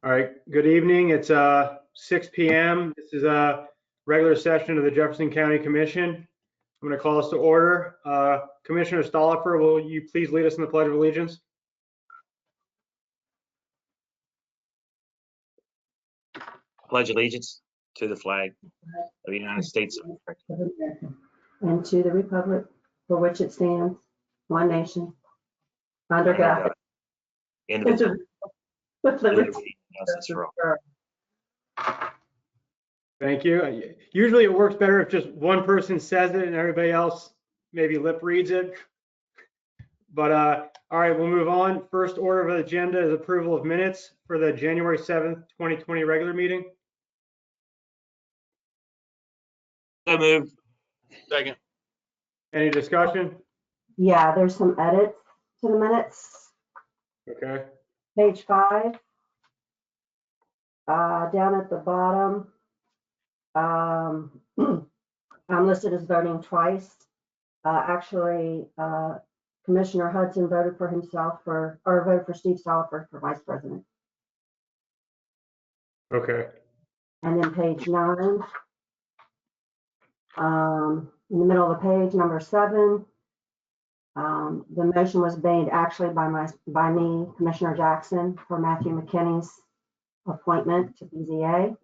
All right, good evening. It's 6 p.m. This is a regular session of the Jefferson County Commission. I'm going to call us to order. Commissioner Stollifer, will you please lead us in the Pledge of Allegiance? Pledge allegiance to the flag of the United States of America and to the republic for which it stands, one nation, under God, indivisible, with liberty and justice for all. Thank you. Usually it works better if just one person says it and everybody else maybe lip reads it. But all right, we'll move on. First order of the agenda is approval of minutes for the January 7th, 2020 regular meeting. So moved. Second. Any discussion? Yeah, there's some edits to the minutes. Okay. Page 5, down at the bottom, I'm listed as voting twice. Actually, Commissioner Hudson voted for himself or voted for Steve Stollifer for vice president. Okay. And then page 9, in the middle of the page, number 7, the motion was made actually by me, Commissioner Jackson, for Matthew McKinney's appointment to BZA.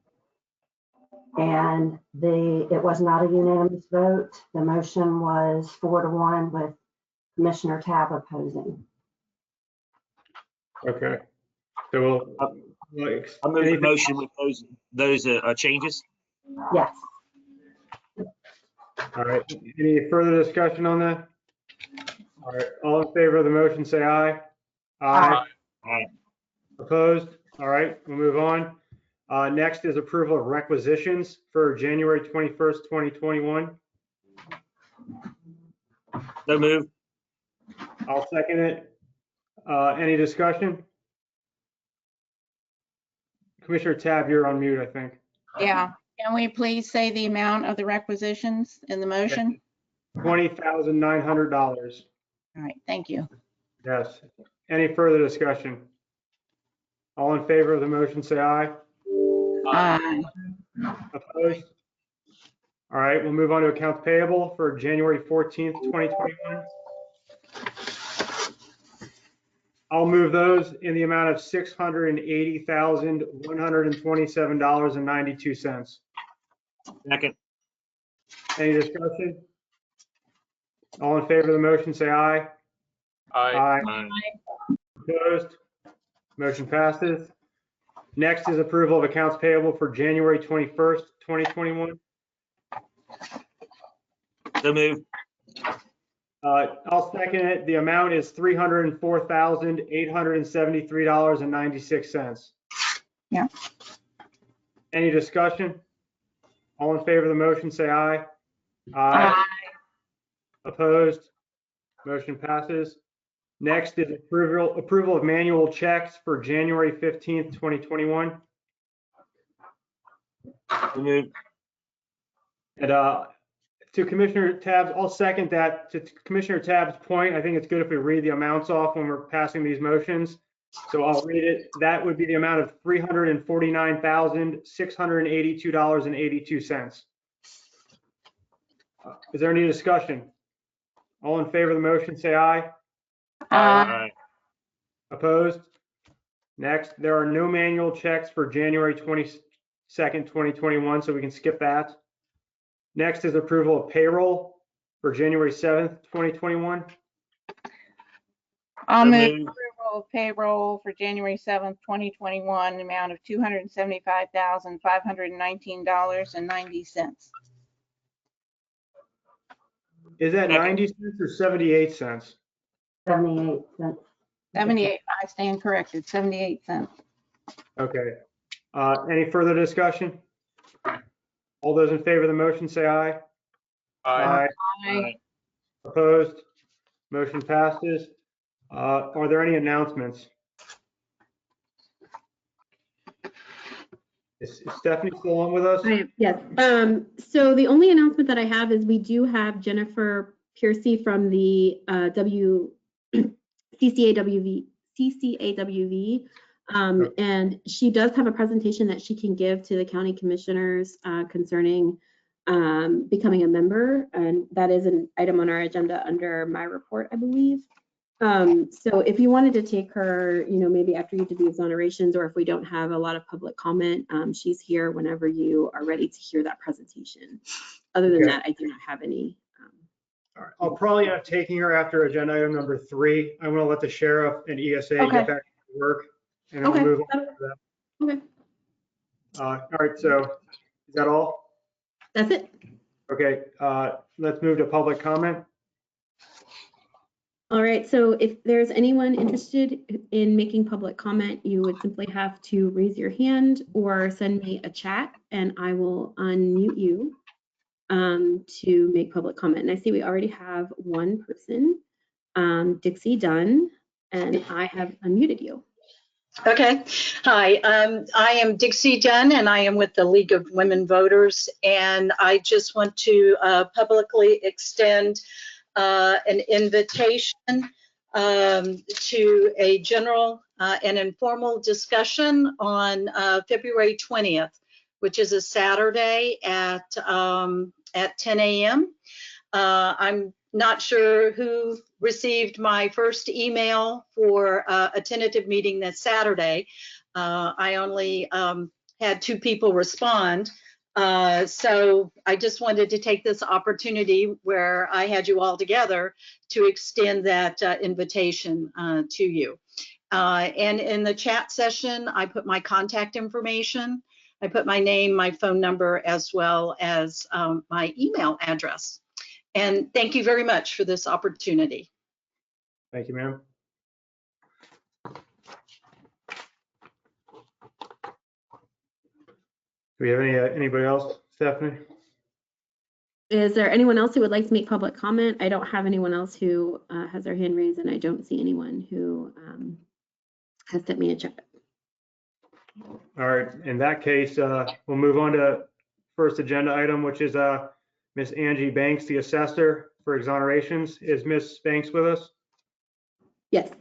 And it was not a unanimous vote. The motion was 4-1 with Commissioner Tabb opposing. Okay. So we'll I move the motion with those changes. Yes. All right. Any further discussion on that? All right. All in favor of the motion, say aye. Aye. Aye. Opposed? All right. We'll move on. Next is approval of requisitions for January 21st, 2021. So moved. I'll second it. Any discussion? Commissioner Tabb, you're on mute, I think. Yeah, can we please say the amount of the requisitions in the motion? $20,900. All right, thank you. Yes. Any further discussion? All in favor of the motion, say aye. Aye. Opposed? All right, we'll move on to accounts payable for January 14th, 2021. I'll move those in the amount of $680,127.92. Second. Any discussion? All in favor of the motion, say aye. Aye. Aye. Opposed? Motion passes. Next is approval of accounts payable for January 21st, 2021. So moved. I'll second it. The amount is $304,873.96. Yeah. Any discussion? All in favor of the motion, say aye. Aye. Opposed? Motion passes. Next is approval of manual checks for January 15th, 2021. So moved. And to Commissioner Tabb's, I'll second that. To Commissioner Tabb's point, I think it's good if we read the amounts off when we're passing these motions. So I'll read it. That would be the amount of $349,682.82. Is there any discussion? All in favor of the motion, say aye. Aye. Opposed? Next, there are no manual checks for January 22nd, 2021, so we can skip that. Next is approval of payroll for January 7th, 2021. I'll So move moved. approval of payroll for January 7th, 2021, the amount of $275,519.90. Is that 90 cents or 78 cents? 78 cents. 78, I stand corrected, 78 cents. Okay. Any further discussion? All those in favor of the motion, say aye. Aye. Aye. Opposed? Motion passes. Are there any announcements? Is Stephanie still on with us? Yes. So the only announcement that I have is we do have Jennifer Piercy from the CCAWV And she does have a presentation that she can give to the county commissioners concerning becoming a member, and that is an item on our agenda under my report, I believe. So if you wanted to take her, maybe after you do the exonerations, or if we don't have a lot of public comment, she's here whenever you are ready to hear that presentation. Other than Okay. that, I do not have any. All right. I'll probably end up taking her after agenda item number 3. I'm going to let the sheriff and ESA Okay. get back to work, and then Okay. we'll move on to that. Okay, All right, so is that all? that's it. Okay, let's move to public comment. All right, so if there's anyone interested in making public comment, you would simply have to raise your hand or send me a chat and I will unmute you to make public comment. And I see we already have one person, Dixie Dunn, and I have unmuted you. Okay. Hi, I am Dixie Dunn, and I am with the League of Women Voters. And I just want to publicly extend an invitation to a general and informal discussion on February 20th, which is a Saturday at 10 a.m. I'm not sure who received my first email for a tentative meeting this Saturday. I only had 2 people respond. So I just wanted to take this opportunity where I had you all together to extend that invitation to you. And in the chat session, I put my contact information. I put my name, my phone number, as well as my email address. And thank you very much for this opportunity. Thank you, ma'am. Do we have anybody else, Stephanie? Is there anyone else who would like to make public comment? I don't have anyone else who has their hand raised, and I don't see anyone who has sent me a chat. All right, in that case, we'll move on to first agenda item, which is Miss Angie Banks, the assessor for exonerations. Is Miss Banks with us? Yes.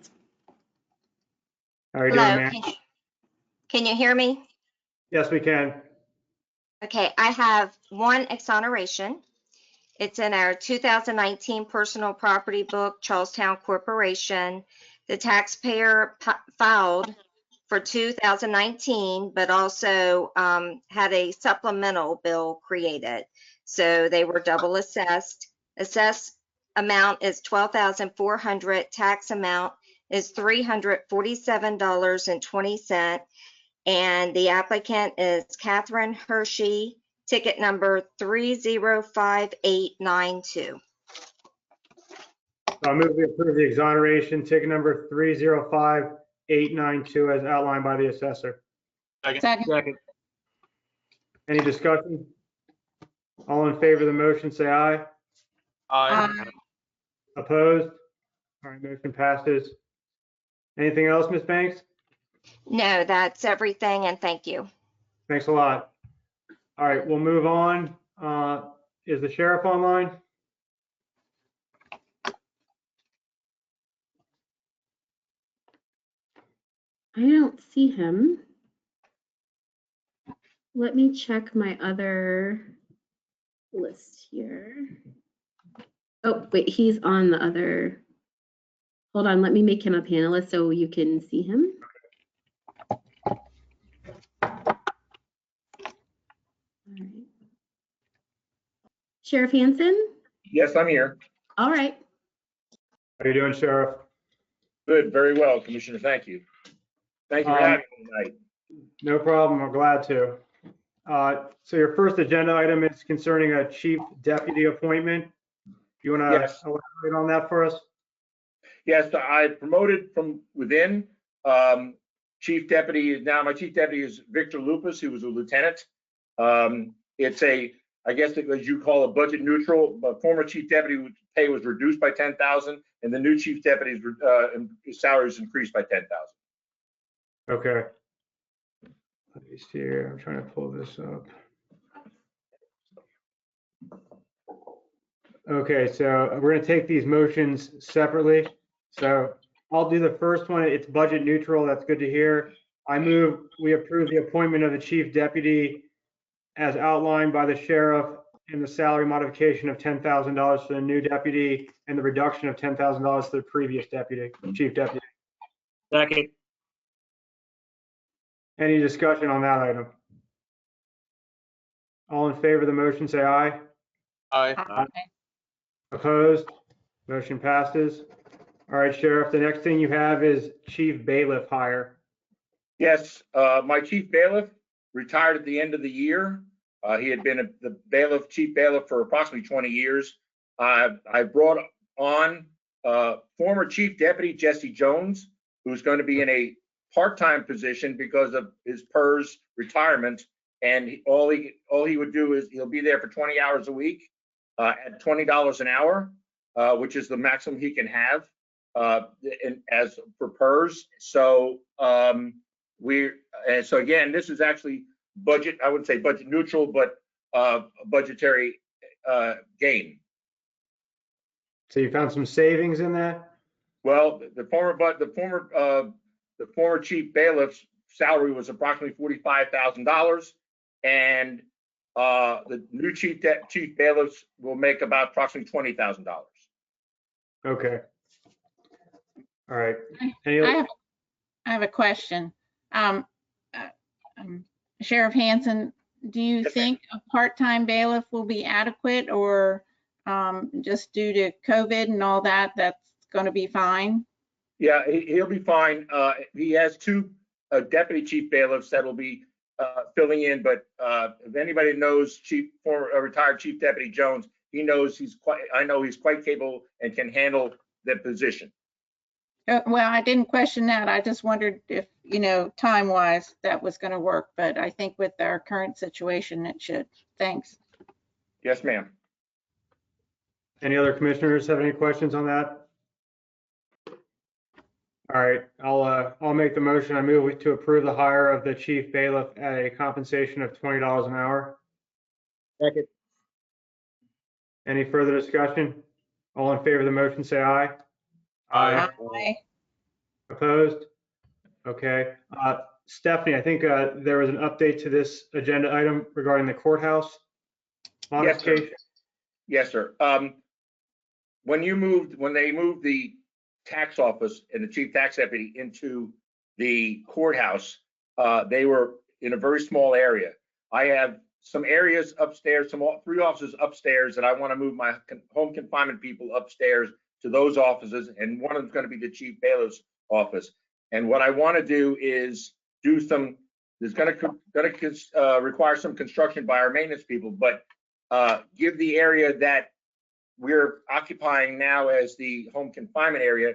How are you doing, Hello, ma'am? can you hear me? Yes, we can. Okay, I have one exoneration. It's in our 2019 personal property book, Charlestown Corporation. The taxpayer filed for 2019, but also had a supplemental bill created. So they were double assessed. Assessed amount is $12,400. Tax amount is $347.20. And the applicant is Catherine Hershey, ticket number 305892. I move we approve the exoneration, ticket number 305892 as outlined by the assessor. Second. Any discussion? All in favor of the motion, say aye. Aye. Opposed? All right, motion passes. Anything else, Ms. Banks? No, that's everything, and thank you. Thanks a lot. All right, we'll move on. Is the sheriff online? I don't see him. Let me check my other list here. Oh, wait, he's on the other. Hold on, let me make him a panelist so you can see him. All right. Sheriff Hansen? Yes, I'm here. All right. How are you doing, Sheriff? Good, very well, Commissioner. Thank you. Thank you for having me tonight. No problem, we're glad to. So your first agenda item is concerning a chief deputy appointment. You want to Yes. elaborate on that for us? Yes, I promoted from within. Chief deputy, now my chief deputy is Victor Lupus, who was a lieutenant. It's I guess as you call a budget neutral, but former chief deputy pay was reduced by 10,000 and the new chief deputy's salary is increased by 10,000. Okay. Let me see here, I'm trying to pull this up. Okay, so we're going to take these motions separately. So I'll do the first one. It's budget neutral. That's good to hear. I move we approve the appointment of the chief deputy as outlined by the sheriff and the salary modification of $10,000 for the new deputy and the reduction of $10,000 for the previous deputy, chief deputy. Second. Any discussion on that item? All in favor of the motion, say aye. Aye. Aye. Opposed? Motion passes. All right, Sheriff, the next thing you have is chief bailiff hire. Yes, my chief bailiff retired at the end of the year. He had been the chief bailiff for approximately 20 years. I brought on former chief deputy Jesse Jones, who's going to be in a part-time position because of his PERS retirement. And all he would do is he'll be there for 20 hours a week at $20 an hour, which is the maximum he can have as for PERS. So so again, this is actually budget, I wouldn't say budget neutral, but budgetary gain. So you found some savings in that? Well, the former chief bailiff's salary was approximately $45,000, and the new chief bailiffs will make about approximately $20,000. Okay. All right. I have a question. Sheriff Hansen, do you Yes, think a part-time bailiff will be adequate, or just due to COVID and all that, that's going to be fine? Yeah, he'll be fine. He has two deputy chief bailiffs that will be filling in, but if anybody knows retired Chief Deputy Jones, he knows I know he's quite capable and can handle the position. Well, I didn't question that. I just wondered if, time-wise, that was going to work. But I think with our current situation, it should. Thanks. Yes, ma'am. Any other commissioners have any questions on that? All right, I'll make the motion. I move to approve the hire of the chief bailiff at a compensation of $20 an hour. Second. Any further discussion? All in favor of the motion, say aye. Aye. Aye. Opposed? Okay. Stephanie, I think there was an update to this agenda item regarding the courthouse modification. Yes, sir. When they moved the tax office and the chief tax deputy into the courthouse, they were in a very small area. I have some areas upstairs, three offices upstairs that I want to move my home confinement people upstairs to those offices, and one of them is going to be the chief bailiff's office. And what I want to do is there's going to require some construction by our maintenance people, but give the area that we're occupying now as the home confinement area,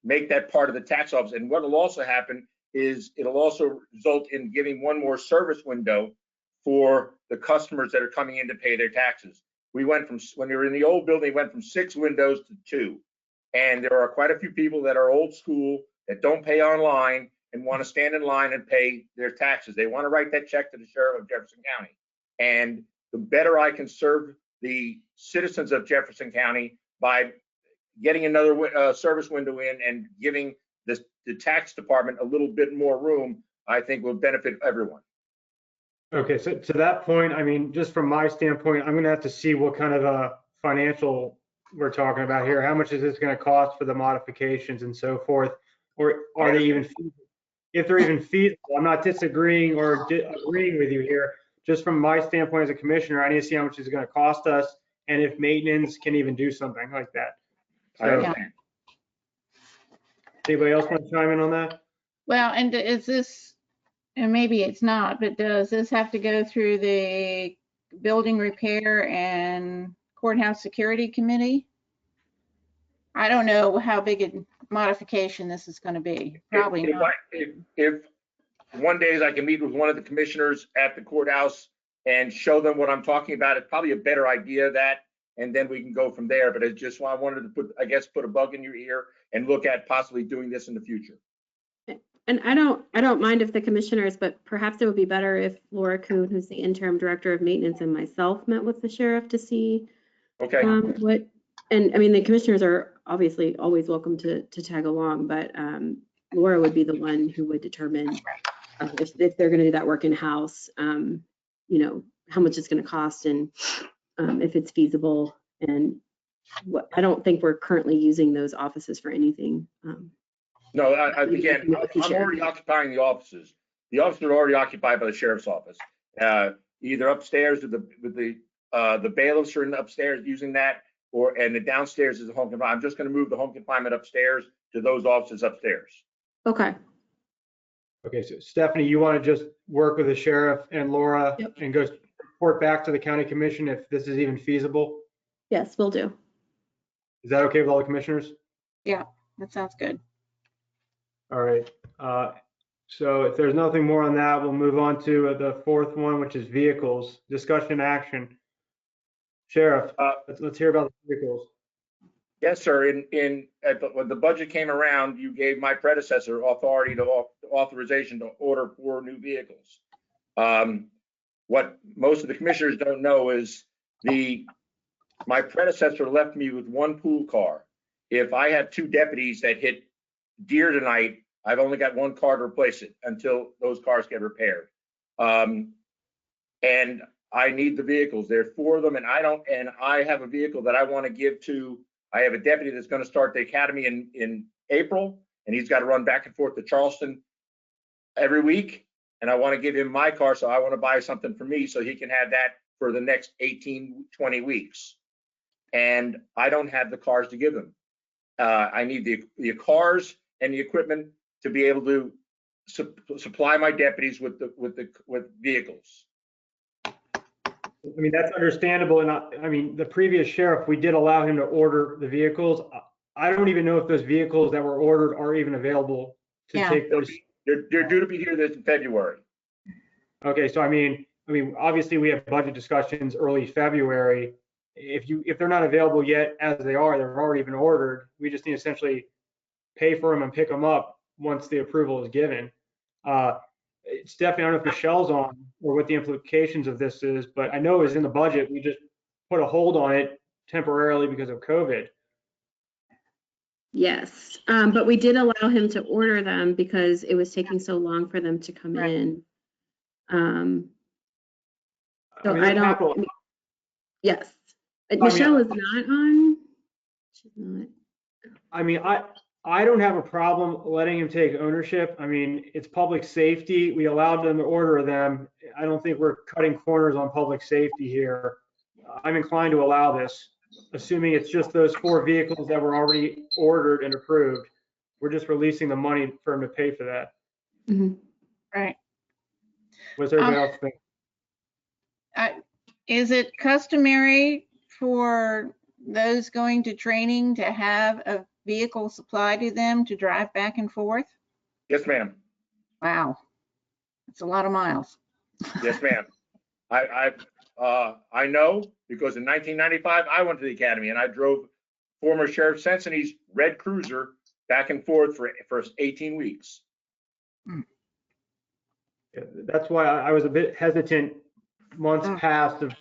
make that part of the tax office. And what will also happen is it'll also result in giving one more service window for the customers that are coming in to pay their taxes. We went from, when they were in the old building, went from 6 windows to 2. And there are quite a few people that are old school that don't pay online and want to stand in line and pay their taxes. They want to write that check to the sheriff of Jefferson County. And the better I can serve the citizens of Jefferson County by getting another service window in and giving the tax department a little bit more room, I think will benefit everyone. Okay, so to that point, I mean, just from my standpoint, I'm going to have to see what kind of a financial we're talking about here. How much is this going to cost for the modifications and so forth? Or are they even, if they're even feasible? I'm not disagreeing or agreeing with you here. Just from my standpoint as a commissioner, I need to see how much it's going to cost us and if maintenance can even do something like that. I understand. Anybody else want to chime in on that? Well, and is this, and maybe it's not, but does this have to go through the building repair and courthouse security committee? I don't know how big a modification this is going to be. Probably not. If one day I can meet with one of the commissioners at the courthouse and show them what I'm talking about, it's probably a better idea of that, and then we can go from there. But it's just why I wanted to put a bug in your ear and look at possibly doing this in the future. And I don't mind if the commissioners, but perhaps it would be better if Laura Kuhn, who's the interim director of maintenance, and myself met with the sheriff to see Okay. and I mean, the commissioners are obviously always welcome to tag along, but Laura would be the one who would determine if they're going to do that work in-house, you know, how much it's going to cost and if it's feasible. And what, I don't think we're currently using those offices for anything. No, again, I'm already occupying the offices. The offices are already occupied by the sheriff's office. Either upstairs with the bailiffs are upstairs using that, and the downstairs is the home confinement. I'm just going to move the home confinement upstairs to those offices upstairs. Okay. Okay, so Stephanie, you want to just work with the sheriff and Laura Yep. and go report back to the county commission if this is even feasible? Yes, we'll do. Is that okay with all the commissioners? That sounds good. All right. So if there's nothing more on that, we'll move on to the fourth one, which is vehicles, discussion action. Sheriff, let's hear about the vehicles. Yes, sir. When the budget came around, you gave my predecessor authorization to order 4 new vehicles. What most of the commissioners don't know is my predecessor left me with 1 pool car. If I have 2 deputies that hit deer tonight, I've only got 1 car to replace it until those cars get repaired. And I need the vehicles. There are 4 of them, and I have a vehicle that I want to give to. I have a deputy that's going to start the academy in April, and he's got to run back and forth to Charleston every week. And I want to give him my car, so I want to buy something for me so he can have that for the next 18, 20 weeks. And I don't have the cars to give him. I need the cars and the equipment to be able to supply my deputies with vehicles. I mean, that's understandable. And I mean, the previous sheriff, we did allow him to order the vehicles. I don't even know if those vehicles that were ordered are even available to take those. They're due to be here this February. Okay, so I mean, obviously we have budget discussions early February. If they're not available yet as they've already been ordered. We just need to essentially pay for them and pick them up once the approval is given. Stephanie, I don't know if Michelle's on or what the implications of this is, but I know it was in the budget. We just put a hold on it temporarily because of COVID. Yes, but we did allow him to order them because it was taking so long for them to come Right. in. So I mean, I don't. capital- Yes, mean, Michelle is not on. She's not. I mean, I don't have a problem letting him take ownership. I mean, it's public safety. We allowed them to order them. I don't think we're cutting corners on public safety here. I'm inclined to allow this, assuming it's just those 4 vehicles that were already ordered and approved. We're just releasing the money for him to pay for that. Mm-hmm. Right. What's everybody else think? Is it customary for those going to training to have a vehicle supplied to them to drive back and forth? Yes, ma'am. Wow. That's a lot of miles. Yes, ma'am. I know because in 1995 I went to the academy and I drove former Sheriff Senseney's red cruiser back and forth for 18 weeks. That's why I was a bit hesitant months past of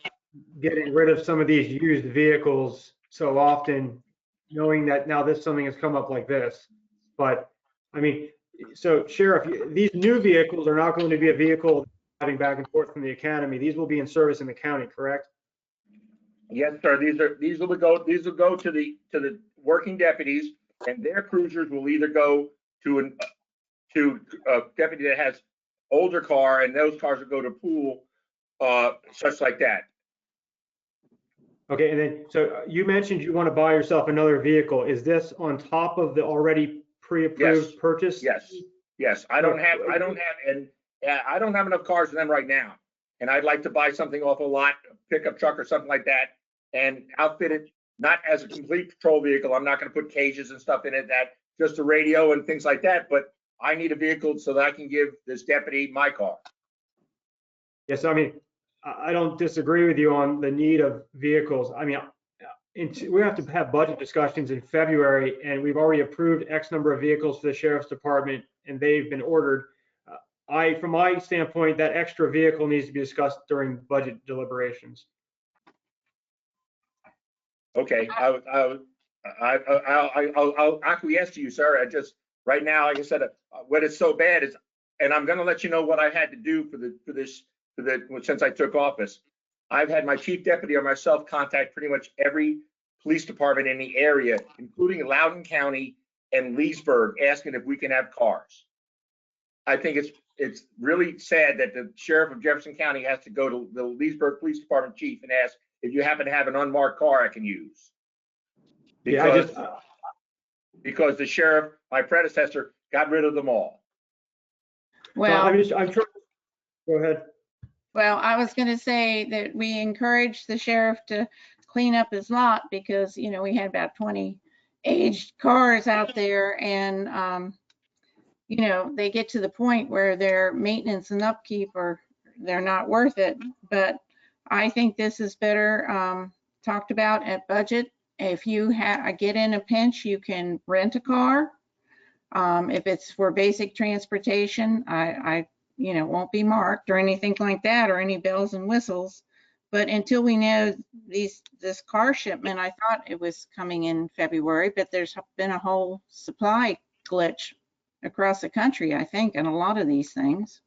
getting rid of some of these used vehicles so often, knowing that now something has come up like this. But I mean, so Sheriff, these new vehicles are not going to be a vehicle driving back and forth from the academy. These will be in service in the county, correct? Yes, sir. These will go to the working deputies, and their cruisers will either go to a deputy that has older car, and those cars will go to pool, such like that. Okay, and then, so you mentioned you want to buy yourself another vehicle. Is this on top of the already pre-approved purchase? Yes. I don't have enough cars for them right now. And I'd like to buy something off a lot, a pickup truck or something like that, and outfit it, not as a complete patrol vehicle. I'm not going to put cages and stuff in it, just a radio and things like that, but I need a vehicle so that I can give this deputy my car. Yes, I mean, I don't disagree with you on the need of vehicles. I mean, we have to have budget discussions in February, and we've already approved X number of vehicles for the sheriff's department, and they've been ordered. From my standpoint, that extra vehicle needs to be discussed during budget deliberations. Okay, I'll acquiesce to you, sir. Right now, like I said, what is so bad is and I'm going to let you know what I had to do since I took office. I've had my chief deputy or myself contact pretty much every police department in the area, including Loudoun County and Leesburg, asking if we can have cars. I think it's really sad that the sheriff of Jefferson County has to go to the Leesburg Police Department chief and ask if you happen to have an unmarked car I can use. Because, because the sheriff, my predecessor, got rid of them all. Well, I'm trying. Go ahead. well, I was going to say that we encourage the sheriff to clean up his lot because, you know, we had about 20 aged cars out there and, you know, they get to the point where their maintenance and upkeep they're not worth it. But I think this is better talked about at budget. If you get in a pinch, you can rent a car. If it's for basic transportation, I you know, won't be marked or anything like that or any bells and whistles. But until we know this car shipment, I thought it was coming in February, but there's been a whole supply glitch across the country, I think, and a lot of these things.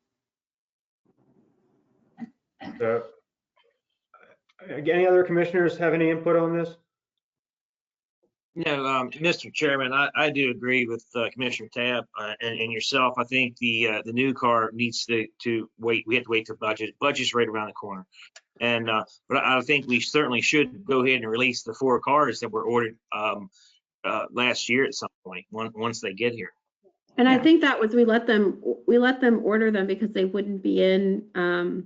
So, any other commissioners have any input on this? No, Mr. Chairman, I do agree with Commissioner Tabb and yourself. I think the new car needs to wait. We have to wait till budget. Budget's right around the corner. And but I think we certainly should go ahead and release the 4 cars that were ordered last year at some point once they get here. And I think that was, we let them order them because they wouldn't be in,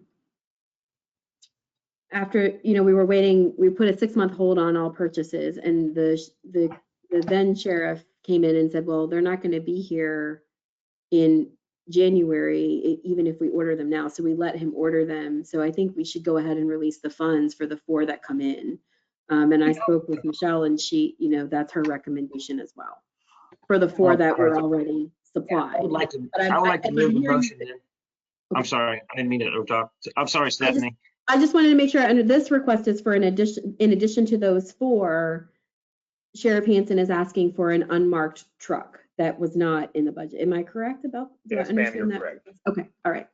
after, you know, we were waiting, we put a 6-month hold on all purchases and the then sheriff came in and said, well, they're not going to be here in January, even if we order them now. So we let him order them. So I think we should go ahead and release the funds for the 4 that come in. And I spoke with Michelle and she, you know, that's her recommendation as well for the 4 that were already supplied. I would like to move the motion in. I'm sorry, I didn't mean to talk. I'm sorry, Stephanie. I just wanted to make sure, under this request is for in addition to those 4, Sheriff Hansen is asking for an unmarked truck that was not in the budget. Am I correct about? Yes, ma'am, you're correct. Okay, all right.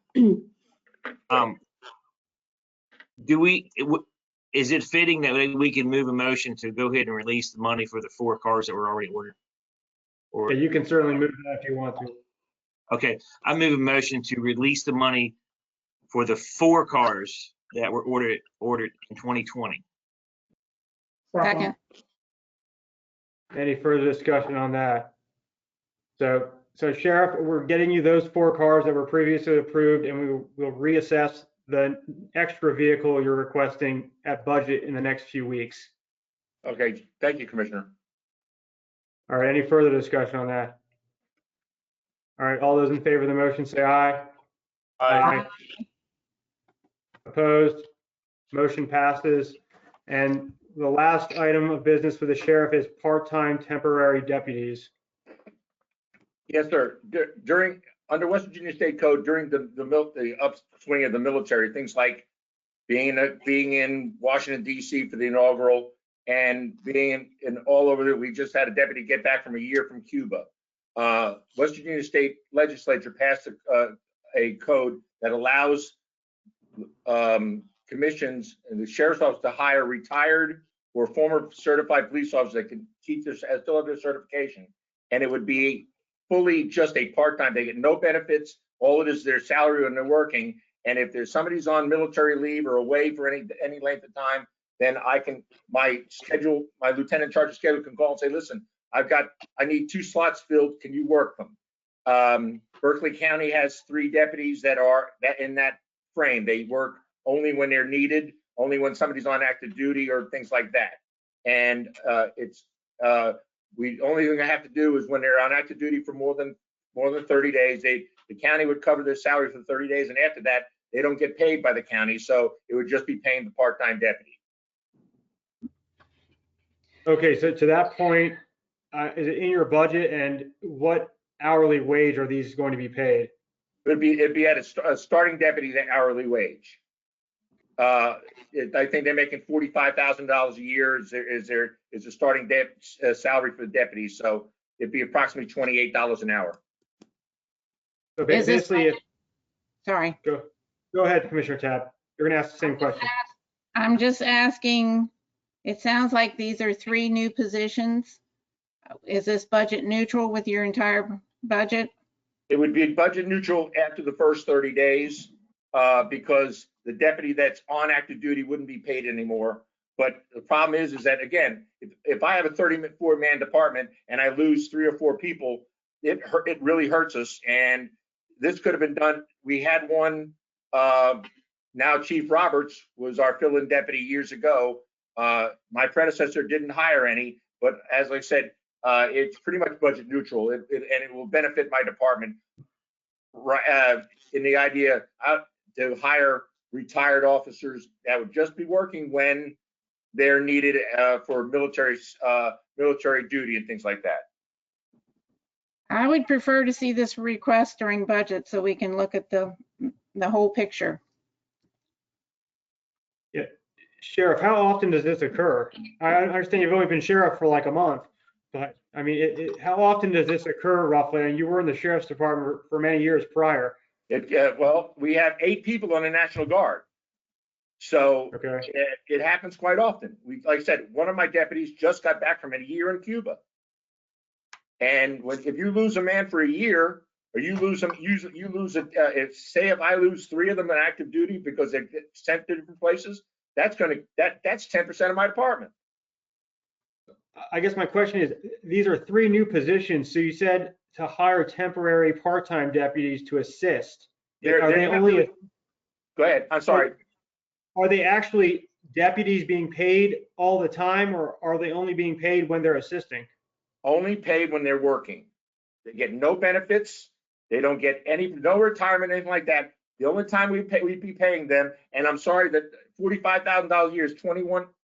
Is it fitting that we can move a motion to go ahead and release the money for the 4 cars that were already ordered? Or, Yeah, you can certainly move that if you want to. okay, I move a motion to release the money for the 4 cars that were ordered in 2020. Second. Any further discussion on that? So Sheriff, we're getting you those 4 cars that were previously approved, and we will reassess the extra vehicle you're requesting at budget in the next few weeks. Okay, thank you, Commissioner. All right, any further discussion on that? All right, all those in favor of the motion say aye. Aye. Opposed? Motion passes. And the last item of business for the sheriff is part-time temporary deputies. Yes, sir. Under West Virginia State Code, during the upswing of the military, things like being in Washington, D.C. for the inaugural and being in all over there. We just had a deputy get back from a year from Cuba. West Virginia State Legislature passed a code that allows commissions and the sheriff's office to hire retired or former certified police officers that can still have their certification. And it would be fully just a part-time. They get no benefits. All it is their salary when they're working. And if there's somebody's on military leave or away for any length of time, then my lieutenant in charge of schedule can call and say, listen, I need 2 slots filled. Can you work them? Berkeley County has 3 deputies that are in that frame. They work only when they're needed, only when somebody's on active duty or things like that. And the only thing I have to do is when they're on active duty for more than 30 days, the county would cover their salary for 30 days. And after that, they don't get paid by the county. So it would just be paying the part-time deputy. Okay, so to that point, is it in your budget, and what hourly wage are these going to be paid? It'd be at a starting deputy's hourly wage. I think they're making $45,000 a year is a starting salary for the deputies. So it'd be approximately $28 an hour. So Is this basically, Sorry. go ahead, Commissioner Tab. You're gonna ask the same question. I'm just asking, it sounds like these are 3 new positions. Is this budget neutral with your entire budget? It would be budget neutral after the first 30 days because the deputy that's on active duty wouldn't be paid anymore. But the problem is that, again, if I have a 34-man department and I lose 3 or 4 people, it really hurts us. And this could have been done. We had one, now Chief Roberts was our fill-in deputy years ago. My predecessor didn't hire any, but as I said, it's pretty much budget neutral, and it will benefit my department. In the idea to hire retired officers that would just be working when they're needed for military duty and things like that. I would prefer to see this request during budget so we can look at the whole picture. Yeah, Sheriff, how often does this occur? I understand you've only been sheriff for like a month, but I mean, how often does this occur roughly? And you were in the sheriff's department for many years prior. Well, we have 8 people on the National Guard, so Okay. it happens quite often. Like I said, one of my deputies just got back from a year in Cuba, and if you lose a man for a year, or you lose them, you lose it. If I lose 3 of them on active duty because they get sent to different places, that's 10% of my department. I guess my question is, these are 3 new positions. So you said to hire temporary part-time deputies to assist. Are they only? Go ahead. I'm sorry. Are they actually deputies being paid all the time, or are they only being paid when they're assisting? Only paid when they're working. They get no benefits. They don't get no retirement, anything like that. The only time we'd be paying them, and I'm sorry that $45,000 a year is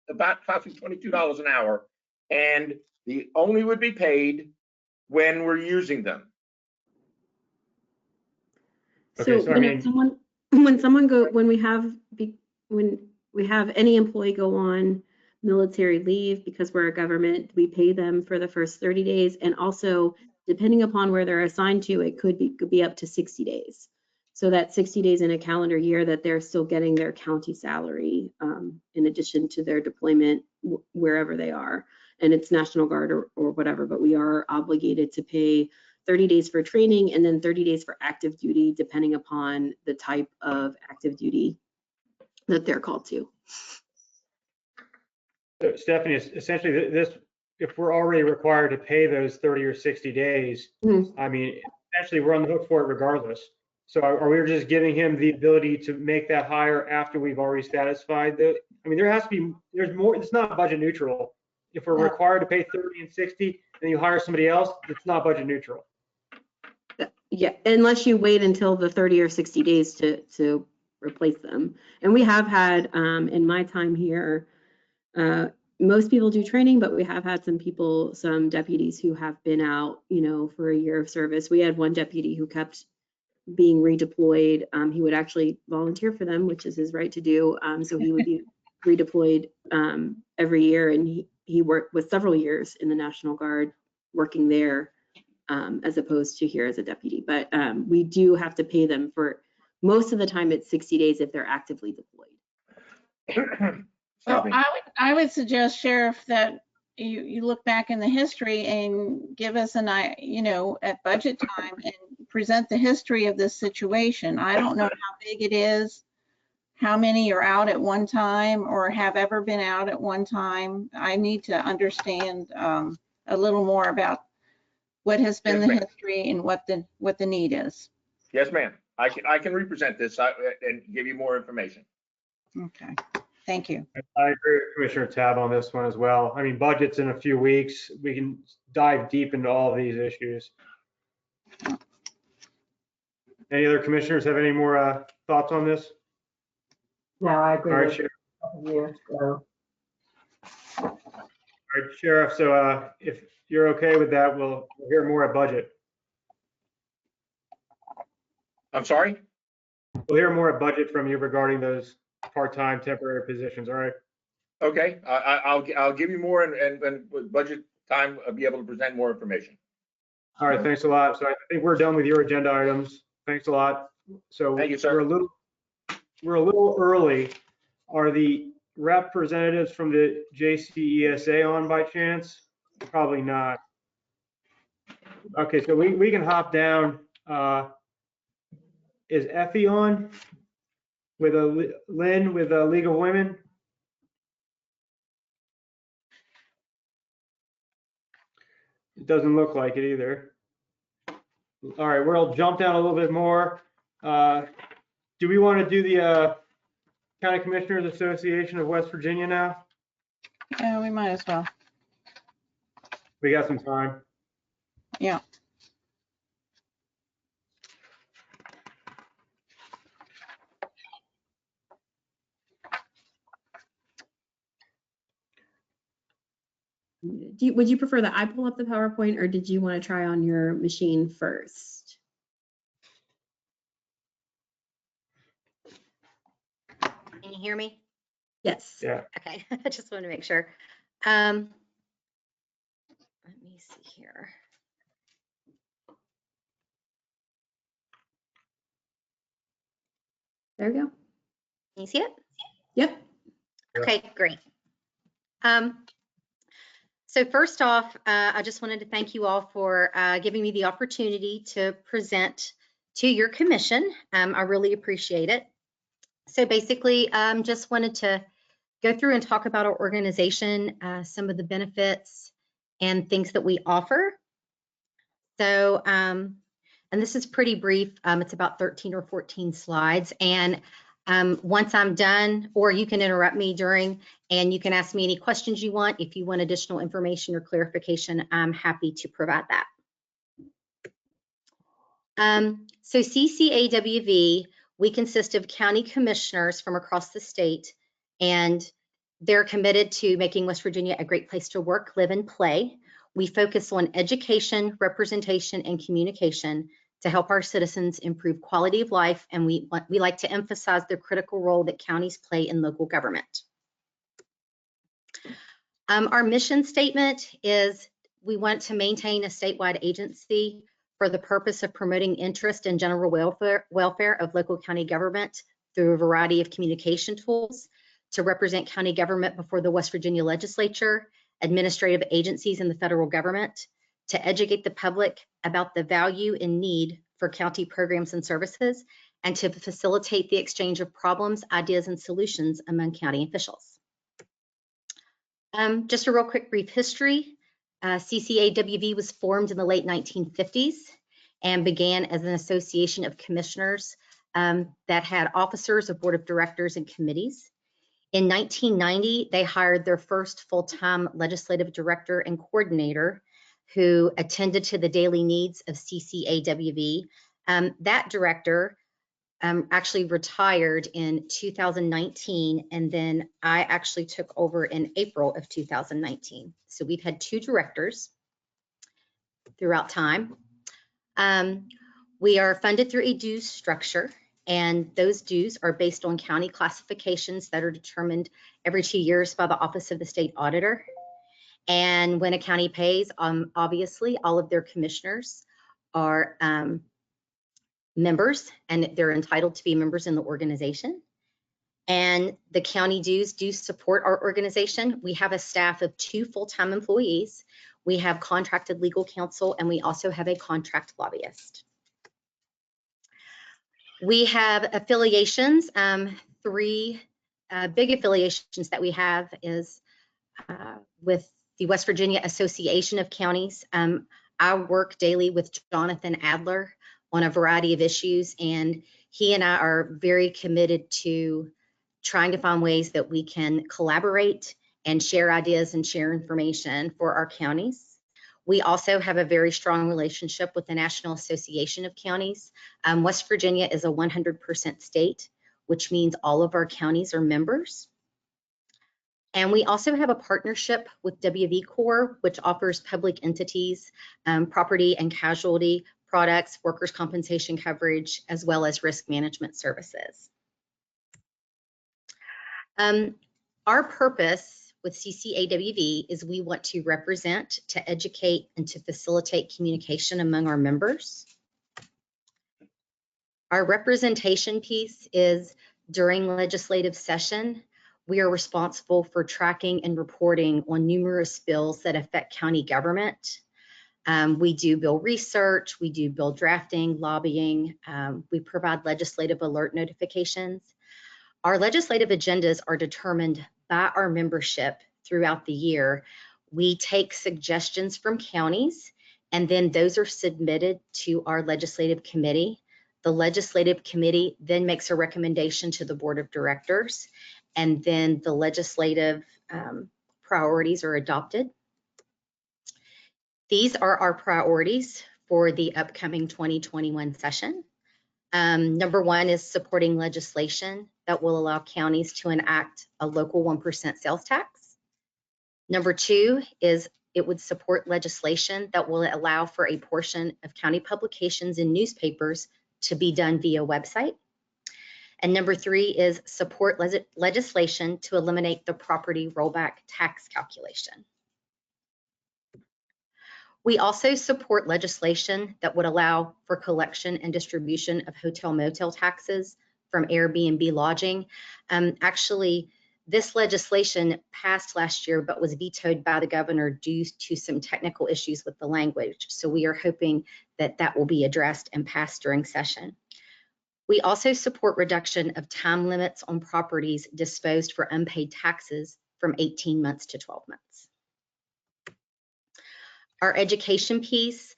about $22 an hour, and the only would be paid when we're using them. Okay, So so I mean, when we have any employee go on military leave, because we're a government, we pay them for the first 30 days. And also, depending upon where they're assigned to, it could be up to 60 days. So that 60 days in a calendar year that they're still getting their county salary in addition to their deployment wherever they are. And it's National Guard or whatever, but we are obligated to pay 30 days for training and then 30 days for active duty, depending upon the type of active duty that they're called to. Stephanie, essentially this, if we're already required to pay those 30 or 60 days, I mean, essentially we're on the hook for it regardless. So are we just giving him the ability to make that hire after we've already satisfied the, I mean, there's more, it's not budget neutral. If we're required to pay 30 and 60 and you hire somebody else, it's not budget neutral. Yeah, unless you wait until the 30 or 60 days to replace them. And we have had, in my time here, most people do training, but we have had some deputies who have been out, for a year of service. We had one deputy who kept being redeployed. He would actually volunteer for them, which is his right to do. So he would be redeployed every year, and he worked with several years in the National Guard working there as opposed to here as a deputy. But we do have to pay them for, most of the time it's 60 days if they're actively deployed. Well, I would suggest, Sheriff, that you look back in the history and give us at budget time and present the history of this situation. I don't know how big it is, how many are out at one time or have ever been out at one time. I need to understand a little more about what has been the history and what the need is. Yes, ma'am. I can represent this and give you more information. Okay, thank you. I agree with Commissioner Tab on this one as well. I mean, budget's in a few weeks. We can dive deep into all of these issues. Any other commissioners have any more thoughts on this? No, I agree All right, with Sheriff. you. So, All right, Sheriff. So if you're okay with that, we'll hear more at budget. I'm sorry? We'll hear more at budget from you regarding those part-time temporary positions. All right. Okay, I'll give you more and with budget time, I'll be able to present more information. All right. Thanks a lot. So I think we're done with your agenda items. Thanks a lot. So Thank you, sir. we're a little early. Are the representatives from the JCESA on by chance? Probably not. Okay, so we can hop down. Is Effie on with Lynn with a League of Women? It doesn't look like it either. All right, we'll jump down a little bit more. Do we want to do the County Commissioners Association of West Virginia now? Yeah, we might as well. We got some time. Yeah. Would you prefer that I pull up the PowerPoint, or did you want to try on your machine first? Can you hear me? Yes. Yeah. Okay, I just wanted to make sure. Let me see here. There we go. Can you see it? Yep. Okay, great. So first off, I just wanted to thank you all for giving me the opportunity to present to your commission. I really appreciate it. So basically, just wanted to go through and talk about our organization, some of the benefits and things that we offer. So, and this is pretty brief. It's about 13 or 14 slides. And once I'm done, or you can interrupt me during, and you can ask me any questions you want. If you want additional information or clarification, I'm happy to provide that. So CCAWV, we consist of county commissioners from across the state, and they're committed to making West Virginia a great place to work, live, and play. We focus on education, representation, and communication to help our citizens improve quality of life, and we like to emphasize the critical role that counties play in local government. Our mission statement is we want to maintain a statewide agency for the purpose of promoting interest in general welfare of local county government through a variety of communication tools, to represent county government before the West Virginia legislature, administrative agencies, and the federal government, to educate the public about the value and need for county programs and services, and to facilitate the exchange of problems, ideas, and solutions among county officials. Just a real quick brief history. CCAWV was formed in the late 1950s and began as an association of commissioners that had officers, a board of directors, and committees. In 1990, they hired their first full-time legislative director and coordinator who attended to the daily needs of CCAWV. That director actually retired in 2019, and then I actually took over in April of 2019. So we've had two directors throughout time. We are funded through a dues structure, and those dues are based on county classifications that are determined every 2 years by the Office of the State Auditor. And when a county pays, obviously all of their commissioners are members, and they're entitled to be members in the organization. And the county dues do support our organization. We have a staff of 2 full-time employees. We have contracted legal counsel, and we also have a contract lobbyist. We have affiliations. 3 big affiliations that we have is with the West Virginia Association of Counties. I work daily with Jonathan Adler on a variety of issues, and he and I are very committed to trying to find ways that we can collaborate and share ideas and share information for our counties. We also have a very strong relationship with the National Association of Counties. West Virginia is a 100% state, which means all of our counties are members. And we also have a partnership with WV Corps, which offers public entities, property and casualty products, workers' compensation coverage, as well as risk management services. Our purpose with CCAWV is we want to represent, to educate, and to facilitate communication among our members. Our representation piece is during legislative session, we are responsible for tracking and reporting on numerous bills that affect county government. We do bill research, we do bill drafting, lobbying, we provide legislative alert notifications. Our legislative agendas are determined by our membership throughout the year. We take suggestions from counties, and then those are submitted to our legislative committee. The legislative committee then makes a recommendation to the board of directors, and then the legislative priorities are adopted. These are our priorities for the upcoming 2021 session. Number one is supporting legislation that will allow counties to enact a local 1% sales tax. Number two is it would support legislation that will allow for a portion of county publications and newspapers to be done via website. And number three is support legislation to eliminate the property rollback tax calculation. We also support legislation that would allow for collection and distribution of hotel motel taxes from Airbnb lodging. Actually, this legislation passed last year, but was vetoed by the governor due to some technical issues with the language. So we are hoping that that will be addressed and passed during session. We also support reduction of time limits on properties disposed for unpaid taxes from 18 months to 12 months. Our education piece,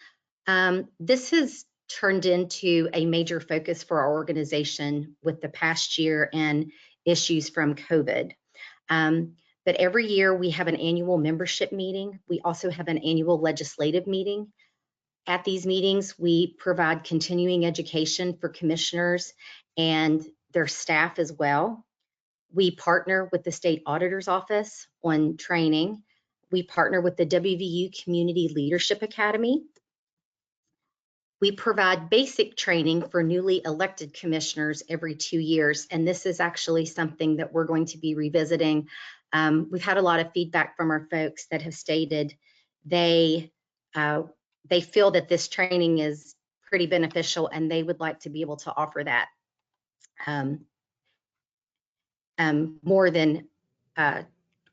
this has turned into a major focus for our organization with the past year and issues from COVID. But every year we have an annual membership meeting. We also have an annual legislative meeting. At these meetings, we provide continuing education for commissioners and their staff as well. We partner with the state auditor's office on training. We partner with the WVU Community Leadership Academy. We provide basic training for newly elected commissioners every 2 years, and this is actually something that we're going to be revisiting. We've had a lot of feedback from our folks that have stated they feel that this training is pretty beneficial and they would like to be able to offer that more than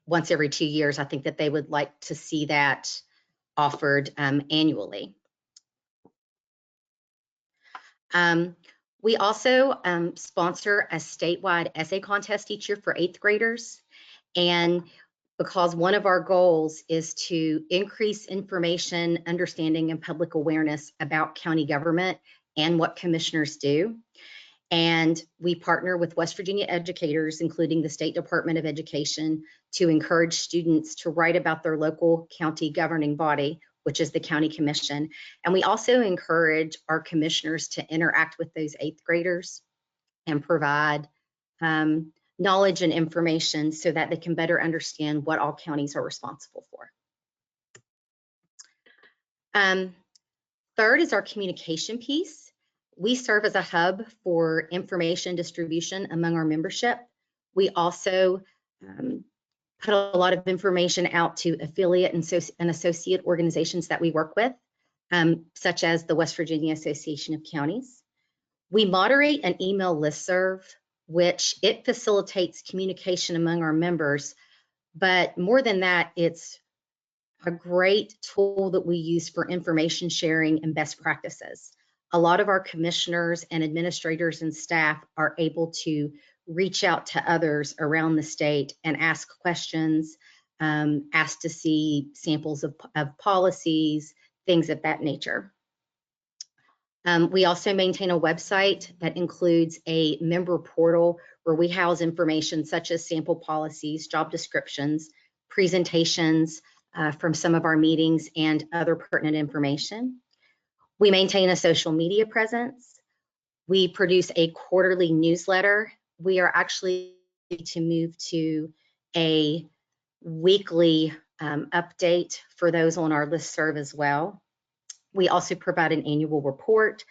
once every 2 years. I think that they would like to see that offered annually. We also sponsor a statewide essay contest each year for 8th graders. And because one of our goals is to increase information, understanding, and public awareness about county government and what commissioners do. And we partner with West Virginia educators, including the State Department of Education, to encourage students to write about their local county governing body, which is the county commission. And we also encourage our commissioners to interact with those 8th graders and provide knowledge and information so that they can better understand what all counties are responsible for. Third is our communication piece. We serve as a hub for information distribution among our membership. We also put a lot of information out to affiliate and associate organizations that we work with, such as the West Virginia Association of Counties. We moderate an email listserv, which it facilitates communication among our members, but more than that, it's a great tool that we use for information sharing and best practices. A lot of our commissioners and administrators and staff are able to reach out to others around the state and ask questions, ask to see samples of policies, things of that nature. We also maintain a website that includes a member portal where we house information such as sample policies, job descriptions, presentations from some of our meetings, and other pertinent information. We maintain a social media presence. We produce a quarterly newsletter. We are actually to move to a weekly update for those on our listserv as well. We also provide an annual report,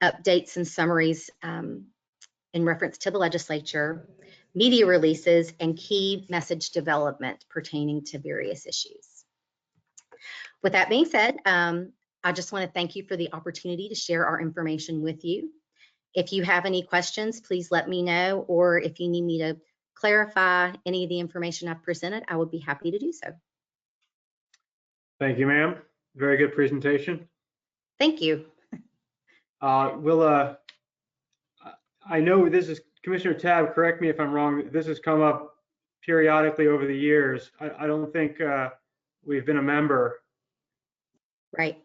updates and summaries in reference to the legislature, media releases, and key message development pertaining to various issues. With that being said, I just want to thank you for the opportunity to share our information with you. If you have any questions, please let me know, or if you need me to clarify any of the information I've presented, I would be happy to do so. Thank you, ma'am. Very good presentation. Thank you. I know this is Commissioner Tab, correct me if I'm wrong, this has come up periodically over the years. I don't think we've been a member. Right.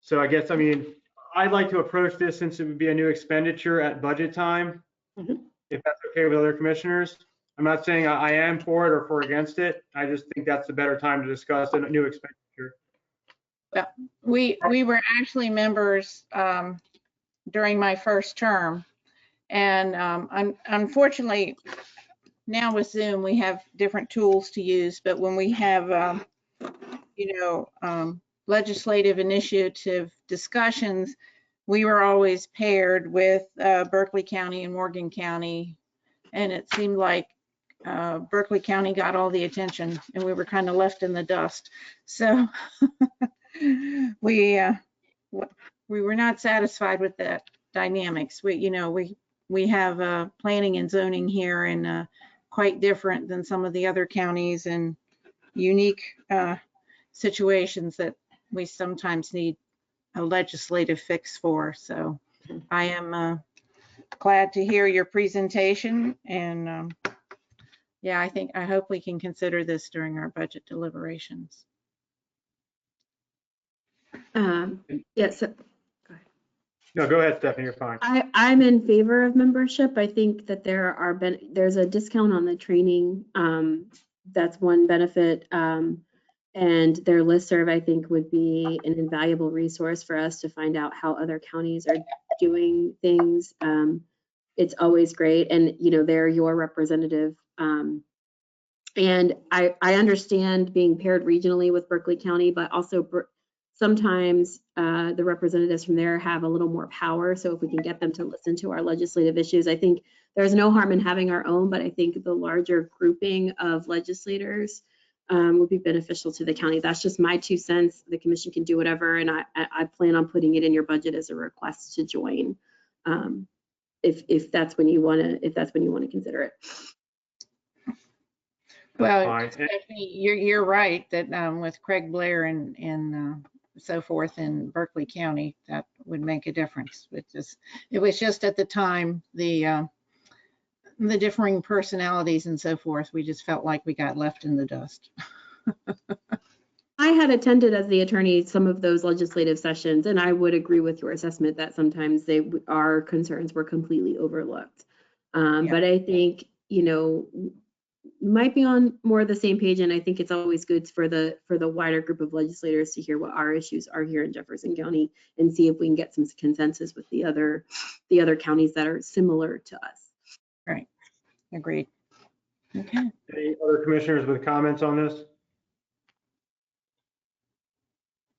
So I guess, I mean, I'd like to approach this since it would be a new expenditure at budget time, Mhm. if that's okay with other commissioners. I'm not saying I am for it or for against it. I just think that's the better time to discuss a new expenditure. We were actually members during my first term. And unfortunately, now with Zoom, we have different tools to use. But when we have, legislative initiative discussions, we were always paired with Berkeley County and Morgan County. And it seemed like Berkeley County got all the attention and we were kind of left in the dust. So we were not satisfied with that dynamics. We have planning and zoning here, and quite different than some of the other counties, and unique situations that we sometimes need a legislative fix for. So I am glad to hear your presentation, and yeah, I hope we can consider this during our budget deliberations. Yes. No, go ahead, Stephanie, you're fine. I'm in favor of membership. I think that there's a discount on the training. That's one benefit. And their listserv, I think, would be an invaluable resource for us to find out how other counties are doing things. It's always great. And, they're your representative. And I understand being paired regionally with Berkeley County, but also sometimes the representatives from there have a little more power. So if we can get them to listen to our legislative issues, I think there's no harm in having our own, but I think the larger grouping of legislators would be beneficial to the county. That's just my 2 cents. The commission can do whatever, and I plan on putting it in your budget as a request to join, if that's when you want to consider it. Well, Stephanie, you're right that with Craig Blair and so forth in Berkeley County, that would make a difference. It was just at the time, the differing personalities and so forth, we just felt like we got left in the dust. I had attended as the attorney some of those legislative sessions, and I would agree with your assessment that sometimes our concerns were completely overlooked. But I think, might be on more of the same page, and I think it's always good for the wider group of legislators to hear what our issues are here in Jefferson County and see if we can get some consensus with the other counties that are similar to us. Right. Agreed. Okay. Any other commissioners with comments on this?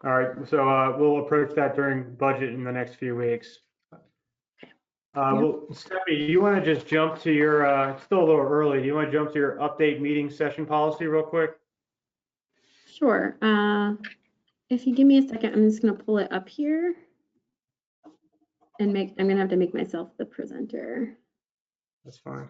All right, so we'll approach that during budget in the next few weeks. Well, Stephanie, do you want to just jump to your, it's still a little early, do you want to jump to your update meeting session policy real quick? Sure. If you give me a second, I'm just going to pull it up here and I'm going to have to make myself the presenter. That's fine.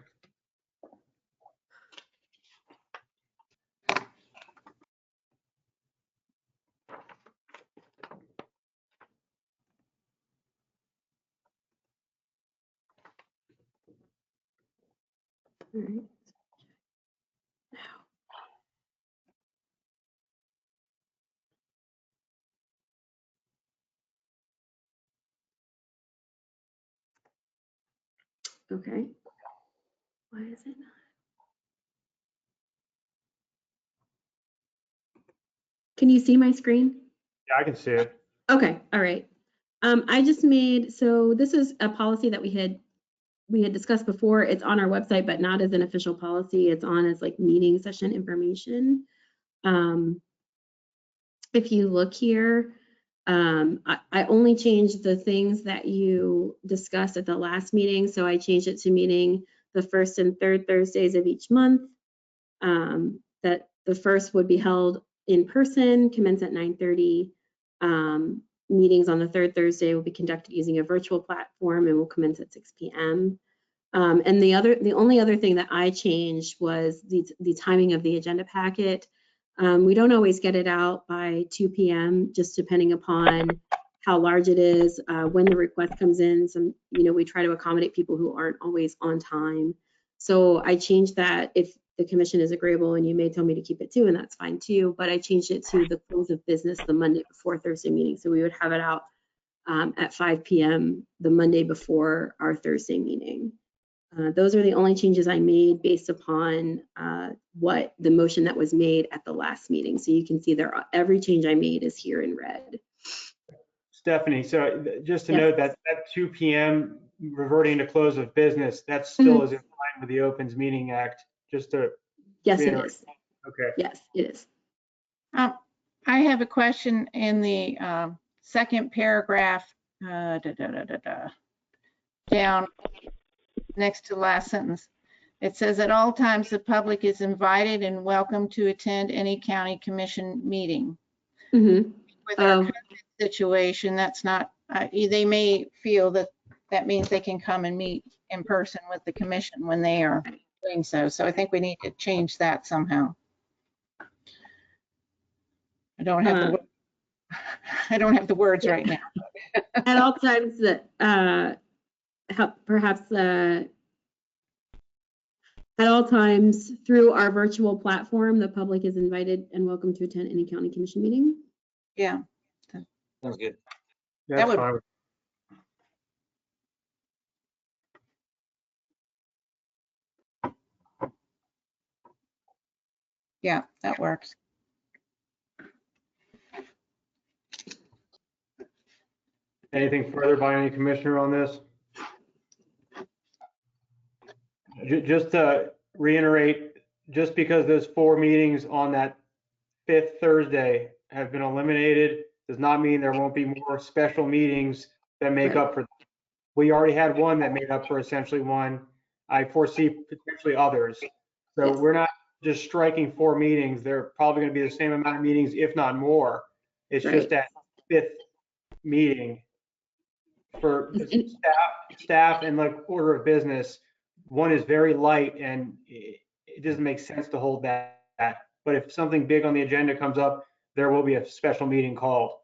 All right. Okay. Why is it not? Can you see my screen? Yeah, I can see it. Okay. All right. I just made, so this is a policy that we had discussed before. It's on our website, but not as an official policy. It's on as like meeting session information. If you look here, I only changed the things that you discussed at the last meeting. So I changed it to meeting the first and third Thursdays of each month. That the first would be held in person, commence at 9:30. meetings on the third Thursday will be conducted using a virtual platform and will commence at 6 p.m. And the only other thing that I changed was the timing of the agenda packet. We don't always get it out by 2 p.m., just depending upon how large it is, when the request comes in. We try to accommodate people who aren't always on time. So I changed that. If the commission is agreeable, and you may tell me to keep it too, and that's fine too, but I changed it to the close of business the Monday before Thursday meeting. So we would have it out at 5 p.m. the Monday before our Thursday meeting. Those are the only changes I made based upon what the motion that was made at the last meeting. So you can see there, every change I made is here in red. Stephanie, so just to Yes. note that 2 p.m. reverting to close of business, that still is in line with the Opens Meeting Act, just to. Yes, it is. Okay. Yes, it is. I have a question in the second paragraph, down next to the last sentence. It says, at all times, the public is invited and welcome to attend any county commission meeting. Mm-hmm. With our COVID situation, that's not, they may feel that that means they can come and meet in person with the commission when they are doing so. So I think we need to change that somehow. I don't have the words right now. At all times that perhaps at all times through our virtual platform, the public is invited and welcome to attend any county commission meeting. Yeah. Sounds good. That's would- fine. Yeah, that works. Anything further by any commissioner on this? Just to reiterate, just because those 4 meetings on that 5th Thursday have been eliminated, does not mean there won't be more special meetings that make up for. We already had one that made up for essentially one. I foresee potentially others. So Yes. we're not just striking 4 meetings. They're probably going to be the same amount of meetings, if not more. It's Right. just that 5th meeting for And- staff and like order of business. One is very light, and it doesn't make sense to hold that. But if something big on the agenda comes up, there will be a special meeting called.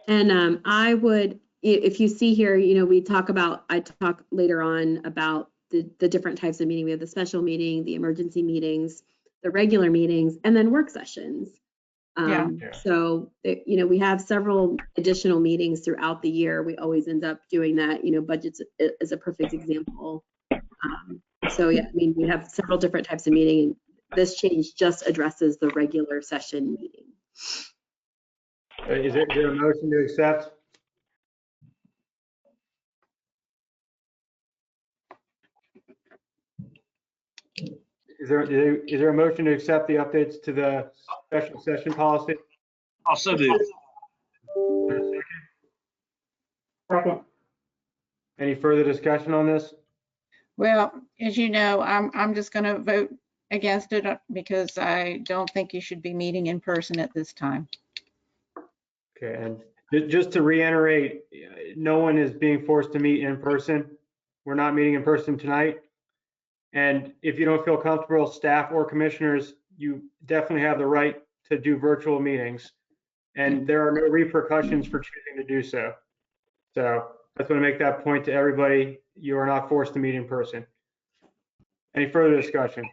And I would, if you see here, I talk later on about the different types of meeting. We have the special meeting, the emergency meetings, the regular meetings, and then work sessions. Yeah. So, we have several additional meetings throughout the year. We always end up doing that. Budgets is a perfect example. So yeah, we have several different types of meeting. This change just addresses the regular session meeting. Is there a motion to accept? Is there a motion to accept the updates to the special session policy? Also moved. Second. Any further discussion on this? Well, as you know, I'm just going to vote against it because I don't think you should be meeting in person at this time. Okay, and just to reiterate, no one is being forced to meet in person. We're not meeting in person tonight. And if you don't feel comfortable, staff or commissioners, you definitely have the right to do virtual meetings. And there are no repercussions for choosing to do so. So I just want to make that point to everybody. You are not forced to meet in person. Any further discussion?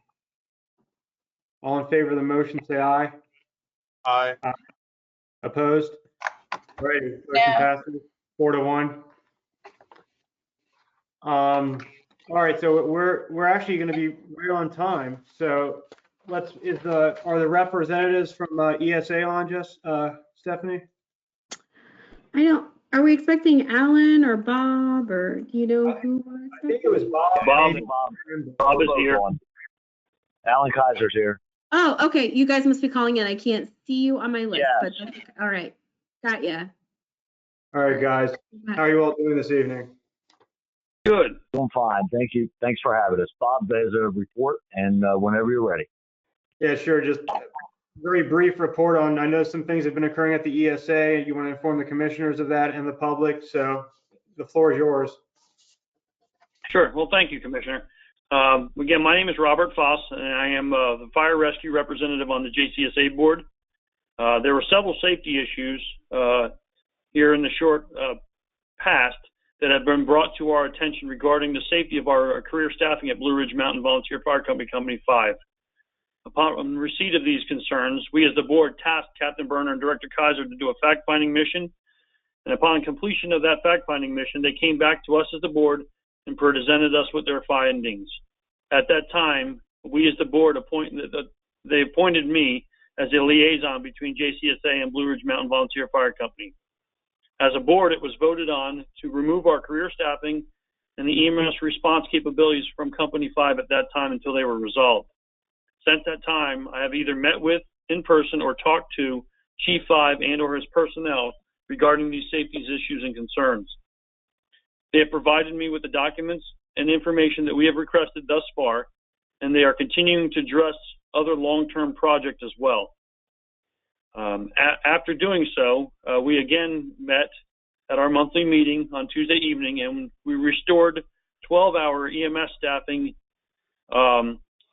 All in favor of the motion, say aye. Aye. Opposed? All right, motion No. passes 4-1. All right, so we're actually going to be right on time. So are the representatives from ESA on, just Stephanie? Are we expecting Alan or Bob, or do you know who? I think it was Bob. Bob is here. Alan Kaiser's here. Oh, okay. You guys must be calling in. I can't see you on my list. Yes. But all right. Got ya. All right, guys. How are you all doing this evening? Good. Doing fine. Thank you. Thanks for having us. Bob, there's a report, and whenever you're ready. Yeah, sure. Just very brief report on, I know some things have been occurring at the ESA. You want to inform the commissioners of that and the public, so the floor is yours. Sure. Well, thank you, Commissioner. Again, my name is Robert Foss, and I am the fire rescue representative on the JCSA board. There were several safety issues here in the short past that have been brought to our attention regarding the safety of our career staffing at Blue Ridge Mountain Volunteer Fire Company, Company 5. Upon receipt of these concerns, we as the board tasked Captain Berner and Director Kaiser to do a fact-finding mission. And upon completion of that fact-finding mission, they came back to us as the board and presented us with their findings. At that time, we as the board they appointed me as a liaison between JCSA and Blue Ridge Mountain Volunteer Fire Company. As a board, it was voted on to remove our career staffing and the EMS response capabilities from Company 5 at that time until they were resolved. Since that time, I have either met with in person or talked to Chief 5 and or his personnel regarding these safety issues and concerns. They have provided me with the documents and information that we have requested thus far, and they are continuing to address other long-term projects as well. After doing so, we again met at our monthly meeting on Tuesday evening, and we restored 12-hour EMS staffing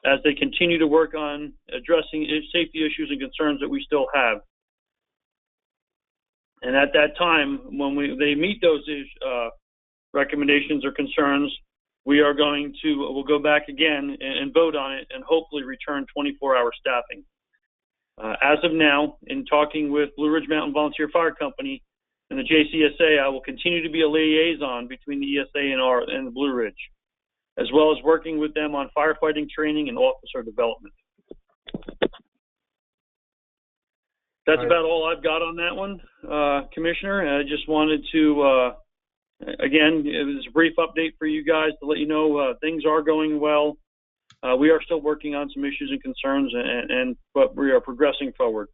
as they continue to work on addressing safety issues and concerns that we still have. And at that time, when they meet those recommendations or concerns, we'll go back again and vote on it and hopefully return 24-hour staffing. As of now, in talking with Blue Ridge Mountain Volunteer Fire Company and the JCSA, I will continue to be a liaison between the ESA and the Blue Ridge, as well as working with them on firefighting training and officer development. That's about all I've got on that one, Commissioner. I just wanted to, again, it was a brief update for you guys to let you know things are going well. We are still working on some issues and concerns, but we are progressing forward.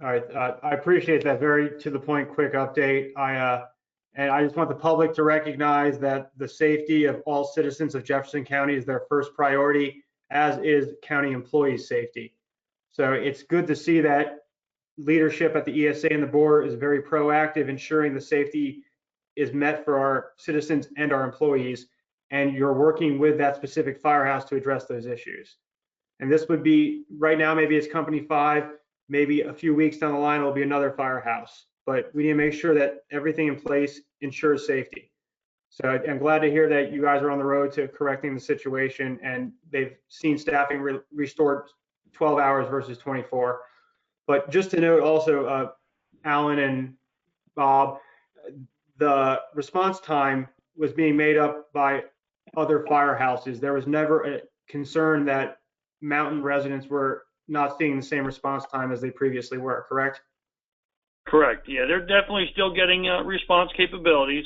All right, I appreciate that very to the point, quick update. And I just want the public to recognize that the safety of all citizens of Jefferson County is their first priority, as is county employees' safety. So it's good to see that leadership at the ESA and the board is very proactive, ensuring the safety is met for our citizens and our employees, and you're working with that specific firehouse to address those issues. And this would be, right now, maybe it's Company 5, maybe a few weeks down the line, it'll be another firehouse. But we need to make sure that everything in place ensures safety. So I'm glad to hear that you guys are on the road to correcting the situation, and they've seen staffing restored 12 hours versus 24. But just to note also, Alan and Bob, the response time was being made up by other firehouses. There was never a concern that mountain residents were not seeing the same response time as they previously were, correct? Correct. Yeah, they're definitely still getting response capabilities,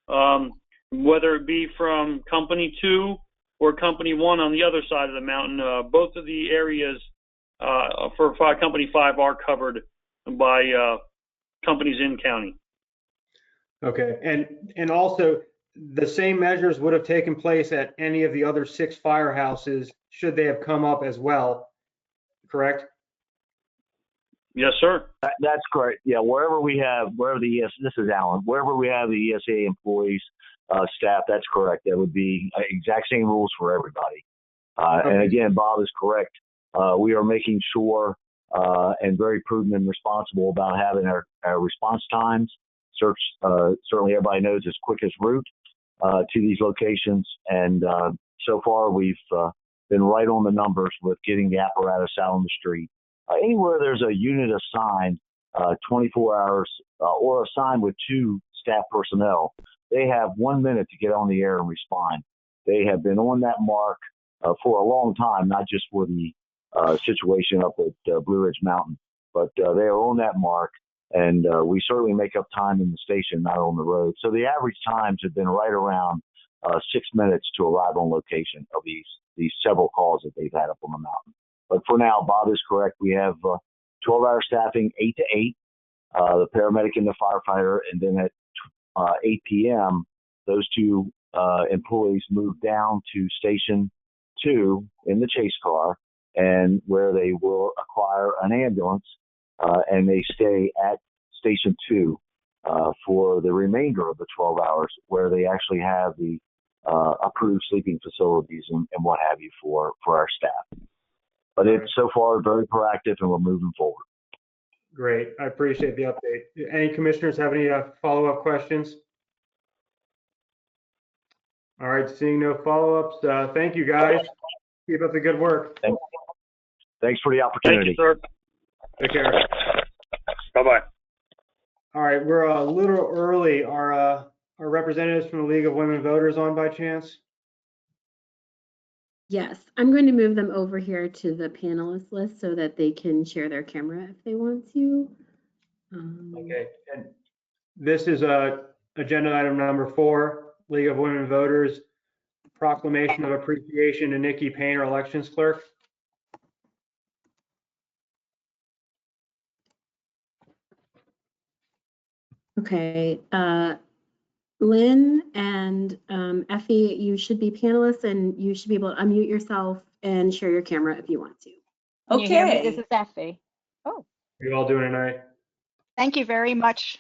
whether it be from Company 2 or Company 1 on the other side of the mountain. Both of the areas for Company 5 are covered by companies in county. Okay, and also the same measures would have taken place at any of the other 6 firehouses should they have come up as well, correct? Yes, sir. That's correct. Yeah, wherever the ESA, this is Alan, wherever we have the ESA employees, staff, that's correct. That would be exact same rules for everybody. Okay. And again, Bob is correct. We are making sure and very prudent and responsible about having our response times. Certainly everybody knows it's quickest route to these locations. And so far we've been right on the numbers with getting the apparatus out on the street. Anywhere there's a unit assigned 24 hours or assigned with 2 staff personnel, they have 1 minute to get on the air and respond. They have been on that mark for a long time, not just for the situation up at Blue Ridge Mountain, but they are on that mark, and we certainly make up time in the station, not on the road. So the average times have been right around 6 minutes to arrive on location of these several calls that they've had up on the mountain. But for now, Bob is correct. We have 12-hour staffing, 8 to 8, the paramedic and the firefighter, and then at 8 p.m., those 2 employees move down to Station 2 in the chase car, and where they will acquire an ambulance and they stay at Station 2 for the remainder of the 12 hours, where they actually have the approved sleeping facilities and what have you for our staff. But it's so far very proactive, and we're moving forward. Great. I appreciate the update. Any commissioners have any follow-up questions? All right, seeing no follow-ups, thank you, guys. Keep up the good work. Thanks for the Thank opportunity. you, sir. Take care. Bye-bye. All right, we're a little early. Are representatives from the League of Women Voters on by chance? Yes, I'm going to move them over here to the panelist list so that they can share their camera if they want to. Okay, and this is agenda item number 4, League of Women Voters, proclamation of appreciation to Nikki Painter, elections clerk. Okay, Lynn and Effie, you should be panelists and you should be able to unmute yourself and share your camera if you want to. Can you hear me? Okay. This is Effie. Oh, You all doing tonight? thank you very much,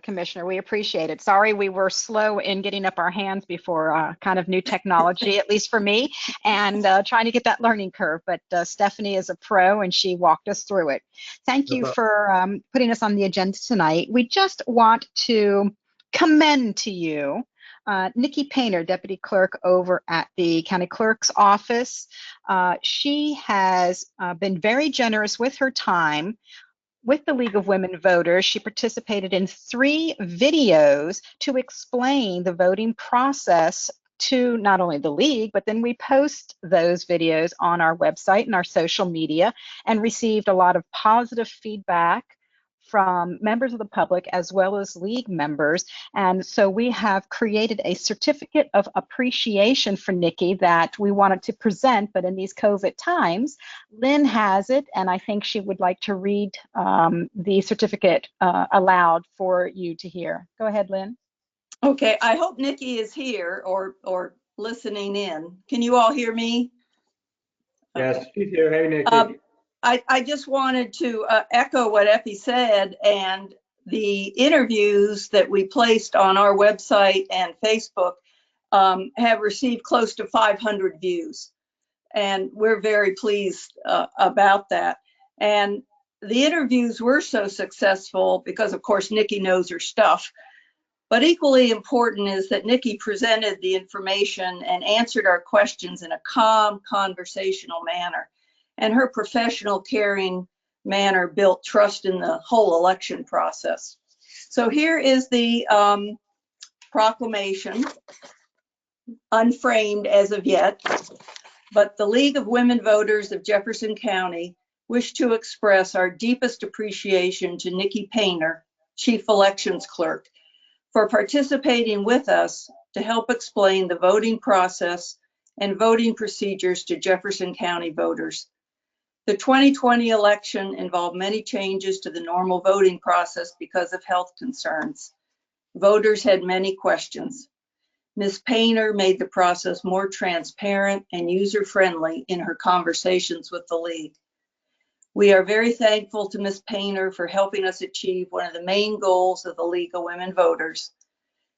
Commissioner. We appreciate it. Sorry we were slow in getting up our hands before kind of new technology, at least for me, and trying to get that learning curve. But Stephanie is a pro and she walked us through it. Thank you for putting us on the agenda tonight. We just want to commend to you Nikki Painter, Deputy Clerk over at the County Clerk's office. She has been very generous with her time with the League of Women Voters. She participated in 3 videos to explain the voting process to not only the League, but then we post those videos on our website and our social media and received a lot of positive feedback from members of the public as well as League members. And so we have created a certificate of appreciation for Nikki that we wanted to present, but in these COVID times, Lynn has it, and I think she would like to read the certificate aloud for you to hear. Go ahead, Lynn. Okay, I hope Nikki is here or listening in. Can you all hear me? Yes, Okay. she's here. Hey, Nikki. I just wanted to echo what Effie said, and the interviews that we placed on our website and Facebook have received close to 500 views. And we're very pleased about that. And the interviews were so successful because, of course, Nikki knows her stuff. But equally important is that Nikki presented the information and answered our questions in a calm, conversational manner. And her professional, caring manner built trust in the whole election process. So here is the proclamation, unframed as of yet. But the League of Women Voters of Jefferson County wish to express our deepest appreciation to Nikki Painter, Chief Elections Clerk, for participating with us to help explain the voting process and voting procedures to Jefferson County voters. The 2020 election involved many changes to the normal voting process because of health concerns. Voters had many questions. Ms. Painter made the process more transparent and user-friendly in her conversations with the League. We are very thankful to Ms. Painter for helping us achieve one of the main goals of the League of Women Voters,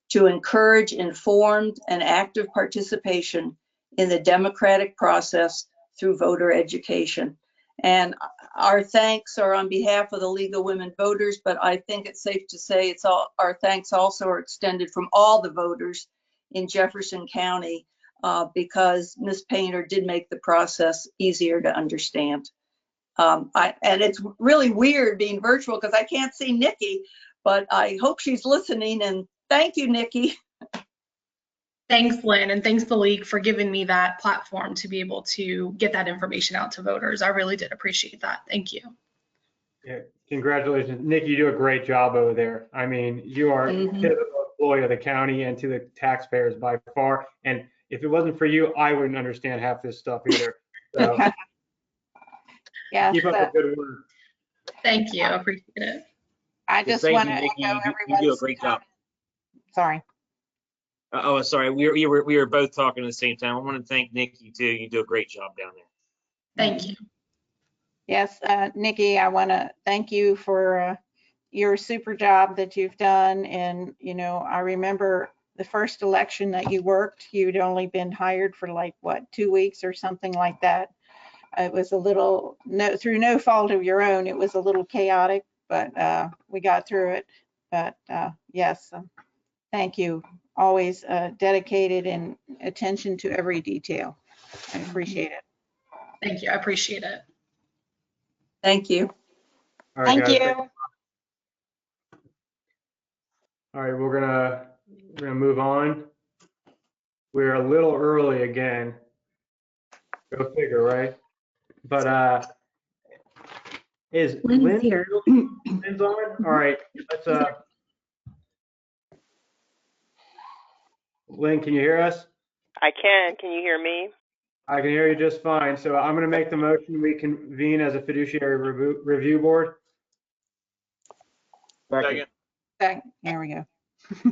to encourage informed and active participation in the democratic process through voter education. And our thanks are on behalf of the League of Women Voters, but I think it's safe to say our thanks also are extended from all the voters in Jefferson County because Ms. Painter did make the process easier to understand. And it's really weird being virtual because I can't see Nikki, but I hope she's listening, and thank you, Nikki. Thanks, Lynn, and thanks the League for giving me that platform to be able to get that information out to voters. I really did appreciate that. Thank you. Yeah, congratulations. Nikki, you do a great job over there. I mean, you are a pivotal employee of the county and to the taxpayers by far. And if it wasn't for you, I wouldn't understand half this stuff either. So Yes, keep up the good work. Thank you. I appreciate it. I just Thank want you, to Nikki. echo You do a everybody's great job. Sorry. Oh, sorry. We were both talking at the same time. I want to thank Nikki too. You do a great job down there. Thank you. Yes, Nikki, I want to thank you for your super job that you've done. And, you know, I remember the first election that you worked, you'd only been hired for like, what, 2 weeks or something like that. It was a little, through no fault of your own, it was a little chaotic, but we got through it. But yes, thank you. Always dedicated and attention to every detail. I appreciate it. Thank you. I appreciate it. Thank you. All right, Thank guys. you. All right, we're gonna move on. We're a little early again. Go figure, right? But is Lynn Lynn is here. Lynn's on? All right, let's Lynn, can you hear us? I can. Can you hear me? I can hear you just fine. So I'm gonna make the motion. We convene as a fiduciary review board. Second. There we go.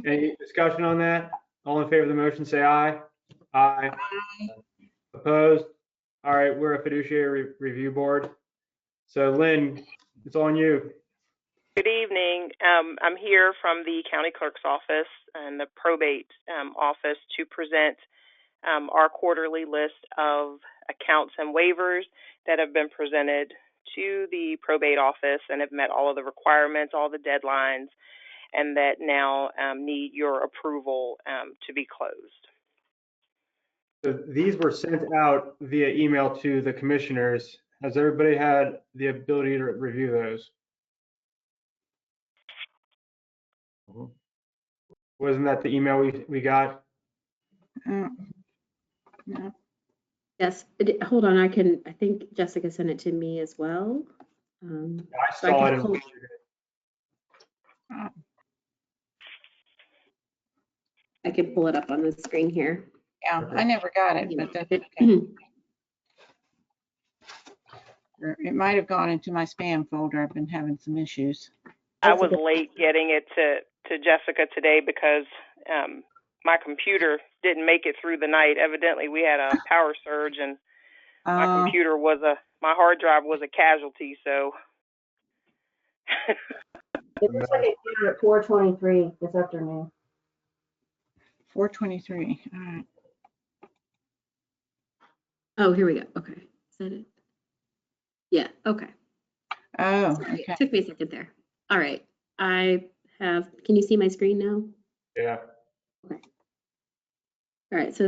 Any discussion on that? All in favor of the motion, say aye. Aye. Opposed? All right, we're a fiduciary review board. So Lynn, it's on you. Good evening. I'm here from the county clerk's office and the probate office to present our quarterly list of accounts and waivers that have been presented to the probate office and have met all of the requirements, all the deadlines, and that now need your approval to be closed. So these were sent out via email to the commissioners. Has everybody had the ability to review those? Wasn't that the email we got? No. Yes, hold on, I think Jessica sent it to me as well. I So saw I it. can pull- I can pull it up on the screen here. Yeah, I never got it, but that's okay. It might have gone into my spam folder. I've been having some issues. I was late getting it to Jessica today because my computer didn't make it through the night. Evidently, we had a power surge and my computer my hard drive was a casualty. So It looks like it came out at 4:23 this afternoon. 4:23. All right. Oh, here we go. Okay. Is that it? Yeah, okay. Oh, Sorry, okay. it took me a second there. All right. Can you see my screen now? Yeah. Okay. All right, so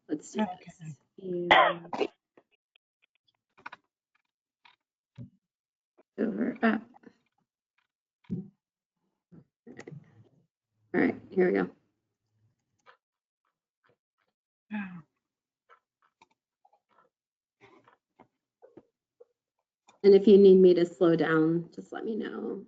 let's do this. And over up. All right, here we go. And if you need me to slow down, just let me know.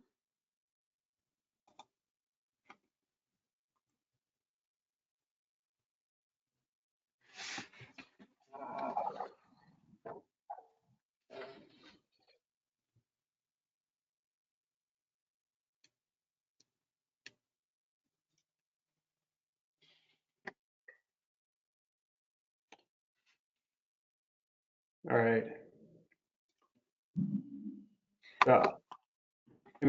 All right.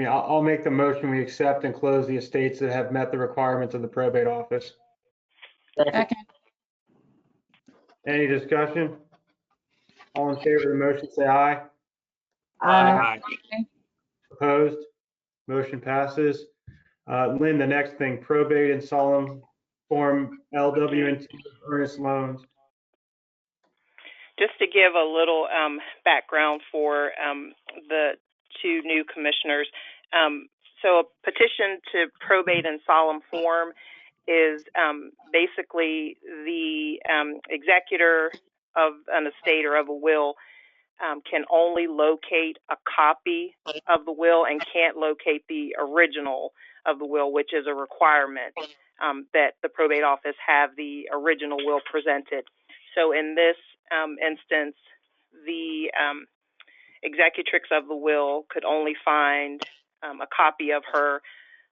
I'll make the motion. We accept and close the estates that have met the requirements of the probate office. Okay. Any discussion? All in favor of the motion, say aye. Aye. Opposed? Motion passes. Lynn, the next thing, probate and solemn form LW&T earnest loans. just to give a little background for the two new commissioners. So a petition to probate and solemn form is basically the executor of an estate or of a will can only locate a copy of the will and can't locate the original of the will, which is a requirement that the probate office have the original will presented. So in this instance, the executrix of the will could only find a copy of her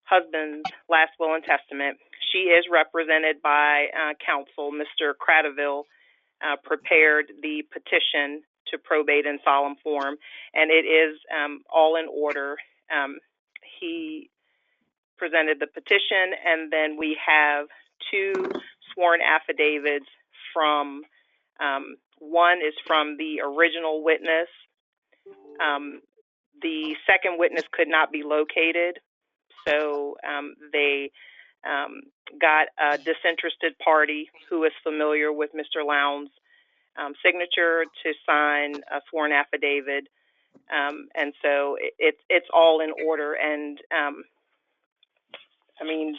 husband's last will and testament. She is represented by counsel. Mr. Cradaville prepared the petition to probate and solemn form, and it is all in order. He presented the petition, and then we have two sworn affidavits from, one is from the original witness. The second witness could not be located, so they got a disinterested party who is familiar with Mr. Lowndes' signature to sign a sworn affidavit, and so it's all in order. And I mean,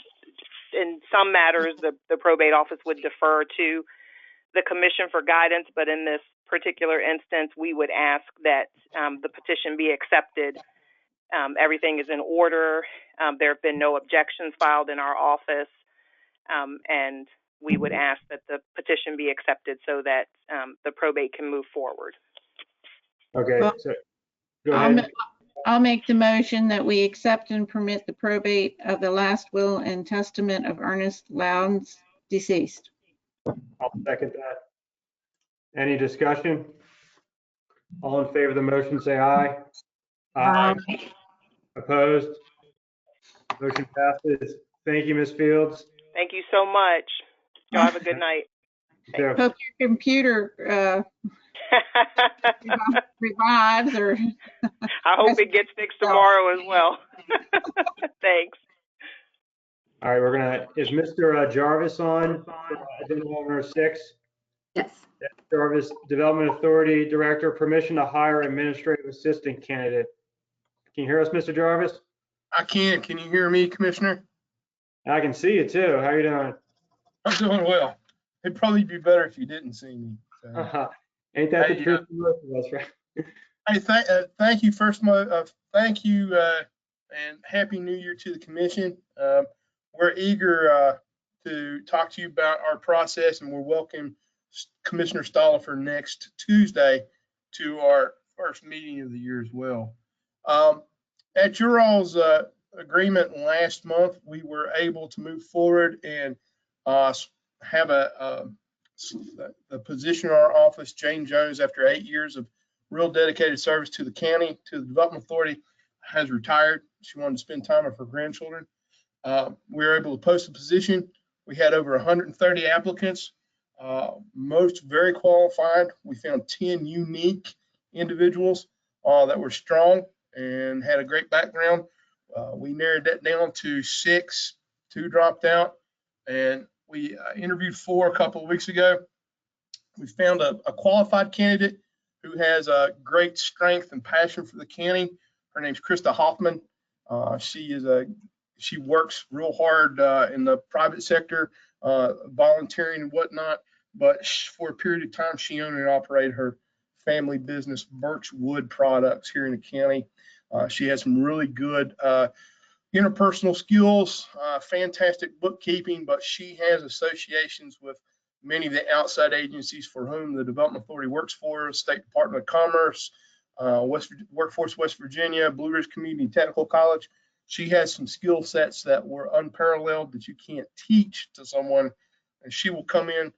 in some matters, the probate office would defer to the commission for guidance, but in this particular instance, we would ask that the petition be accepted. Everything is in order. There have been no objections filed in our office, and we would ask that the petition be accepted so that the probate can move forward. Okay, Well, so go ahead. I'll make the motion that we accept and permit the probate of the last will and testament of Ernest Lowndes, deceased. I'll second that. Any discussion? All in favor of the motion, say aye. Aye. Opposed? Motion passes. Thank you, Ms. Fields. Thank you so much. Y'all have a good night. Yeah. Hope your computer revives, or I hope it gets fixed tomorrow as well. Thanks. All right, is Mr. Jarvis on for agenda item number 6? Yes. Jarvis, Development Authority Director, permission to hire administrative assistant candidate. Can you hear us, Mr. Jarvis? I can. Can you hear me, Commissioner? I can see you too. How you doing? I'm doing well. It'd probably be better if you didn't see me. So. Ain't that the truth for most of us, right? Hey, thank you first. Thank you and Happy New Year to the Commission. We're eager to talk to you about our process, and we're welcome Commissioner Stollifer next Tuesday to our first meeting of the year as well. At your all's agreement last month, we were able to move forward and have a position in our office. Jane Jones, after 8 years of real dedicated service to the county, to the Development Authority, has retired. She wanted to spend time with her grandchildren. We were able to post a position. We had over 130 applicants, most very qualified. We found 10 unique individuals that were strong and had a great background. We narrowed that down to 6. 2 dropped out, and we interviewed 4 a couple of weeks ago. We found a qualified candidate who has a great strength and passion for the county. Her name's Krista Hoffman. She works real hard in the private sector, volunteering and whatnot. But for a period of time, she owned and operated her family business, Birchwood Products, here in the county. She has some really good interpersonal skills, fantastic bookkeeping, but she has associations with many of the outside agencies for whom the Development Authority works for, State Department of Commerce, Workforce West Virginia, Blue Ridge Community Technical College. She has some skill sets that were unparalleled that you can't teach to someone, and she will come in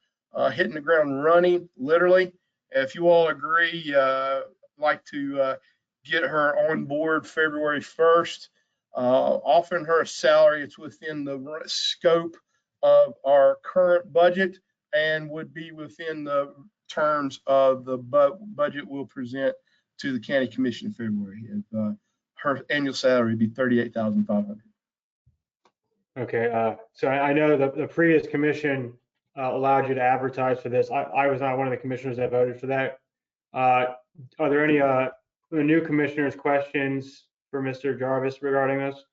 hitting the ground running, literally. If you all agree, I'd like to get her on board February 1st. Offering her a salary, it's within the scope of our current budget and would be within the terms of the budget we'll present to the County Commission in February. Her annual salary would be $38,500. Okay, so I know the previous commission allowed you to advertise for this. I was not one of the commissioners that voted for that. Are there any the new commissioners' questions for Mr. Jarvis regarding this?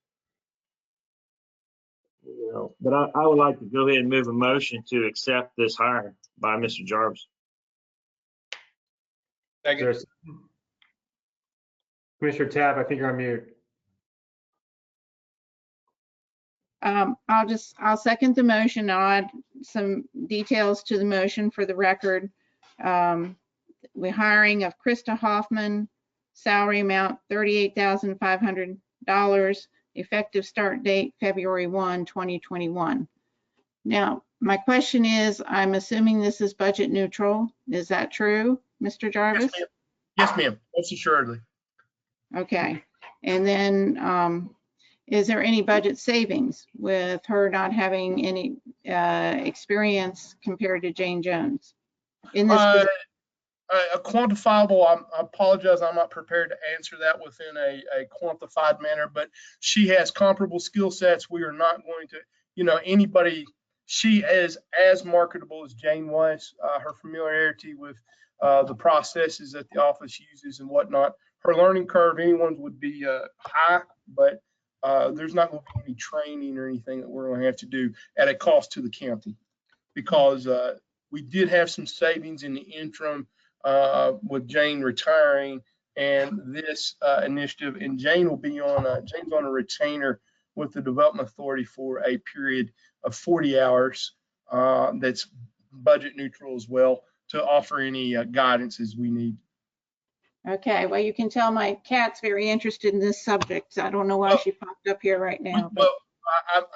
No, but I would like to go ahead and move a motion to accept this hire by Mr. Jarvis. Commissioner Tapp, I think you're on mute. I'll second the motion. I'll add some details to the motion for the record. We're hiring of Krista Hoffman, salary amount $38,500, effective start date February 1, 2021. Now, my question is, I'm assuming this is budget neutral. Is that true, Mr. Jarvis? Yes, ma'am. Most assuredly. Okay. And then, is there any budget savings with her not having any experience compared to Jane Jones in this position? A quantifiable, I apologize, I'm not prepared to answer that within a quantified manner, but she has comparable skill sets. We are not going to, anybody, she is as marketable as Jane was. Her familiarity with the processes that the office uses and whatnot. Her learning curve, anyone's would be high, but there's not going to be any training or anything that we're going to have to do at a cost to the county, because we did have some savings in the interim with Jane retiring and this initiative, and Jane will be on Jane's on a retainer with the Development Authority for a period of 40 hours that's budget neutral as well, to offer any guidance as we need. Okay, well, you can tell my cat's very interested in this subject. I don't know why she popped up here right now. Well,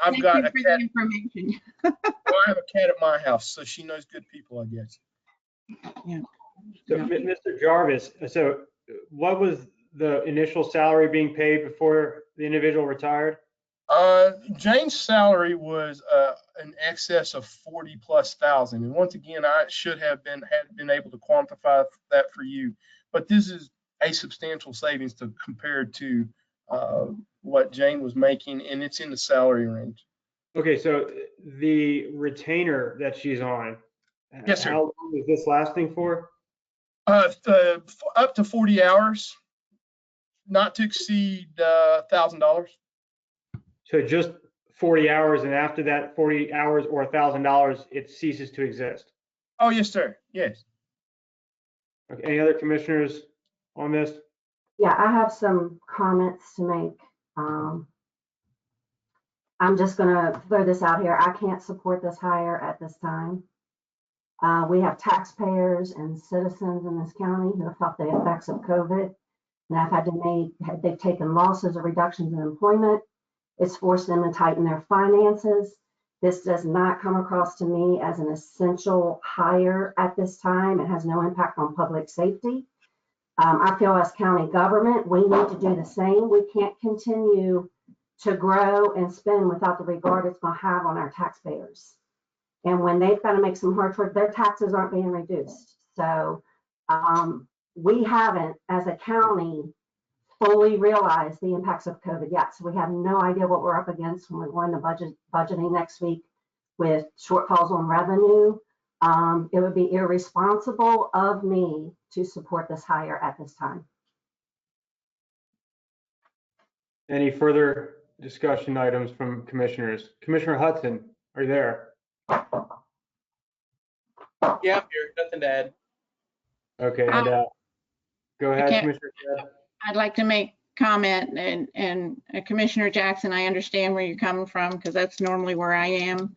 I've got a thank you cat. for the information. Well, I have a cat at my house, so she knows good people, I guess. Yeah. So, Mr. Jarvis, so what was the initial salary being paid before the individual retired? Jane's salary was in excess of 40,000+, and once again, I should have been able to quantify that for you, but this is a substantial savings compared to what Jane was making, and it's in the salary range. Okay, so the retainer that she's on, yes, sir. How long is this lasting for? Up to 40 hours, not to exceed $1,000. So just 40 hours, and after that 40 hours or $1,000, it ceases to exist. Oh, yes, sir. Yes. Okay, any other commissioners on this? Yeah, I have some comments to make. I'm just going to throw this out here. I can't support this hire at this time. We have taxpayers and citizens in this county who have felt the effects of COVID, and they've taken losses or reductions in employment. It's forced them to tighten their finances. This does not come across to me as an essential hire at this time. It has no impact on public safety. I feel as county government, we need to do the same. We can't continue to grow and spend without the regard it's going to have on our taxpayers. And when they've got to make some hard choices, their taxes aren't being reduced. So we haven't, as a county, fully realized the impacts of COVID yet. So we have no idea what we're up against when we're going to budgeting next week with shortfalls on revenue. It would be irresponsible of me to support this hire at this time. Any further discussion items from commissioners? Commissioner Hudson, are you there? Yeah, I'm here. Nothing to add. Okay, and go ahead, Okay. Commissioner Ted. I'd like to make comment, and Commissioner Jackson, I understand where you're coming from because that's normally where I am,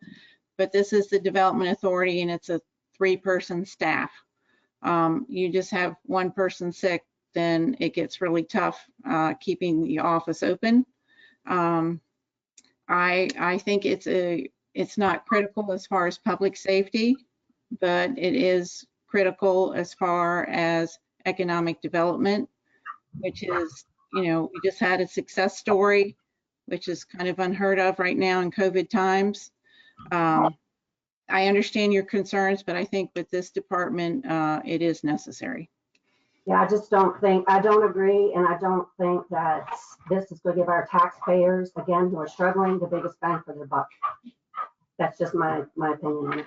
but this is the Development Authority and it's a 3-person staff. You just have one person sick, then it gets really tough keeping the office open. I think it's not critical as far as public safety, but it is critical as far as economic development, which is, we just had a success story, which is kind of unheard of right now in COVID times. I understand your concerns, but I think with this department, it is necessary. Yeah, I don't agree, and I don't think that this is going to give our taxpayers, again, who are struggling, the biggest bang for their buck. That's just my opinion on it.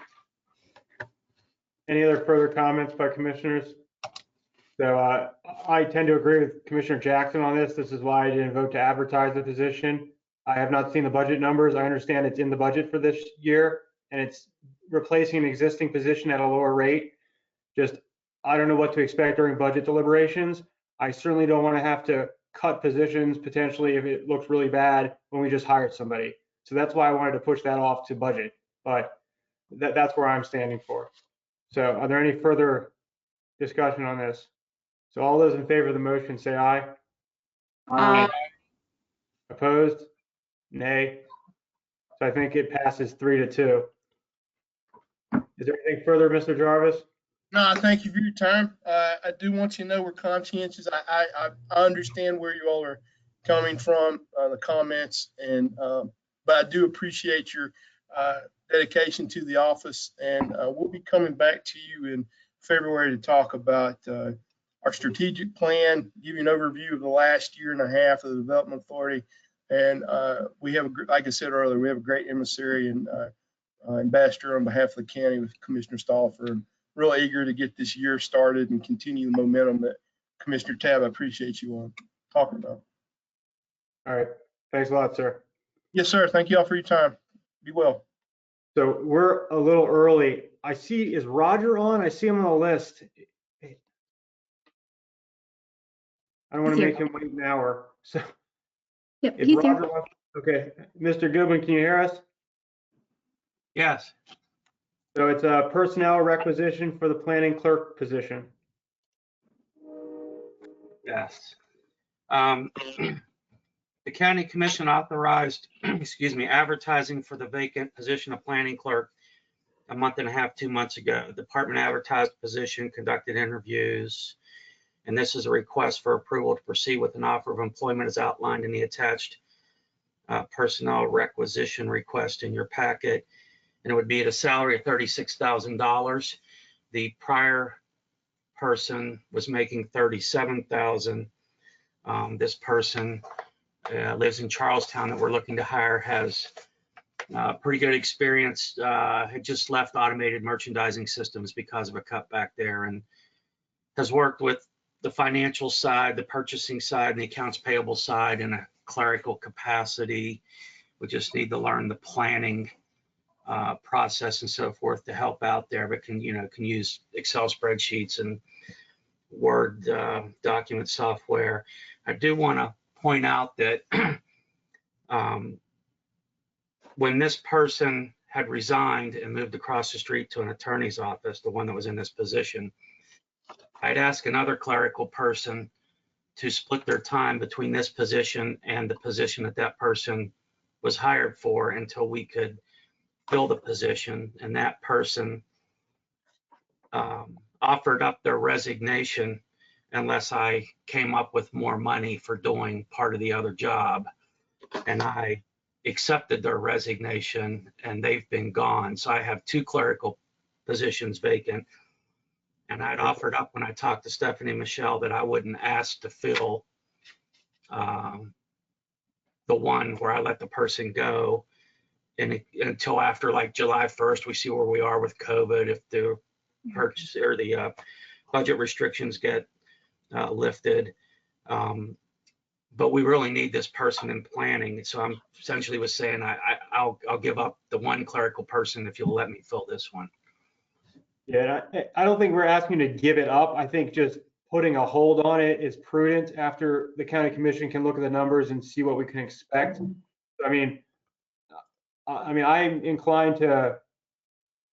Any other further comments by commissioners? So I tend to agree with Commissioner Jackson on this. This is why I didn't vote to advertise the position. I have not seen the budget numbers. I understand it's in the budget for this year, and it's replacing an existing position at a lower rate. Just, I don't know what to expect during budget deliberations. I certainly don't want to have to cut positions potentially if it looks really bad when we just hired somebody. So that's why I wanted to push that off to budget, but that's where I'm standing for. So are there any further discussion on this? So all those in favor of the motion say aye. Aye. Opposed? Nay. So I think it passes 3-2. Is there anything further, Mr. Jarvis? No, thank you for your time. I do want you to know we're conscientious. I understand where you all are coming from, the comments, and but I do appreciate your dedication to the office. And we'll be coming back to you in February to talk about our strategic plan, give you an overview of the last year and a half of the Development Authority. And we have, like I said earlier, we have a great emissary and ambassador on behalf of the county with Commissioner Stoffer. Real eager to get this year started and continue the momentum that Commissioner Tabb, I appreciate you on talking about. All right. Thanks a lot, sir. Yes, sir. Thank you all for your time. Be well. So we're a little early. I see, is Roger on? I see him on the list. I don't want to make him wait an hour. So Yep, if he's Roger here. wants, okay. Mr. Goodwin, can you hear us? Yes. So it's a personnel requisition for the planning clerk position. Yes. The county commission authorized, excuse me, advertising for the vacant position of planning clerk a month and a half, 2 months ago. The department advertised the position, conducted interviews, and this is a request for approval to proceed with an offer of employment as outlined in the attached personnel requisition request in your packet. And it would be at a salary of $36,000. The prior person was making $37,000. This person lives in Charlestown that we're looking to hire, has pretty good experience, had just left automated merchandising systems because of a cutback there, and has worked with the financial side, the purchasing side, and the accounts payable side in a clerical capacity. We just need to learn the planning process and so forth to help out there, but can use Excel spreadsheets and Word document software. I do want to point out that when this person had resigned and moved across the street to an attorney's office, the one that was in this position, I'd ask another clerical person to split their time between this position and the position that that person was hired for until we could fill the position. And that person offered up their resignation unless I came up with more money for doing part of the other job. And I accepted their resignation and they've been gone. So I have 2 clerical positions vacant. And I'd offered up when I talked to Stephanie Michelle that I wouldn't ask to fill the one where I let the person go until after like July 1st, we see where we are with COVID, if the purchase or the budget restrictions get lifted. But we really need this person in planning. So I'm essentially was saying I'll give up the one clerical person if you'll let me fill this one. Yeah, I don't think we're asking to give it up. I think just putting a hold on it is prudent after the county commission can look at the numbers and see what we can expect. I mean, I'm inclined to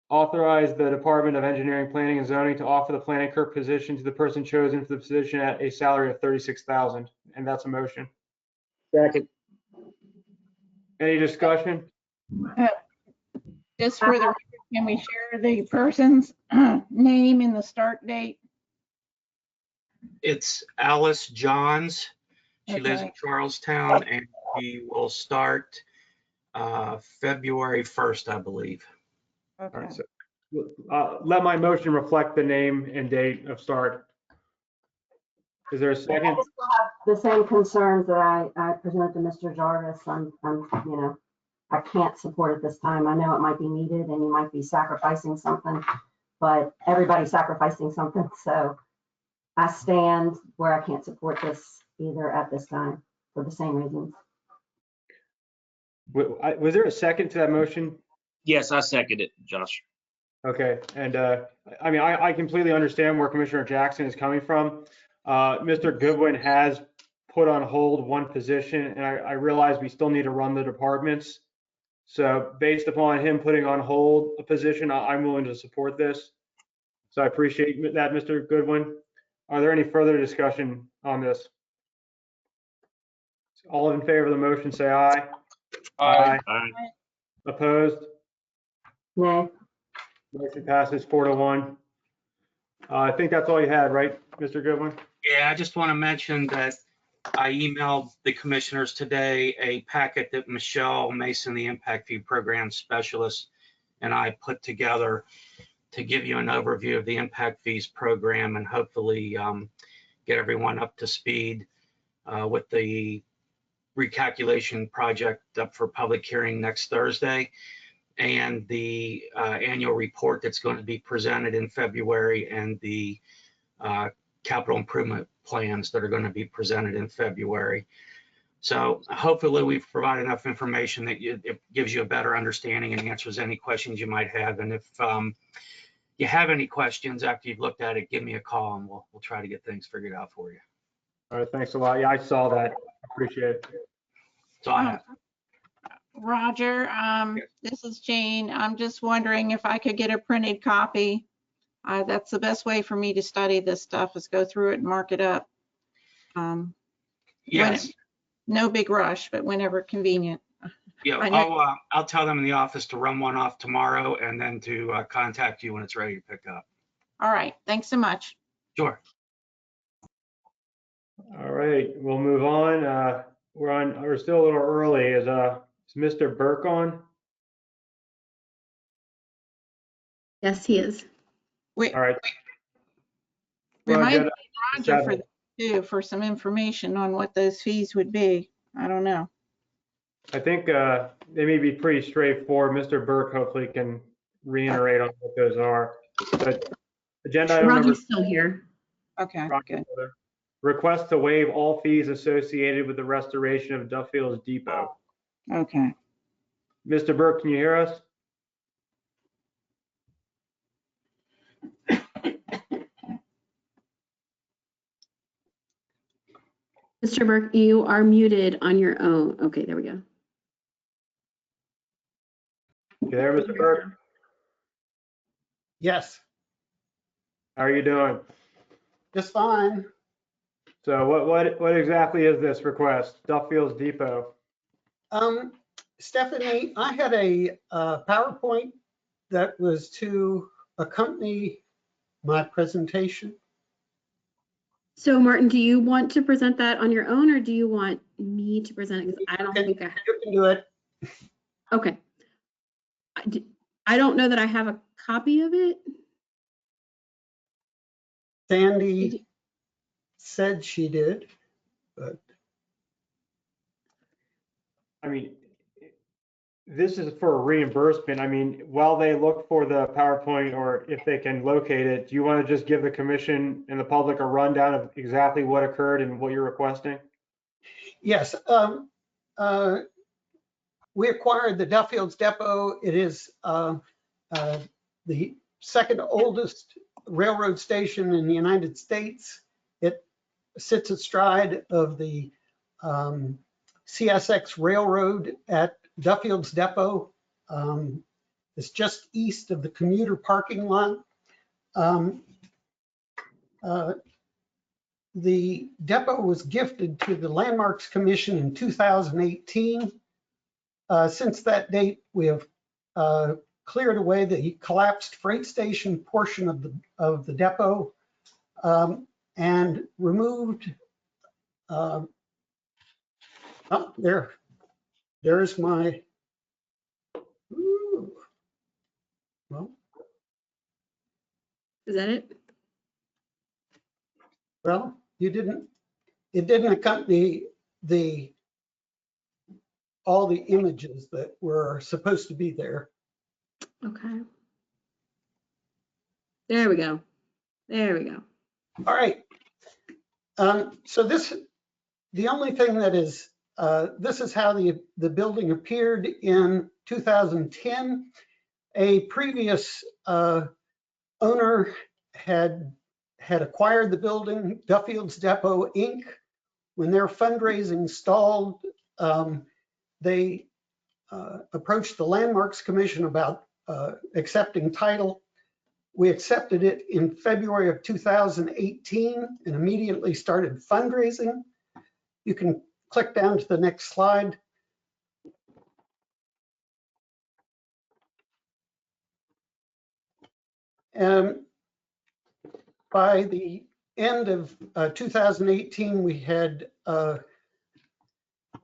authorize the Department of Engineering, Planning and Zoning to offer the planning clerk position to the person chosen for the position at a salary of $36,000, and that's a motion. Second. Any discussion? Just for the record, can we share the person's name and the start date? It's Alice Johns. She lives in Charlestown and she will start February 1st, I believe. Okay. All right, so let my motion reflect the name and date of start. Is there a second? I still have the same concerns that I presented to Mr. Jarvis. I can't support it this time. I know it might be needed and you might be sacrificing something, but everybody's sacrificing something. So I stand where I can't support this either at this time for the same reasons. Was there a second to that motion? Yes, I second it, Josh. Okay, and I completely understand where Commissioner Jackson is coming from. Mr. Goodwin has put on hold one position, and I realize we still need to run the departments. So based upon him putting on hold a position, I'm willing to support this. So I appreciate that, Mr. Goodwin. Are there any further discussion on this? All in favor of the motion, say aye. Aye. Aye. Opposed? Nay. Motion passes 4-1. I think that's all you had, right, Mr. Goodwin? Yeah, I just want to mention that I emailed the commissioners today a packet that Michelle Mason, the Impact Fee Program Specialist, and I put together to give you an overview of the Impact Fees program and hopefully get everyone up to speed with the recalculation project up for public hearing next Thursday, and the annual report that's going to be presented in February, and the capital improvement plans that are going to be presented in February. So hopefully we've provided enough information that it gives you a better understanding and answers any questions you might have. And if you have any questions after you've looked at it, give me a call and we'll try to get things figured out for you. All right, thanks a lot. Yeah, I saw that. Appreciate it. So I have. Roger, this is Jane. I'm just wondering if I could get a printed copy. That's the best way for me to study this stuff, is go through it and mark it up. Yes. No big rush, but whenever convenient. Yeah, I'll tell them in the office to run one off tomorrow and then to contact you when it's ready to pick up. All right, thanks so much. Sure. All right, we'll move on. We're still a little early. Is Mr. Burke on? Yes, he is. Wait, All right. remind Roger for some information on what those fees would be. I don't know. I think they may be pretty straightforward. Mr. Burke hopefully can reiterate on what those are. But agenda item number. Roger's still here. Okay, good. Request to waive all fees associated with the restoration of Duffield's Depot. Okay. Mr. Burke, can you hear us? Mr. Burke, you are muted on your own. Okay, there we go. You there, Mr. Burke? Yes, How are you doing? just fine. So what exactly is this request? Duffield's Depot. Stephanie, I had a PowerPoint that was to accompany my presentation. So Martin, do you want to present that on your own or do you want me to present it? 'Cause I don't think I. You can do it. Okay. I don't know that I have a copy of it. Sandy said she did, but I mean, this is for a reimbursement. I mean, while they look for the PowerPoint or if they can locate it, do you want to just give the commission and the public a rundown of exactly what occurred and what you're requesting? yes. We acquired the Duffield's Depot. It is the second oldest railroad station in the United States. It sits astride of the CSX Railroad at Duffield's Depot. It's just east of the commuter parking lot. The depot was gifted to the Landmarks Commission in 2018. Since that date, we have cleared away the collapsed freight station portion of the depot and removed. Oh, there's my. Ooh. Well, Is that it? well, it didn't accompany all the images that were supposed to be there. Okay. There we go. There we go. All right. So the only thing that is, this is how the building appeared in 2010. A previous owner had acquired the building, Duffield's Depot Inc. When their fundraising stalled, they approached the Landmarks Commission about accepting title. We accepted it in February of 2018 and immediately started fundraising. You can click down to the next slide. by the end of 2018, we had,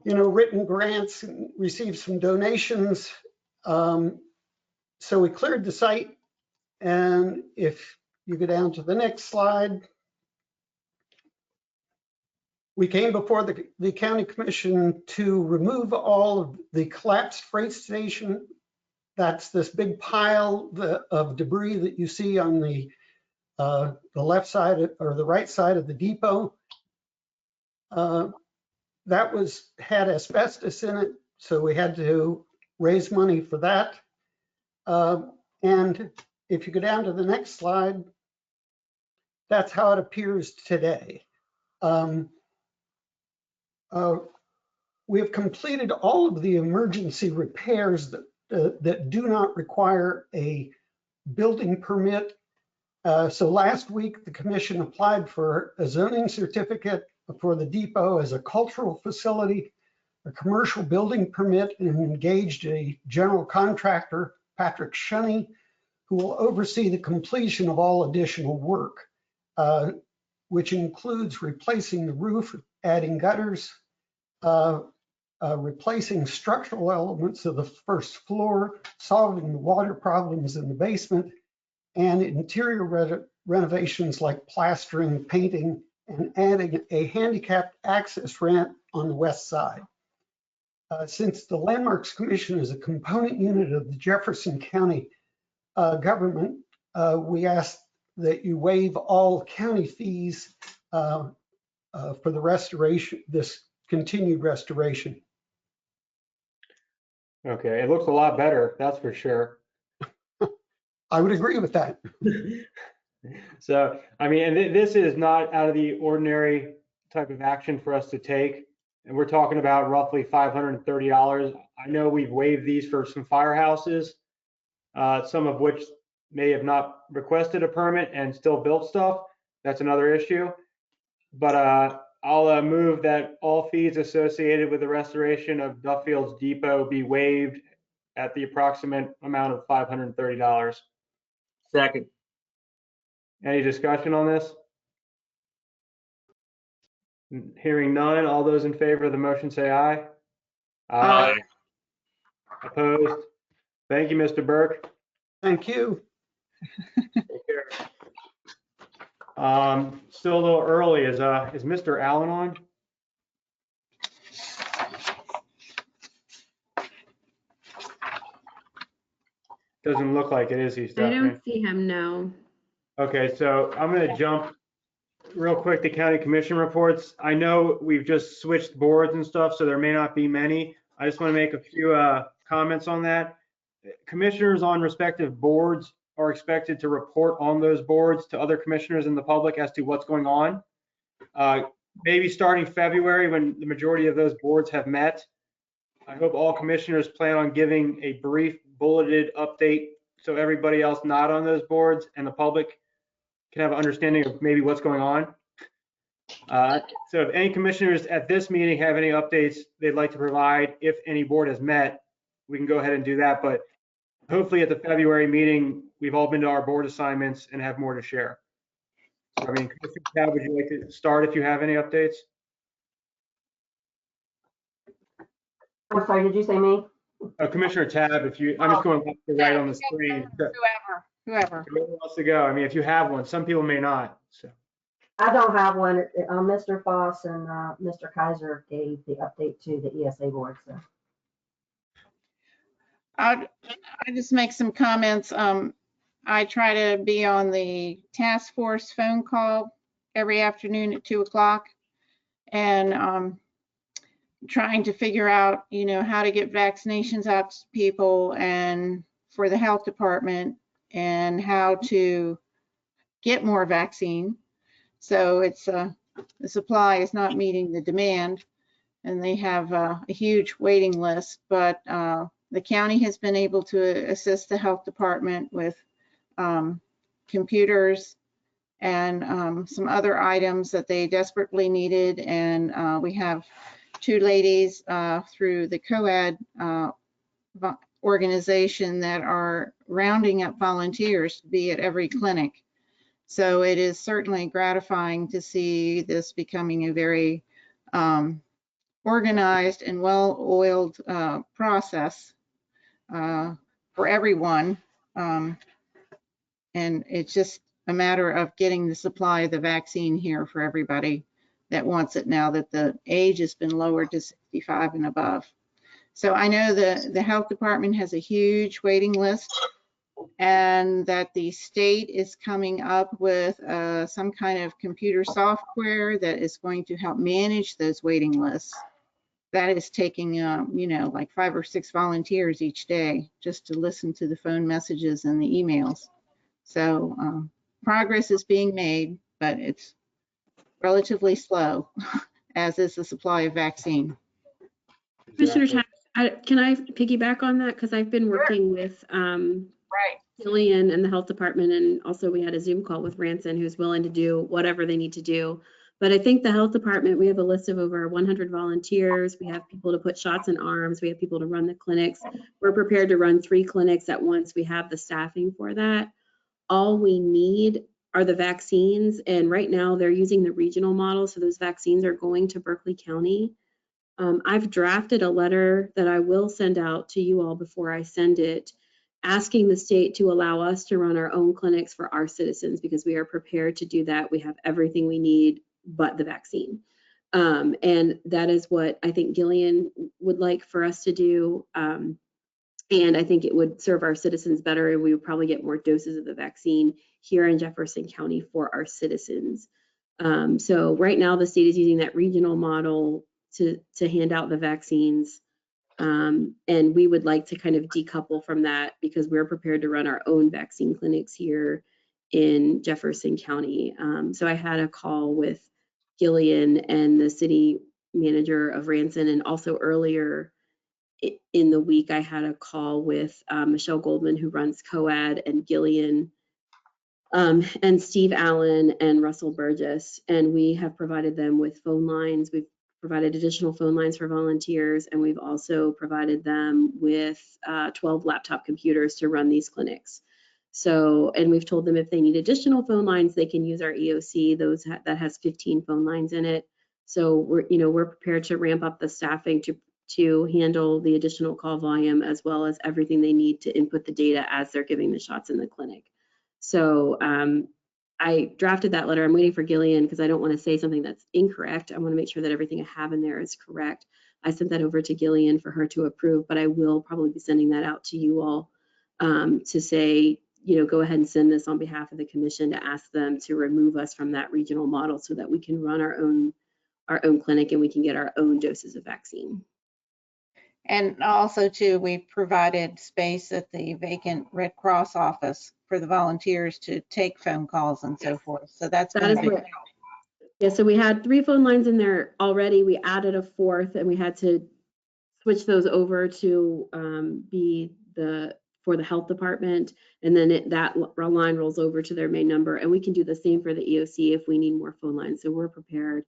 written grants and received some donations. So we cleared the site. And if you go down to the next slide, we came before the county commission to remove all of the collapsed freight station. That's this big pile of debris that you see on the left side or the right side of the depot. That had asbestos in it, so we had to raise money for that. And if you go down to the next slide, that's how it appears today. We have completed all of the emergency repairs that do not require a building permit. So last week, the commission applied for a zoning certificate for the depot as a cultural facility, a commercial building permit, and engaged a general contractor, Patrick Shunny, who will oversee the completion of all additional work, which includes replacing the roof, adding gutters, replacing structural elements of the first floor, solving the water problems in the basement, and interior renovations like plastering, painting, and adding a handicapped access ramp on the west side. Since the Landmarks Commission is a component unit of the Jefferson County Government, we ask that you waive all county fees for the restoration, this continued restoration. Okay, it looks a lot better, that's for sure. I would agree with that. So, I mean, and this is not out of the ordinary type of action for us to take. And we're talking about roughly $530. I know we've waived these for some firehouses, some of which may have not requested a permit and still built stuff. That's another issue. But I'll move that all fees associated with the restoration of Duffield's Depot be waived at the approximate amount of $530. Second. Any discussion on this? Hearing none, all those in favor of the motion say aye. Aye. Opposed? Thank you, Mr. Burke. Thank you. Take care. Still a little early. Is Mr. Allen on? Doesn't look like it, is he, I Stephanie? don't see him, no. Okay, so I'm going to jump real quick to county commission reports. I know we've just switched boards and stuff, so there may not be many. I just want to make a few comments on that. Commissioners on respective boards are expected to report on those boards to other commissioners and the public as to what's going on. Maybe starting February, when the majority of those boards have met, I hope all commissioners plan on giving a brief bulleted update so everybody else not on those boards and the public can have an understanding of maybe what's going on. So if any commissioners at this meeting have any updates they'd like to provide, if any board has met, we can go ahead and do that. But hopefully at the February meeting, we've all been to our board assignments and have more to share. So, I mean, Commissioner Tab, would you like to start if you have any updates? I'm sorry, did you say me? Commissioner Tab, if you, I'm just going left to right on the screen. Whoever. Whoever wants to go. I mean, if you have one, some people may not. So. I don't have one. Mr. Foss and Mr. Kaiser gave the update to the ESA board. So I just make some comments. I try to be on the task force phone call every afternoon at 2 o'clock and trying to figure out, how to get vaccinations out to people and for the health department and how to get more vaccine. So it's the supply is not meeting the demand and they have a huge waiting list, but the county has been able to assist the health department with computers and some other items that they desperately needed. And we have two ladies through the COAD organization that are rounding up volunteers to be at every clinic So it is certainly gratifying to see this becoming a very organized and well-oiled process for everyone. And it's just a matter of getting the supply of the vaccine here for everybody that wants it now that the age has been lowered to 65 and above. So I know the health department has a huge waiting list, and that the state is coming up with some kind of computer software that is going to help manage those waiting lists. That is taking, you know, like 5 or 6 volunteers each day just to listen to the phone messages and the emails. So progress is being made, but it's relatively slow, as is the supply of vaccine. Commissioner Tapp, can I piggyback on that? Because I've been working with Jillian and the health department, and also we had a Zoom call with Ranson, who's willing to do whatever they need to do. But I think the health department, we have a list of over 100 volunteers. We have people to put shots in arms. We have people to run the clinics. We're prepared to run 3 clinics at once. We have the staffing for that. All we need are the vaccines. And right now they're using the regional model. So those vaccines are going to Berkeley County. I've drafted a letter that I will send out to you all before I send it, asking the state to allow us to run our own clinics for our citizens, because we are prepared to do that. We have everything we need but the vaccine. And that is what I think Gillian would like for us to do. And I think it would serve our citizens better, and we would probably get more doses of the vaccine here in Jefferson County for our citizens. So right now the state is using that regional model to hand out the vaccines. And we would like to kind of decouple from that, because we're prepared to run our own vaccine clinics here in Jefferson County. So I had a call with Gillian and the city manager of Ranson, and also earlier in the week I had a call with Michelle Goldman, who runs COAD, and Gillian, and Steve Allen and Russell Burgess, and we have provided them with phone lines. We've provided additional phone lines for volunteers, and we've also provided them with 12 laptop computers to run these clinics. So, and we've told them if they need additional phone lines, they can use our EOC, that has 15 phone lines in it. So we're prepared to ramp up the staffing to handle the additional call volume, as well as everything they need to input the data as they're giving the shots in the clinic. So I drafted that letter. I'm waiting for Gillian, because I don't want to say something that's incorrect. I want to make sure that everything I have in there is correct. I sent that over to Gillian for her to approve, but I will probably be sending that out to you all to say, go ahead and send this on behalf of the commission to ask them to remove us from that regional model, so that we can run our own clinic and we can get our own doses of vaccine. And also too, we provided space at the vacant Red Cross office for the volunteers to take phone calls and so forth. So that is what. Yeah, so we had 3 phone lines in there already. We added a 4th, and we had to switch those over to be for the health department, and then that line rolls over to their main number, and we can do the same for the EOC if we need more phone lines. So we're prepared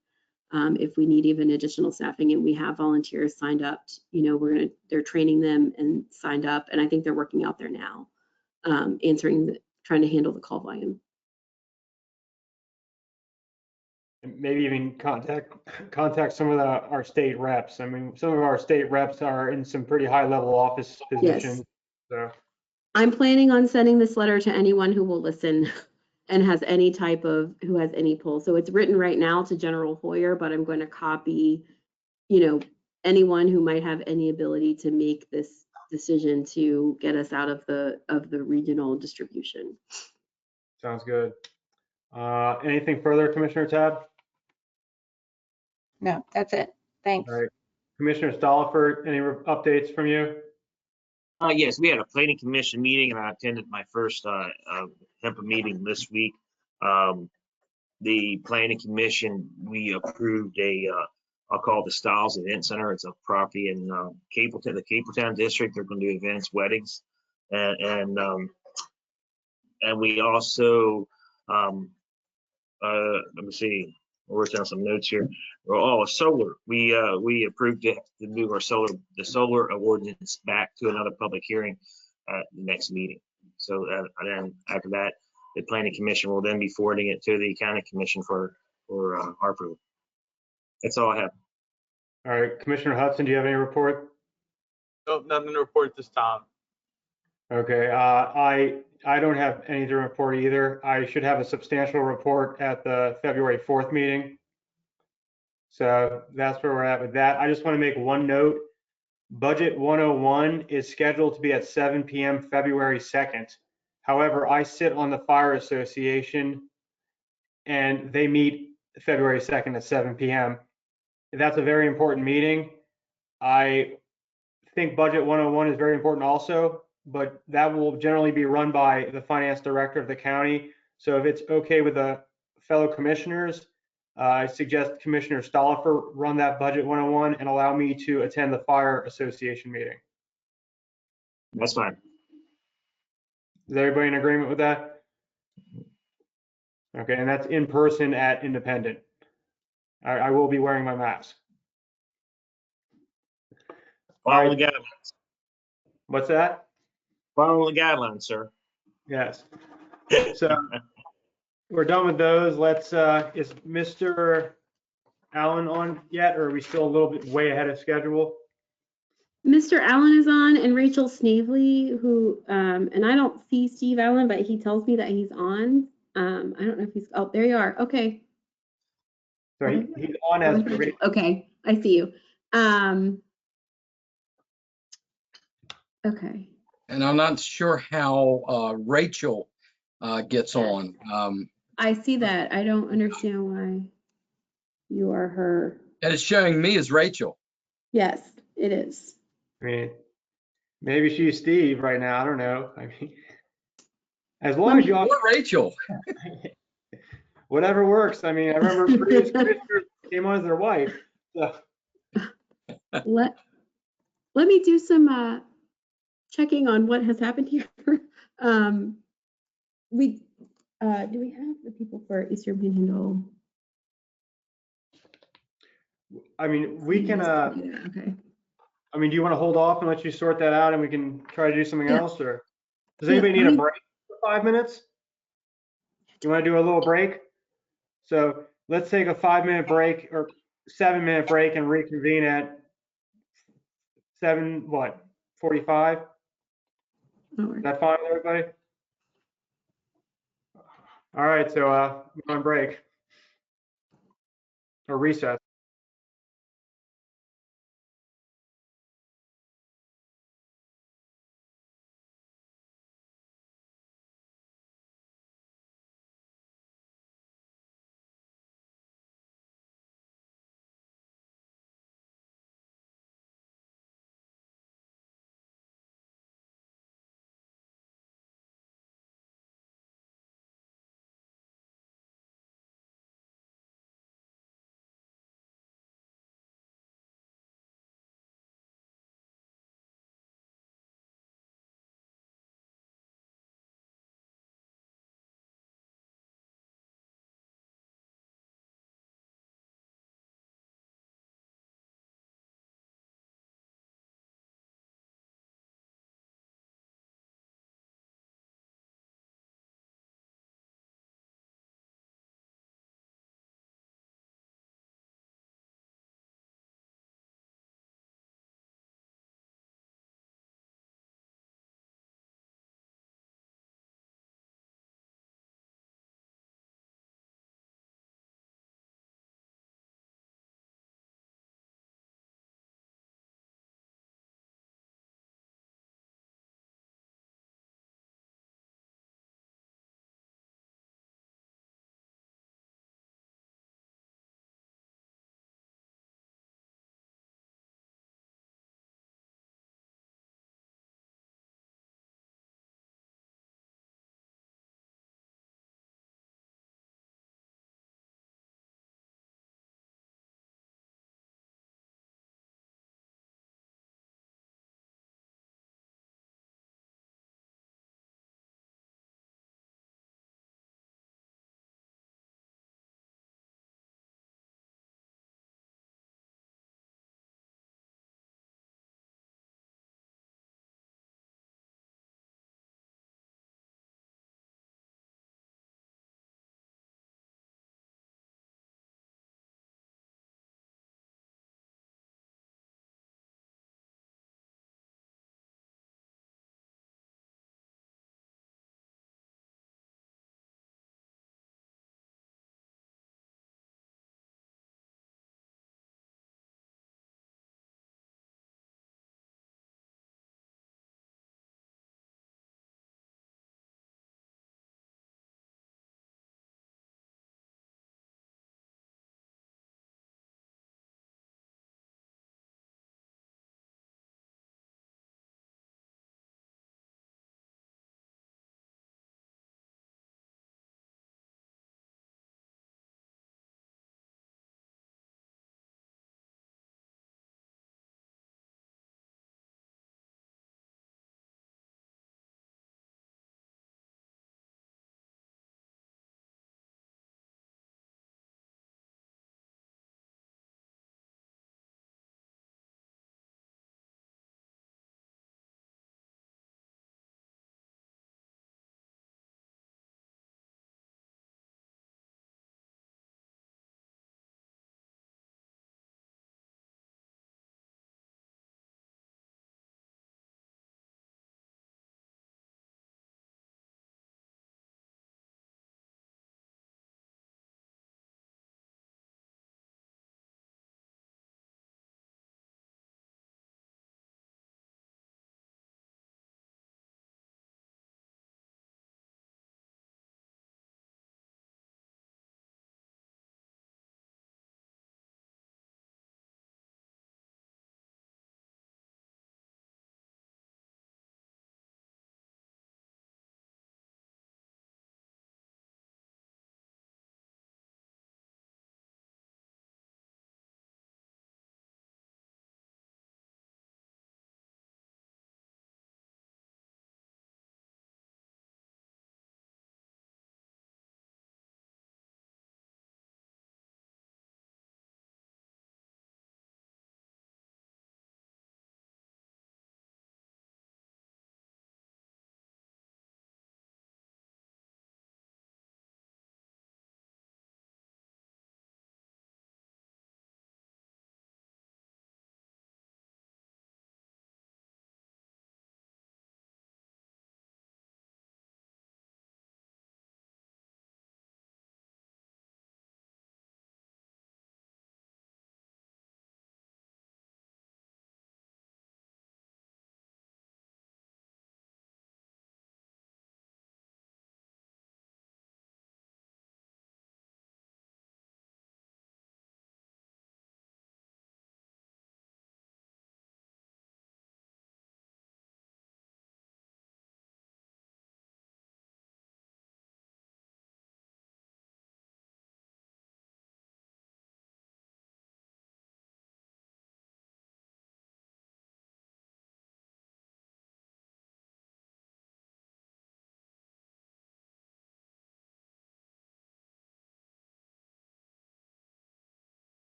if we need even additional staffing, and we have volunteers signed up. They're training them and signed up, and I think they're working out there now, trying to handle the call volume. Maybe even contact some of our state reps. I mean, some of our state reps are in some pretty high level office positions. Yes. So I'm planning on sending this letter to anyone who will listen and who has any pull. So it's written right now to General Hoyer, but I'm going to copy, anyone who might have any ability to make this decision to get us out of the regional distribution. Sounds good. Anything further, Commissioner Tabb? No, that's it. Thanks. All right. Commissioner Stollifer, any updates from you? Yes, we had a planning commission meeting, and I attended my first HEPA meeting this week. The planning commission, we approved I'll call it the Styles Event Center. It's a property in the Capletown district. They're going to do events, weddings, and we also let me see. We're working on some notes here. Oh, solar. We approved to move the solar ordinance back to another public hearing at the next meeting. So then after that, the planning commission will then be forwarding it to the county commission for our approval. That's all I have. All right, Commissioner Hudson, do you have any report? Nope, nothing to report this time. Okay, I don't have anything to report either. I should have a substantial report at the February 4th meeting. So that's where we're at with that. I just want to make one note. Budget 101 is scheduled to be at 7 p.m. February 2nd. However, I sit on the Fire Association and they meet February 2nd at 7 p.m. That's a very important meeting. I think Budget 101 is very important also, but that will generally be run by the finance director of the county. So if it's okay with the fellow commissioners, I suggest Commissioner Stolifer run that Budget 101 and allow me to attend the Fire Association meeting. That's fine. Is everybody in agreement with that? Okay, and that's in person at Independent. I will be wearing my mask. Follow the guidelines. What's that? Follow the guidelines, sir. Yes. So we're done with those. Let's, is Mr. Allen on yet, or are we still a little bit way ahead of schedule? Mr. Allen is on, and Rachel Snavely, who, and I don't see Steve Allen, but he tells me that he's on. I don't know if he's, oh, there you are. Okay. So he's on as Rachel. Okay, I see you. Okay. And I'm not sure how Rachel gets on. I see that. I don't understand why you are her. And it's showing me as Rachel. Yes, it is. I mean, maybe she's Steve right now. I don't know. I mean, as long as you all, Rachel. Whatever works. I mean, I remember previous commissioners came on as their wife. So. Let me do some checking on what has happened here. Do we have the people for Eastern Panhandle? I mean, we can. Okay. I mean, do you want to hold off and let you sort that out, and we can try to do something else, or does Yeah, anybody need a break for 5 minutes? You want to do a little break? So let's take a 5-minute break or 7-minute break and reconvene at 7:45? Is that fine with everybody? All right, so we're on break or recess.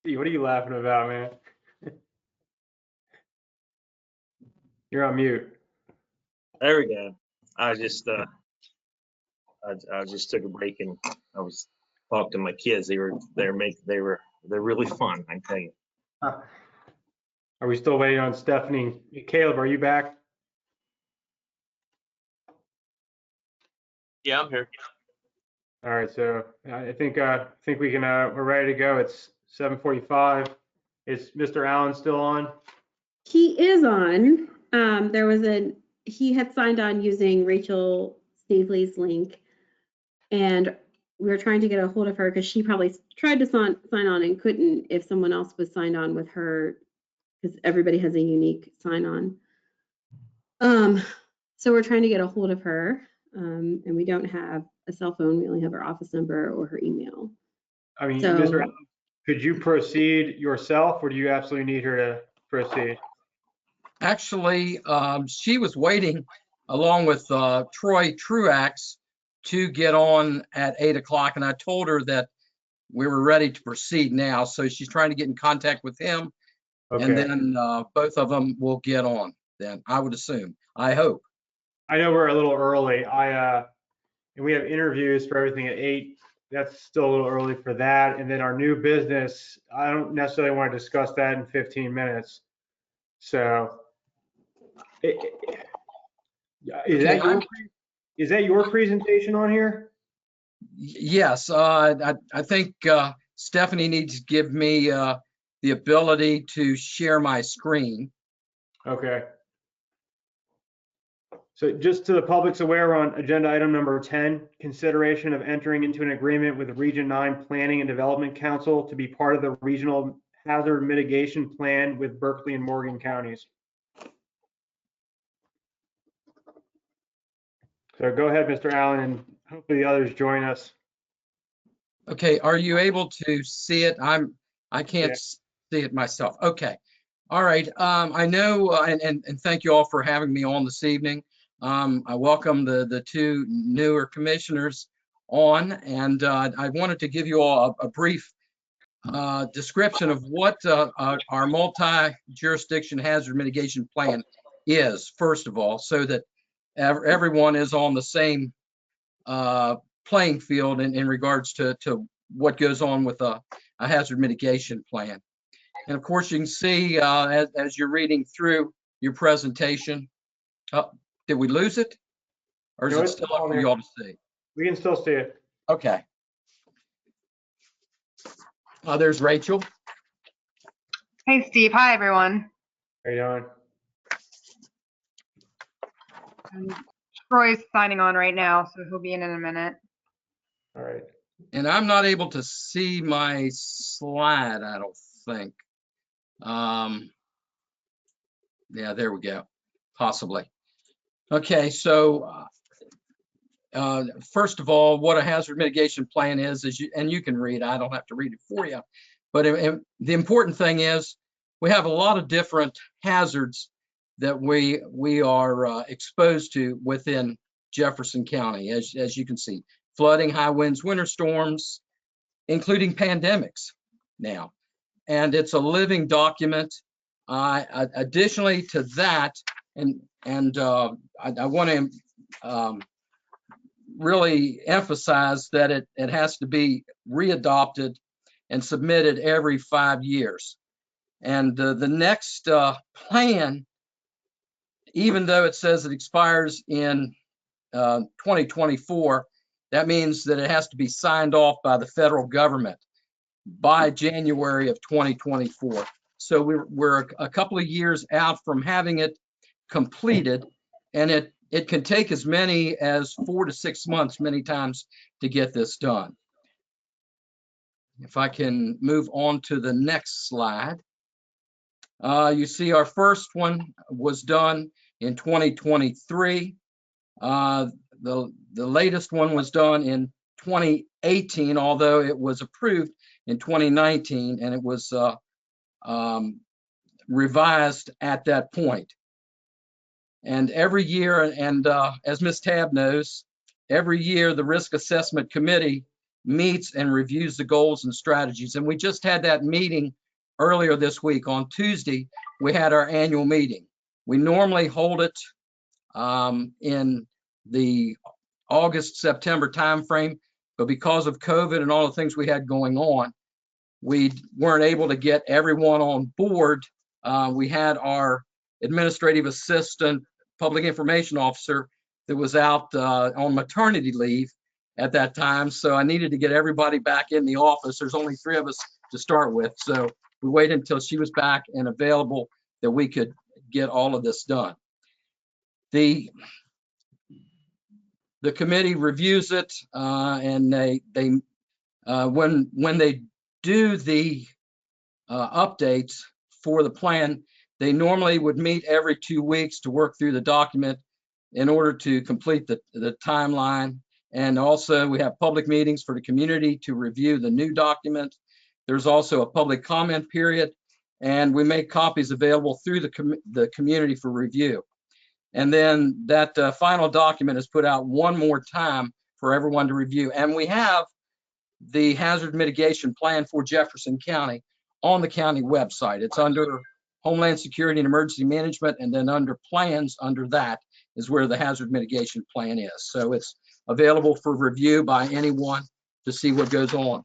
What are you laughing about, man? You're on mute. There we go. I just took a break and I was talking to my kids. They're really fun, I can tell you. Are we still waiting on Stephanie? Caleb, are you back? Yeah, I'm here. All right, so I think we can we're ready to go. It's 7:45. Is Mr. Allen still on? He is on. He had signed on using Rachel Snavely's link, and we were trying to get a hold of her because she probably tried to sign on and couldn't if someone else was signed on with her, because everybody has a unique sign on. So we're trying to get a hold of her, and we don't have a cell phone. We only have her office number or her email. I mean, So, Mr. Allen, could you proceed yourself, or do you absolutely need her to proceed? Actually, she was waiting along with Troy Truax to get on at 8 o'clock, and I told her that we were ready to proceed now. So she's trying to get in contact with him, and then both of them will get on then, I would assume. I hope. I know we're a little early. And we have interviews for everything at 8. That's still a little early for that. And then our new business, I don't necessarily want to discuss that in 15 minutes. So is that your presentation on here? Yes, I think Stephanie needs to give me the ability to share my screen. Okay. So just to the public's aware, we're on agenda item number 10, consideration of entering into an agreement with Region 9 Planning and Development Council to be part of the regional hazard mitigation plan with Berkeley and Morgan counties. So go ahead, Mr. Allen, and hopefully the others join us. Okay, are you able to see it? I can't see it myself. Okay. All right. I know, and thank you all for having me on this evening. I welcome the two newer commissioners on, and I wanted to give you all a brief description of what our multi-jurisdiction hazard mitigation plan is, first of all, so that everyone is on the same playing field in regards to what goes on with a hazard mitigation plan. And of course, you can see as you're reading through your presentation, did we lose it? Or is it still up for you all to see? We can still see it. Okay. There's Rachel. Hey, Steve. Hi, everyone. How you doing? Troy's signing on right now, so he'll be in a minute. All right. And I'm not able to see my slide, I don't think. Yeah, there we go. Possibly. Okay, so first of all, what a hazard mitigation plan is and you can read, I don't have to read it for you, but the important thing is we have a lot of different hazards that we are exposed to within Jefferson County, as you can see. Flooding, high winds, winter storms, including pandemics now. And it's a living document. Additionally to that, and I want to really emphasize that it has to be readopted and submitted every 5 years. And the next plan, even though it says it expires in 2024, that means that it has to be signed off by the federal government by January of 2024. So we're a couple of years out from having it completed, and it can take as many as 4 to 6 months many times to get this done. If I can move on to the next slide. You see our first one was done in 2023. The latest one was done in 2018, although it was approved in 2019, and it was revised at that point. And every year, and as Ms. Tabb knows, every year the Risk Assessment Committee meets and reviews the goals and strategies. And we just had that meeting earlier this week. On Tuesday, we had our annual meeting. We normally hold it in the August, September timeframe, but because of COVID and all the things we had going on, we weren't able to get everyone on board. We had our administrative assistant, public information officer that was out on maternity leave at that time. So I needed to get everybody back in the office. There's only 3 of us to start with. So we waited until she was back and available that we could get all of this done. The committee reviews it, and when they do the updates for the plan, they normally would meet every 2 weeks to work through the document in order to complete the timeline. And also we have public meetings for the community to review the new document. There's also a public comment period, and we make copies available through the community for review. And then that final document is put out one more time for everyone to review. And we have the hazard mitigation plan for Jefferson County on the county website. It's under Homeland Security and Emergency Management, and then under plans, under that is where the hazard mitigation plan is. So it's available for review by anyone to see what goes on.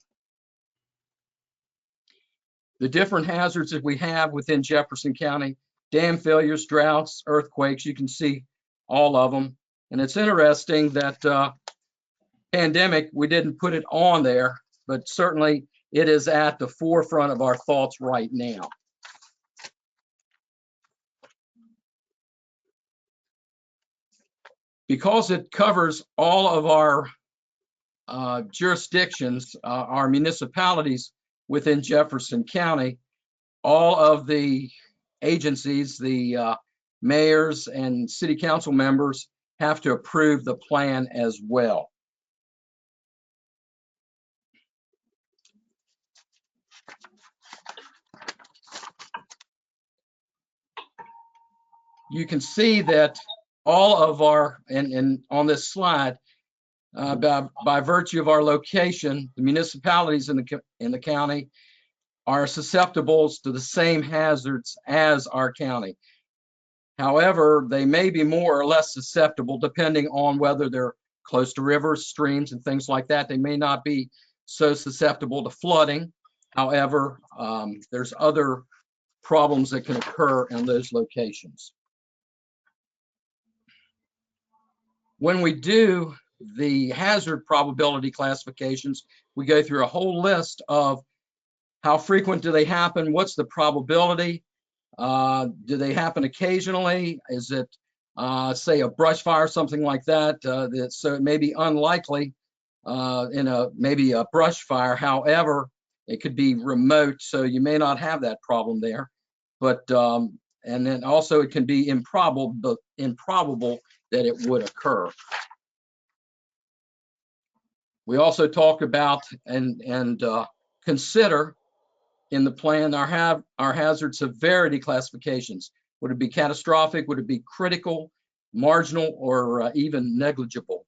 The different hazards that we have within Jefferson County: dam failures, droughts, earthquakes, you can see all of them. And it's interesting that pandemic, we didn't put it on there, but certainly it is at the forefront of our thoughts right now. Because it covers all of our jurisdictions, our municipalities within Jefferson County, all of the agencies, the mayors and city council members have to approve the plan as well. You can see that all of our, and on this slide, by virtue of our location, the municipalities in the county are susceptible to the same hazards as our county. However, they may be more or less susceptible depending on whether they're close to rivers, streams, and things like that. They may not be so susceptible to flooding. However, there's other problems that can occur in those locations. When we do the hazard probability classifications, we go through a whole list of how frequent do they happen, what's the probability, do they happen occasionally, is it say a brush fire, something like that, so it may be unlikely in maybe a brush fire. However, it could be remote, so you may not have that problem there. But and then also it can be improbable that it would occur. We also talk about and consider in the plan our hazard severity classifications. Would it be catastrophic? Would it be critical, marginal, or even negligible?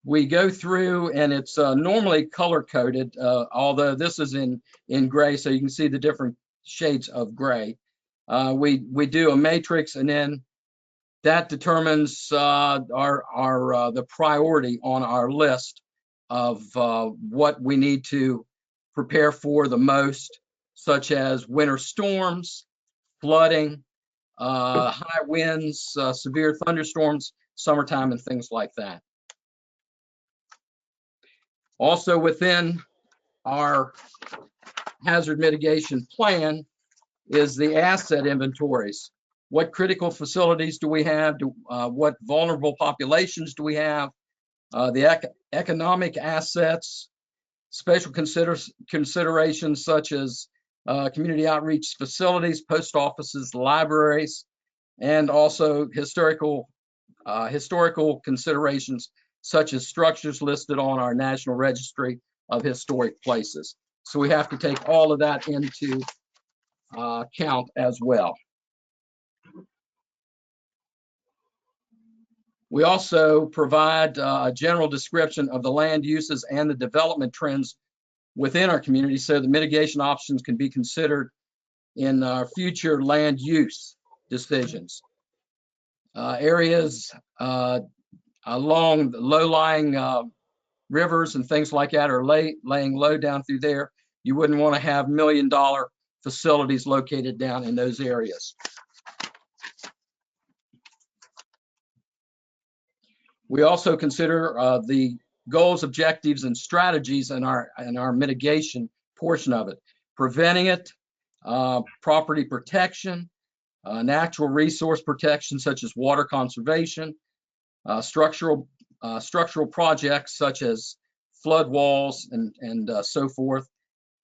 We go through, and it's normally color coded, although this is in gray, so you can see the different shades of gray. We do a matrix, and then that determines the priority on our list of what we need to prepare for the most, such as winter storms, flooding, high winds, severe thunderstorms, summertime, and things like that. Also within our hazard mitigation plan is the asset inventories. What critical facilities do we have? What vulnerable populations do we have? The economic assets, special considerations such as community outreach facilities, post offices, libraries, and also historical considerations such as structures listed on our National Registry of Historic Places. So we have to take all of that into count as well. We also provide a general description of the land uses and the development trends within our community so the mitigation options can be considered in our future land use decisions. Areas along the low-lying rivers and things like that are laying low down through there. You wouldn't want to have $1 million facilities located down in those areas. We also consider the goals, objectives, and strategies in our mitigation portion of it. Preventing it, property protection, natural resource protection such as water conservation, structural projects such as flood walls and so forth,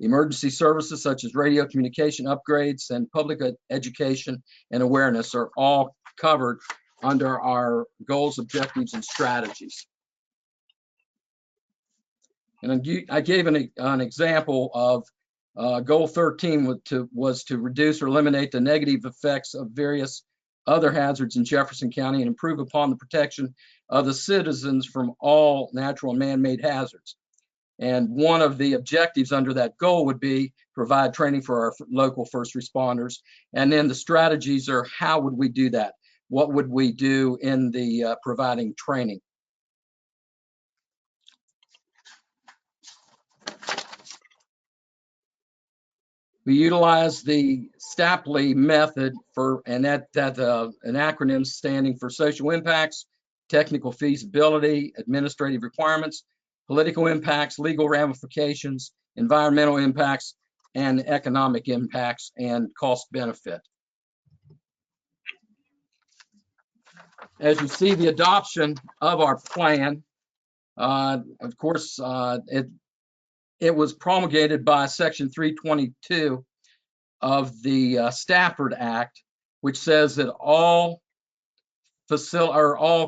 emergency services such as radio communication upgrades, and public education and awareness are all covered under our goals, objectives, and strategies. And I gave an example of goal 13 was to reduce or eliminate the negative effects of various other hazards in Jefferson County and improve upon the protection of the citizens from all natural and man-made hazards. And one of the objectives under that goal would be provide training for our local first responders. And then the strategies are how would we do that? What would we do in the providing training? We utilize the Stapley method and that's an acronym standing for social impacts, technical feasibility, administrative requirements, political impacts, legal ramifications, environmental impacts, and economic impacts and cost benefit. As you see, the adoption of our plan, of course, it was promulgated by Section 322 of the Stafford Act, which says that all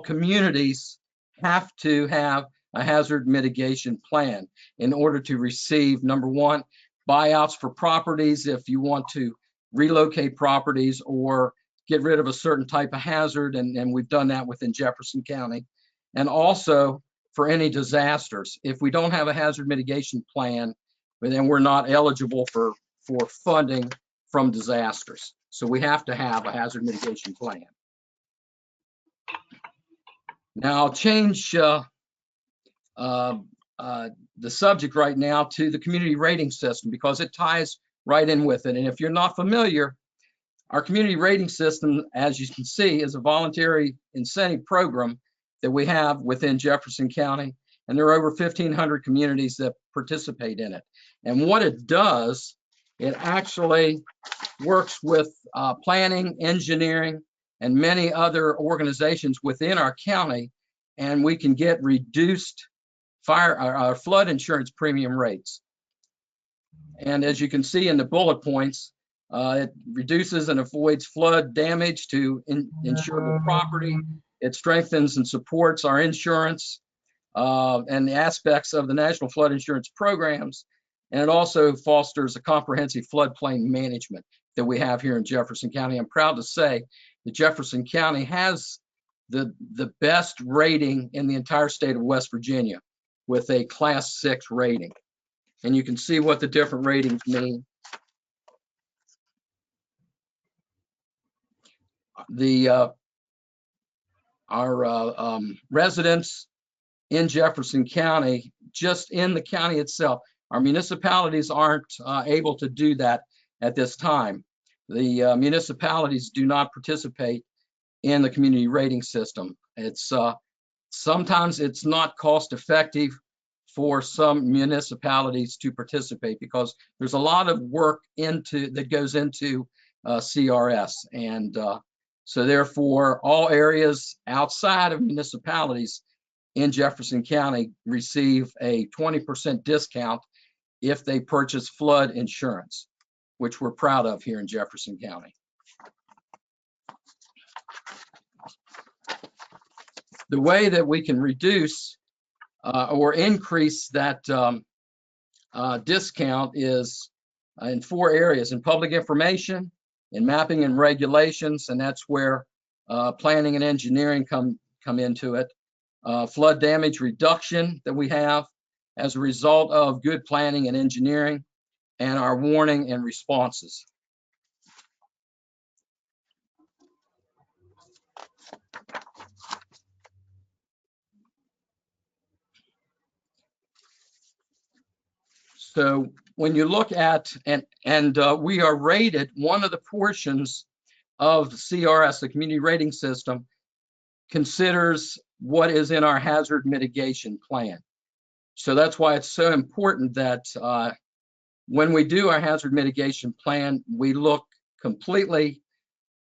communities have to have a hazard mitigation plan in order to receive, number one, buyouts for properties if you want to relocate properties or get rid of a certain type of hazard, and we've done that within Jefferson County. And also for any disasters. If we don't have a hazard mitigation plan, then we're not eligible for funding from disasters. So we have to have a hazard mitigation plan. Now I'll change the subject right now to the community rating system because it ties right in with it. And if you're not familiar, our community rating system, as you can see, is a voluntary incentive program that we have within Jefferson County, and there are over 1,500 communities that participate in it. And what it does, it actually works with planning, engineering, and many other organizations within our county, and we can get reduced flood insurance premium rates. And as you can see in the bullet points, it reduces and avoids flood damage to insurable property. It strengthens and supports our insurance and the aspects of the National Flood Insurance Programs. And it also fosters a comprehensive floodplain management that we have here in Jefferson County. I'm proud to say that Jefferson County has the best rating in the entire state of West Virginia with a Class 6 rating. And you can see what the different ratings mean. Our residents in Jefferson County, just in the county itself, our municipalities aren't able to do that at this time. The municipalities do not participate in the community rating system. It's sometimes it's not cost effective for some municipalities to participate because there's a lot of work that goes into CRS, and so therefore all areas outside of municipalities in Jefferson County receive a 20% discount if they purchase flood insurance, which we're proud of here in Jefferson County. The way that we can reduce or increase that discount is in 4 areas: in public information, in mapping and regulations, and that's where planning and engineering come into it. Flood damage reduction that we have as a result of good planning and engineering, and our warning and responses. So when you look at, and we are rated, one of the portions of the CRS, the community rating system, considers what is in our hazard mitigation plan. So that's why it's so important that when we do our hazard mitigation plan, we look completely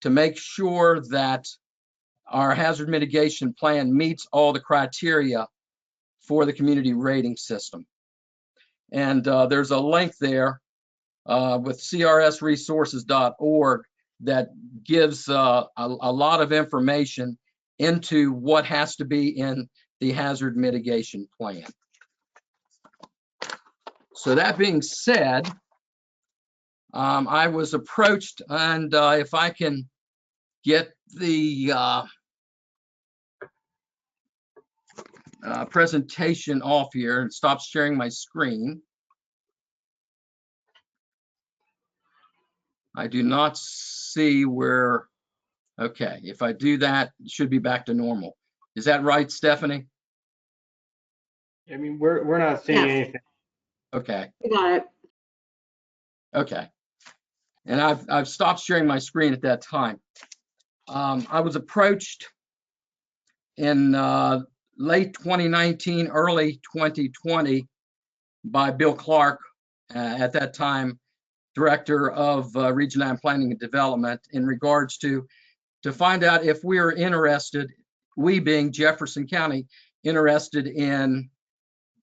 to make sure that our hazard mitigation plan meets all the criteria for the community rating system. And there's a link there with crsresources.org that gives a lot of information into what has to be in the hazard mitigation plan. So that being said, I was approached, and if I can get the presentation off here and stop sharing my screen. I do not see where, okay, if I do that, it should be back to normal. Is that right, Stephanie? I mean, we're not seeing anything. Okay. We got it. Okay. And I've stopped sharing my screen at that time. I was approached in late 2019, early 2020 by Bill Clark, at that time Director of Regional Planning and Development, in regards to find out if we are interested, we being Jefferson County, interested in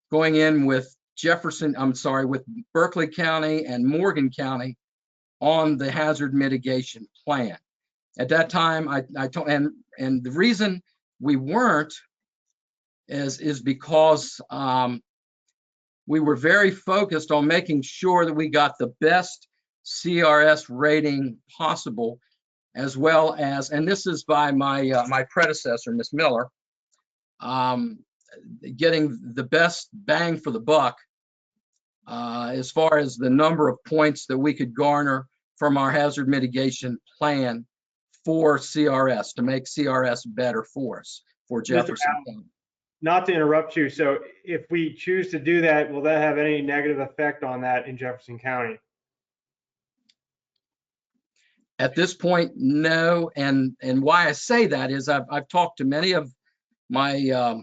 going in with with Berkeley County and Morgan County on the hazard mitigation plan. At that time, I told, and the reason we weren't is because we were very focused on making sure that we got the best CRS rating possible, as well as, and this is by my my predecessor, Ms. Miller, getting the best bang for the buck as far as the number of points that we could garner from our hazard mitigation plan for CRS, to make CRS better for us, for Jefferson County. Not to interrupt you, so if we choose to do that, will that have any negative effect on that in Jefferson County? At this point, no, and why I say that is I've talked to many of my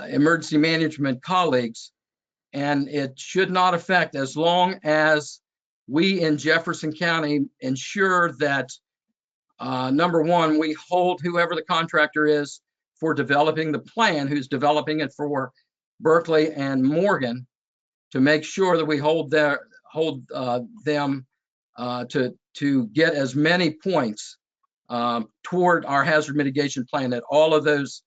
emergency management colleagues, and it should not affect, as long as we in Jefferson County ensure that number one, we hold whoever the contractor is for developing the plan, who's developing it for Berkeley and Morgan, to make sure that we hold them to get as many points toward our hazard mitigation plan, that all of those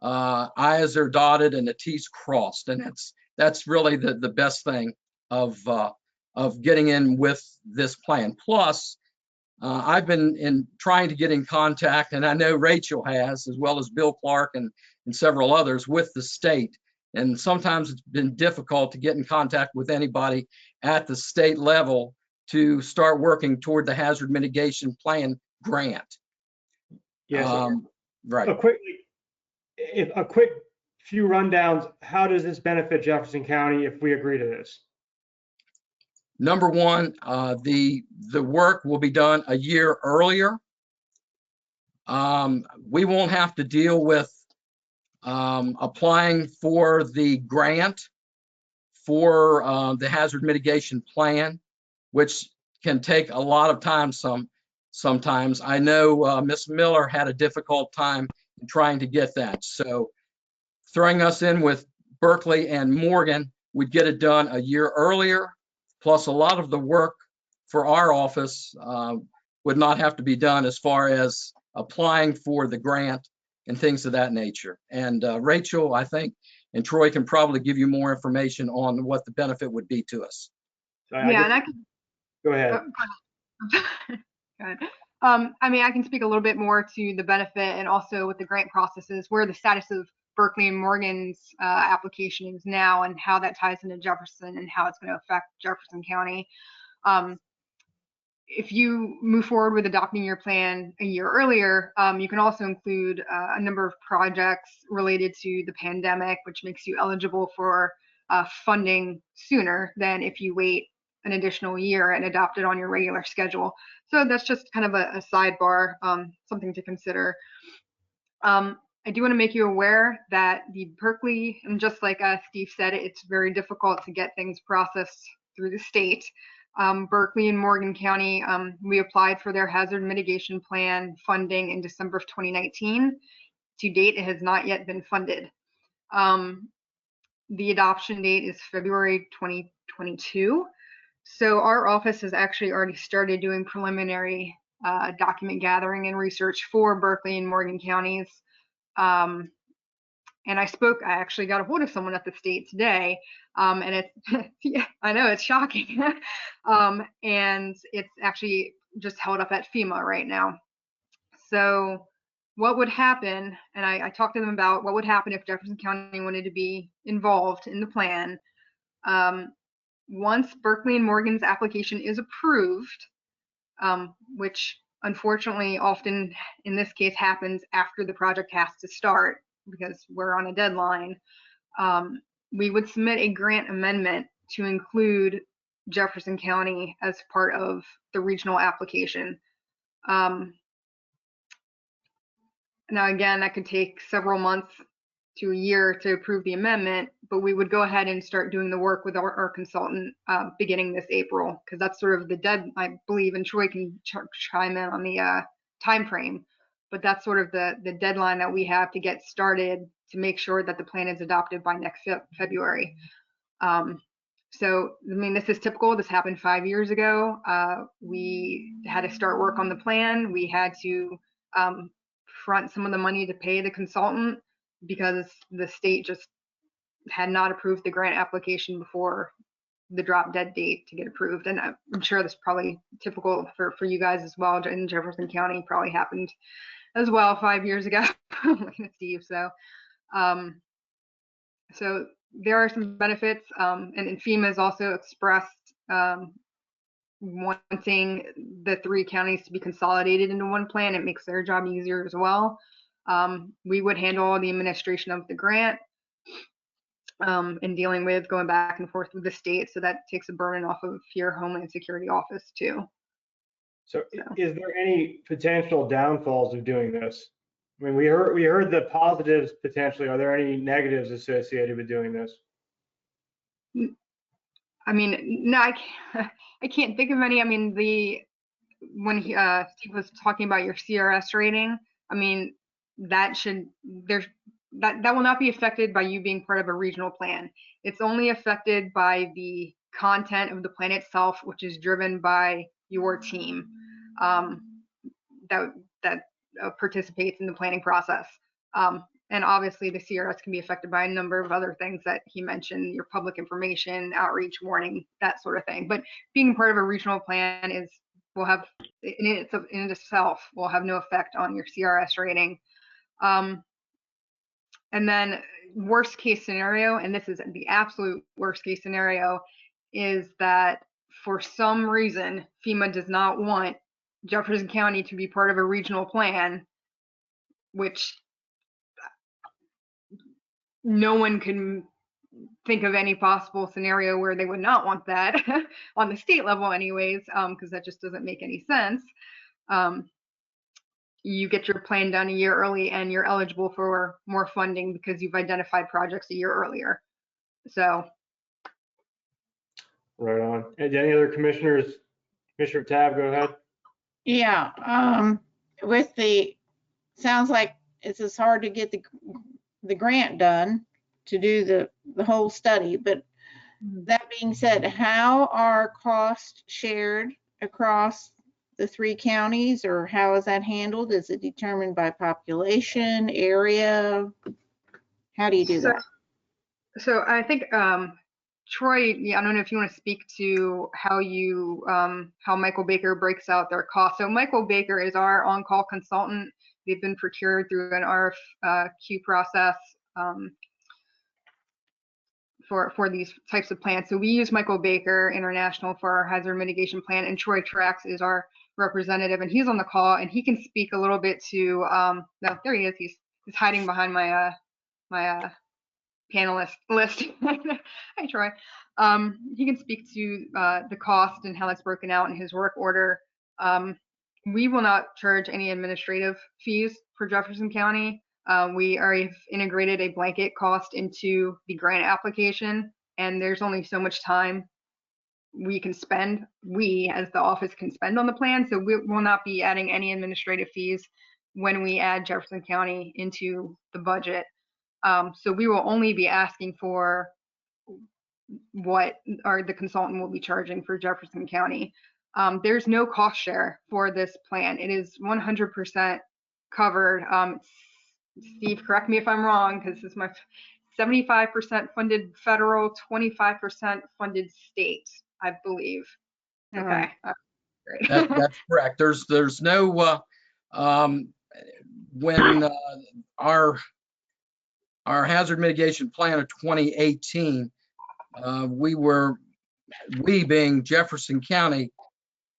I's are dotted and the T's crossed. And that's really the best thing of getting in with this plan. Plus, I've been trying to get in contact, and I know Rachel has, as well as Bill Clark and several others, with the state. And sometimes it's been difficult to get in contact with anybody at the state level to start working toward the hazard mitigation plan grant. Yes. Right. A quick few rundowns. How does this benefit Jefferson County if we agree to this? Number one, the work will be done a year earlier. We won't have to deal with applying for the grant for the hazard mitigation plan, which can take a lot of time sometimes. I know Ms. Miller had a difficult time in trying to get that. So throwing us in with Berkeley and Morgan, we'd get it done a year earlier. Plus, a lot of the work for our office would not have to be done as far as applying for the grant and things of that nature. And Rachel, I think, and Troy can probably give you more information on what the benefit would be to us. Yeah, and I can. Go ahead. Go ahead. I mean, I can speak a little bit more to the benefit and also with the grant processes, where the status of Berkeley and Morgan's application is now and how that ties into Jefferson and how it's going to affect Jefferson County. If you move forward with adopting your plan a year earlier, you can also include a number of projects related to the pandemic, which makes you eligible for funding sooner than if you wait an additional year and adopt it on your regular schedule. So that's just kind of a sidebar, something to consider. I do want to make you aware that the Berkeley, and just like Steve said, it's very difficult to get things processed through the state. Berkeley and Morgan County, we applied for their hazard mitigation plan funding in December of 2019. To date, it has not yet been funded. The adoption date is February 2022. So our office has actually already started doing preliminary document gathering and research for Berkeley and Morgan counties. And I actually got a hold of someone at the state today, and it's, yeah, I know it's shocking. And it's actually just held up at FEMA right now. So what would happen, and I talked to them about what would happen if Jefferson County wanted to be involved in the plan. Once Berkeley and Morgan's application is approved, which unfortunately often in this case happens after the project has to start because we're on a deadline, we would submit a grant amendment to include Jefferson County as part of the regional application. Now again, that could take several months to a year to approve the amendment, but we would go ahead and start doing the work with our consultant beginning this April, because that's sort of the I believe, and Troy can chime in on the time frame, but that's sort of the deadline that we have to get started to make sure that the plan is adopted by next February. So, I mean, this is typical. This happened 5 years ago. We had to start work on the plan. We had to front some of the money to pay the consultant because the state just had not approved the grant application before the drop dead date to get approved. And I'm sure that's probably typical for you guys as well. In Jefferson County, probably happened as well 5 years ago. Looking at Steve. So there are some benefits, and FEMA has also expressed wanting the 3 counties to be consolidated into one plan. It makes their job easier as well. We would handle all the administration of the grant and dealing with going back and forth with the state, so that takes a burden off of your Homeland Security office too. So is there any potential downfalls of doing this? I mean, we heard the positives potentially. Are there any negatives associated with doing this? I mean, no, I can't think of any. I mean, when Steve was talking about your CRS rating, I mean, that will not be affected by you being part of a regional plan. It's only affected by the content of the plan itself, which is driven by your team that participates in the planning process. And obviously the CRS can be affected by a number of other things that he mentioned, your public information, outreach, warning, that sort of thing. But being part of a regional plan will have, in itself, will have no effect on your CRS rating. And then worst case scenario, and this is the absolute worst case scenario, is that for some reason FEMA does not want Jefferson County to be part of a regional plan, which no one can think of any possible scenario where they would not want that on the state level anyways, because that just doesn't make any sense. You get your plan done a year early and you're eligible for more funding because you've identified projects a year earlier. So. Right on. And any other commissioners? Commissioner Tab, go ahead. Yeah, sounds like it's as hard to get the grant done to do the whole study, but that being said, how are costs shared across the 3 counties, or how is that handled? Is it determined by population, area? How do you do that? So I think Troy, yeah, I don't know if you want to speak to how you, how Michael Baker breaks out their costs. So Michael Baker is our on-call consultant. They've been procured through an RFQ process for these types of plans. So we use Michael Baker International for our hazard mitigation plan, and Troy Trax is our representative, and he's on the call, and he can speak a little bit to, no, there he is. He's hiding behind my panelist list. Hi, Troy. He can speak to the cost and how that's broken out in his work order. We will not charge any administrative fees for Jefferson County. We have integrated a blanket cost into the grant application, and there's only so much time we can spend, we as the office can spend on the plan. So we will not be adding any administrative fees when we add Jefferson County into the budget. So we will only be asking for what the consultant will be charging for Jefferson County. There's no cost share for this plan. It is 100% covered. Steve, correct me if I'm wrong, because this is my 75% funded federal, 25% funded state, I believe. Okay. Great. That's correct. There's no, when our hazard mitigation plan of 2018, we being Jefferson County,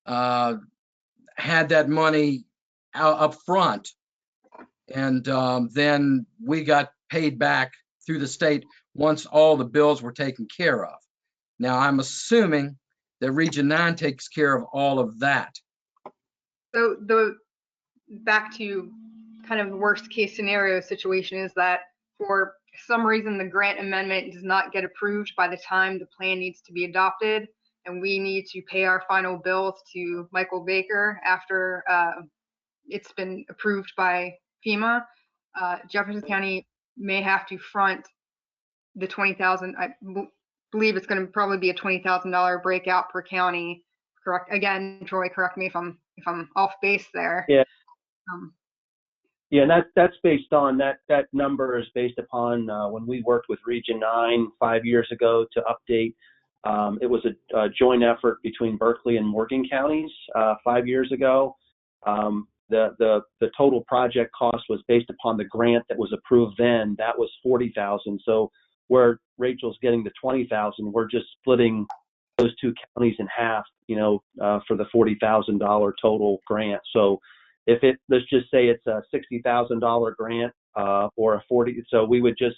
had that money up front, and then we got paid back through the state once all the bills were taken care of. Now, I'm assuming that Region 9 takes care of all of that. So back to kind of the worst case scenario situation is that for some reason the grant amendment does not get approved by the time the plan needs to be adopted, and we need to pay our final bills to Michael Baker after it's been approved by FEMA. Jefferson County may have to front the $20,000. I believe it's going to probably be a $20,000 breakout per county. Correct. Again, Troy, correct me if I'm off base there. Yeah. Yeah, and that's based on that number is based upon when we worked with Region 9 5 years ago to update. It was a joint effort between Berkeley and Morgan counties 5 years ago. The total project cost was based upon the grant that was approved then. That was $40,000. So where Rachel's getting the $20,000, we're just splitting those two counties in half, for the $40,000 total grant. So if let's just say it's a $60,000 grant or a 40, so we would just,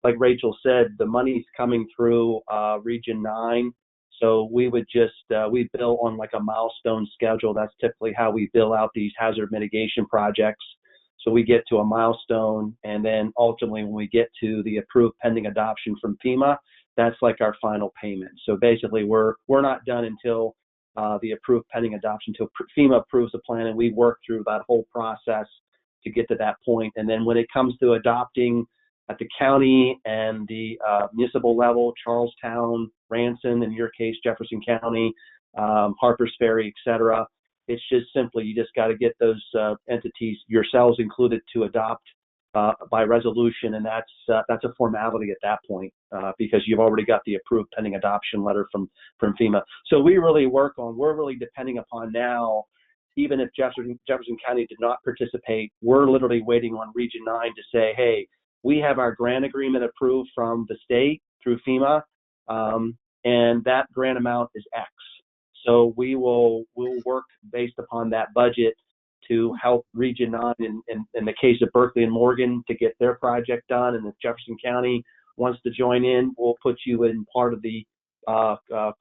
like Rachel said, the money's coming through Region 9. So we would just, we bill on like a milestone schedule. That's typically how we bill out these hazard mitigation projects. So we get to a milestone, and then ultimately when we get to the approved pending adoption from FEMA, that's like our final payment. So basically we're not done until the approved pending adoption, until FEMA approves the plan, and we work through that whole process to get to that point. And then when it comes to adopting at the county and the municipal level, Charlestown, Ranson, in your case, Jefferson County, Harpers Ferry, et cetera, it's just simply, you just got to get those entities, yourselves included, to adopt by resolution, and that's a formality at that point because you've already got the approved pending adoption letter from FEMA. So we're really depending upon now, even if Jefferson County did not participate, we're literally waiting on Region 9 to say, hey, we have our grant agreement approved from the state through FEMA, and that grant amount is X. So we'll work based upon that budget to help Region 9 in the case of Berkeley and Morgan to get their project done. And if Jefferson County wants to join in, we'll put you in part of the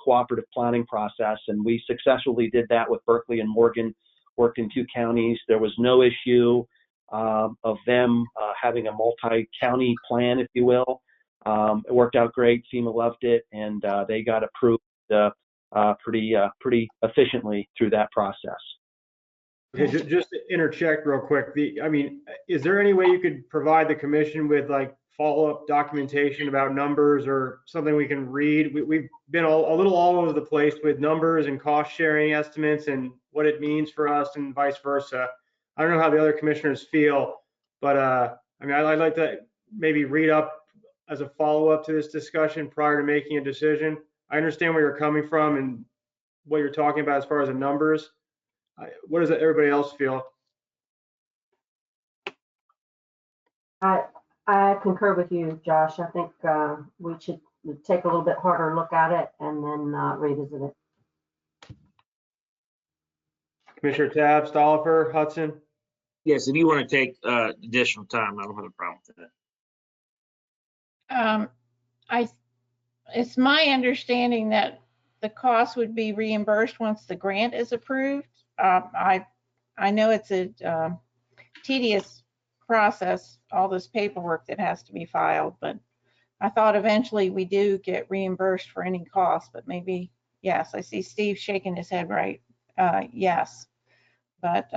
cooperative planning process. And we successfully did that with Berkeley and Morgan, worked in two counties. There was no issue of them having a multi-county plan, if you will. It worked out great. FEMA loved it, and they got approved pretty efficiently through that process. Okay, just to interject real quick, is there any way you could provide the commission with like follow-up documentation about numbers or something we can read? We've been a little all over the place with numbers and cost sharing estimates and what it means for us and vice versa. I don't know how the other commissioners feel, but I'd like to maybe read up as a follow-up to this discussion prior to making a decision. I understand where you're coming from and what you're talking about as far as the numbers. What does everybody else feel? I concur with you, Josh. I think we should take a little bit harder look at it and then revisit it. Commissioner Tabb, Stolifer, Hudson? Yes, if you want to take additional time, I don't have a problem with that. It's my understanding that the cost would be reimbursed once the grant is approved. I know it's a tedious process, all this paperwork that has to be filed, but I thought eventually we do get reimbursed for any cost, but maybe, yes, I see Steve shaking his head right. Yes, but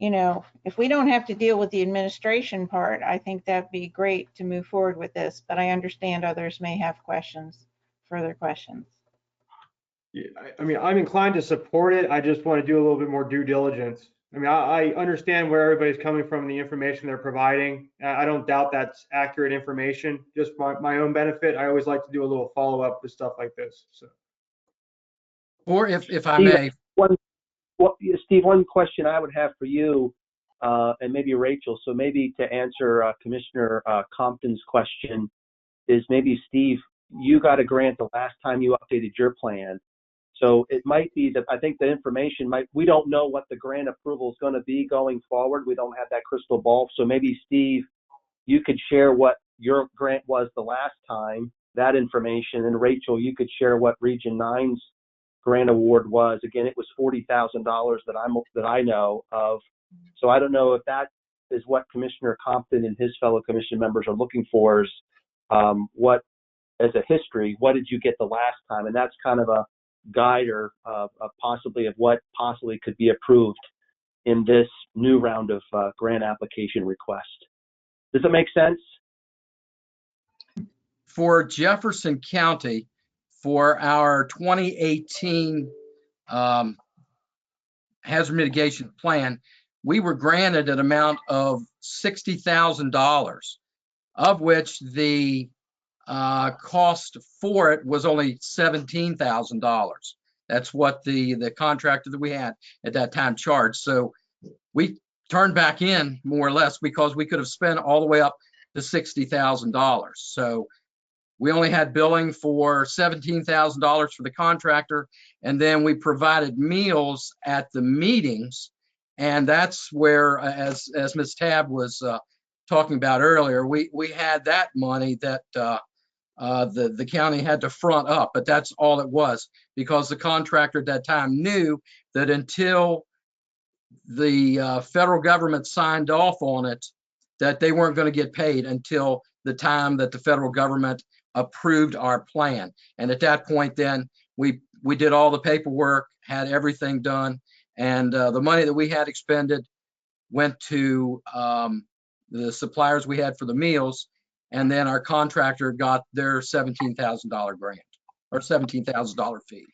you know, if we don't have to deal with the administration part, I think that'd be great to move forward with this, but I understand others may have questions, further questions. Yeah, I mean, I'm inclined to support it. I just want to do a little bit more due diligence. I mean, I understand where everybody's coming from and the information they're providing. I don't doubt that's accurate information. Just my own benefit, I always like to do a little follow-up with stuff like this. So, Or if I Steve, may. Steve, one question I would have for you, and maybe Rachel, so maybe to answer Commissioner Compton's question is maybe, Steve, you got a grant the last time you updated your plan. So it might be that I think the information we don't know what the grant approval is going to be going forward. We don't have that crystal ball. So maybe, Steve, you could share what your grant was the last time, that information, and Rachel, you could share what Region 9's grant award was. Again, it was $40,000 that I know of. So I don't know if that is what Commissioner Compton and his fellow commission members are looking for, is what, as a history, what did you get the last time? And that's kind of a guide or possibly of what possibly could be approved in this new round of grant application request. Does it make sense? For Jefferson County, for our 2018 hazard mitigation plan, we were granted an amount of $60,000, of which the cost for it was only $17,000. That's what the contractor that we had at that time charged. So we turned back in more or less because we could have spent all the way up to $60,000. So we only had billing for $17,000 for the contractor, and then we provided meals at the meetings, and that's where, as Ms. Tabb was talking about earlier, we had that money that the county had to front up, but that's all it was, because the contractor at that time knew that until the federal government signed off on it, that they weren't going to get paid until the time that the federal government approved our plan. And at that point, then we did all the paperwork, had everything done, and the money that we had expended went to the suppliers we had for the meals, and then our contractor got their $17,000 grant or $17,000 fee.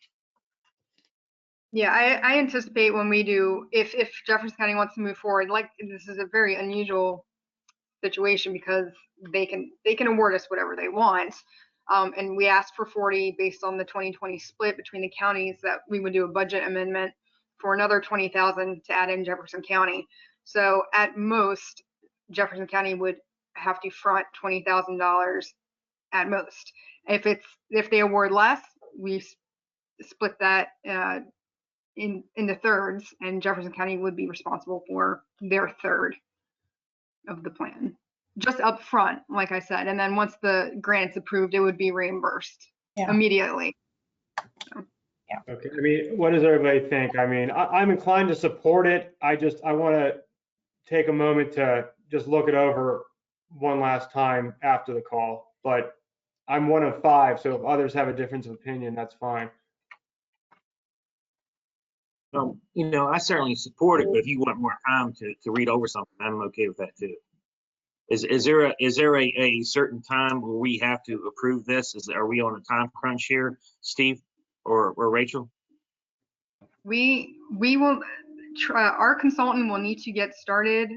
Yeah, I anticipate when we do, if Jefferson County wants to move forward, like, this is a very unusual situation because they can award us whatever they want. And we asked for 40 based on the 2020 split between the counties, that we would do a budget amendment for another 20,000 to add in Jefferson County. So at most, Jefferson County would have to front $20,000 at most. If they award less, we split that in the thirds, and Jefferson County would be responsible for their third of the plan, just up front, like I said. And then once the grant's approved, it would be reimbursed immediately. So. Yeah. Okay. I mean, what does everybody think? I mean, I'm inclined to support it. I want to take a moment to just look it over one last time after the call, but I'm one of 5. So if others have a difference of opinion, that's fine. You know, I certainly support it, but if you want more time to read over something, I'm okay with that too. Is there a certain time where we have to approve this? Are we on a time crunch here, Steve or Rachel? We will, our consultant will need to get started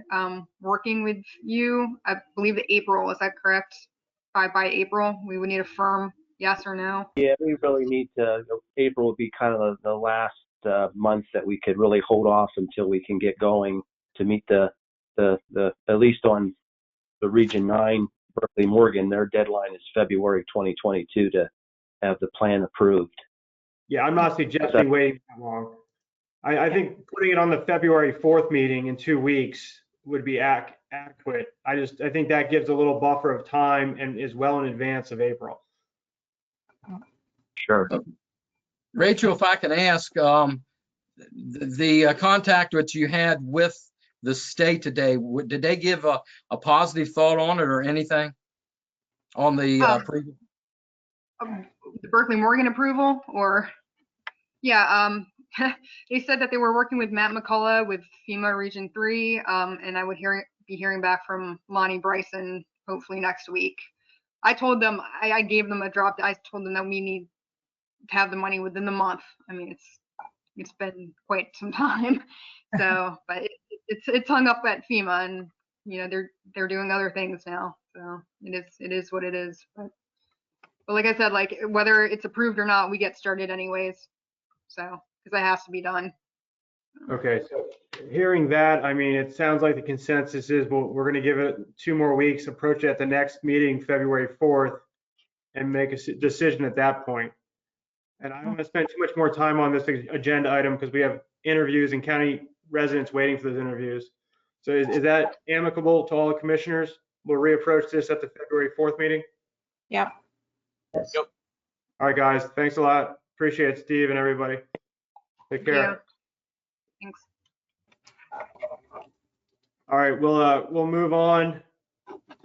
working with you. I believe April, is that correct? By April, we would need a firm yes or no. Yeah, we really need to, April would be kind of the last month that we could really hold off until we can get going to meet the at least on the Region 9, Berkeley Morgan, their deadline is February 2022 to have the plan approved. Yeah, I'm not suggesting waiting that long. I think putting it on the February 4th meeting in 2 weeks would be adequate. I think that gives a little buffer of time and is well in advance of April. Sure. Rachel, if I can ask, the contact which you had with the state today, did they give a positive thought on it or anything on the approval? The Berkeley Morgan approval, or yeah, they said that they were working with Matt McCullough with FEMA Region 3, and I would be hearing back from Lonnie Bryson hopefully next week. I told them, I gave them a drop. I told them that we need to have the money within the month. I mean, it's been quite some time, so but it's hung up at FEMA, and you know they're doing other things now, so it is what it is. But like I said, like whether it's approved or not, we get started anyways. So, because that has to be done. Okay, so hearing that, I mean, it sounds like the consensus is we're going to give it 2 more weeks, approach it at the next meeting, February 4th, and make a decision at that point. And I don't want to spend too much more time on this agenda item because we have interviews and county residents waiting for those interviews. So is that amicable to all the commissioners? We'll reapproach this at the February 4th meeting? Yep. Yep. All right, guys. Thanks a lot. Appreciate it, Steve and everybody. Take care. Yeah. Thanks. All right, we'll move on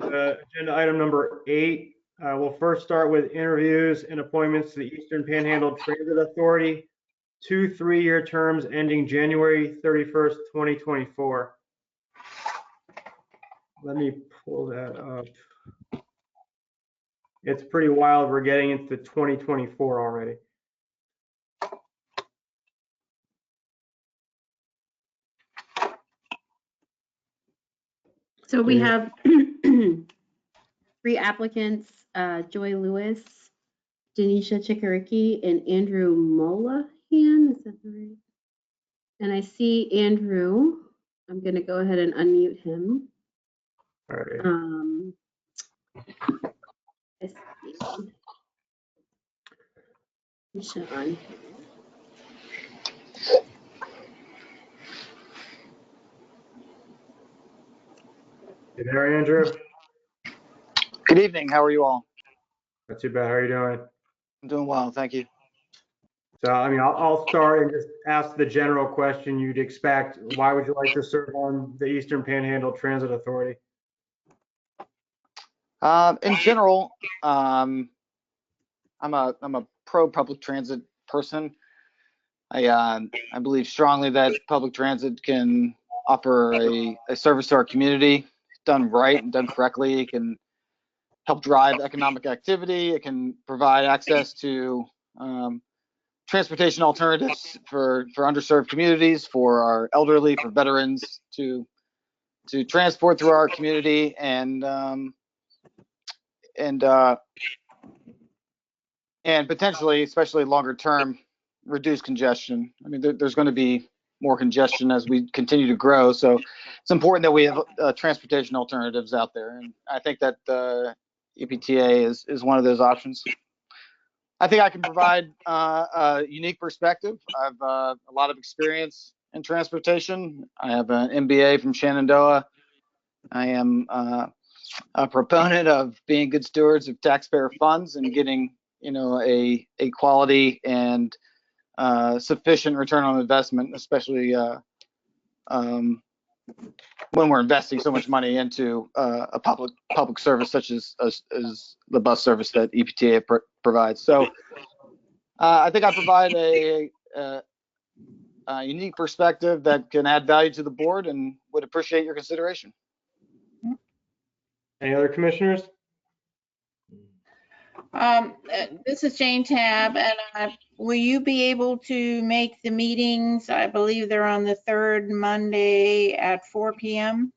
to agenda item number 8. We'll first start with interviews and appointments to the Eastern Panhandle Transit Authority, 2 3-year terms ending January 31st, 2024. Let me pull that up. It's pretty wild. We're getting into 2024 already. So we have 3 applicants, Joy Lewis, Denisha Chikariki, and Andrew Molahan. Is that right? And I see Andrew. I'm going to go ahead and unmute him. All right. Let's see. Sean. You there, Andrew? Good evening. How are you all? Not too bad. How are you doing? I'm doing well. Thank you. So, I mean, I'll start and just ask the general question you'd expect. Why would you like to serve on the Eastern Panhandle Transit Authority? In general, I'm a pro public transit person. I believe strongly that public transit can offer a service to our community, done right and done correctly. It can help drive economic activity. It can provide access to transportation alternatives for underserved communities, for our elderly, for veterans to transport through our community and potentially, especially longer term, reduce congestion. I mean, there's going to be more congestion as we continue to grow, so it's important that we have transportation alternatives out there, and I think that EPTA is one of those options. I think I can provide a unique perspective. I have a lot of experience in transportation. I have an MBA from Shenandoah. I am a proponent of being good stewards of taxpayer funds and getting, a quality and sufficient return on investment, especially when we're investing so much money into a public service such as the bus service that EPTA provides. So I think I provide a unique perspective that can add value to the board and would appreciate your consideration. Any other commissioners? This is Jane Tab, and will you be able to make the meetings? I believe they're on the third Monday at 4 p.m.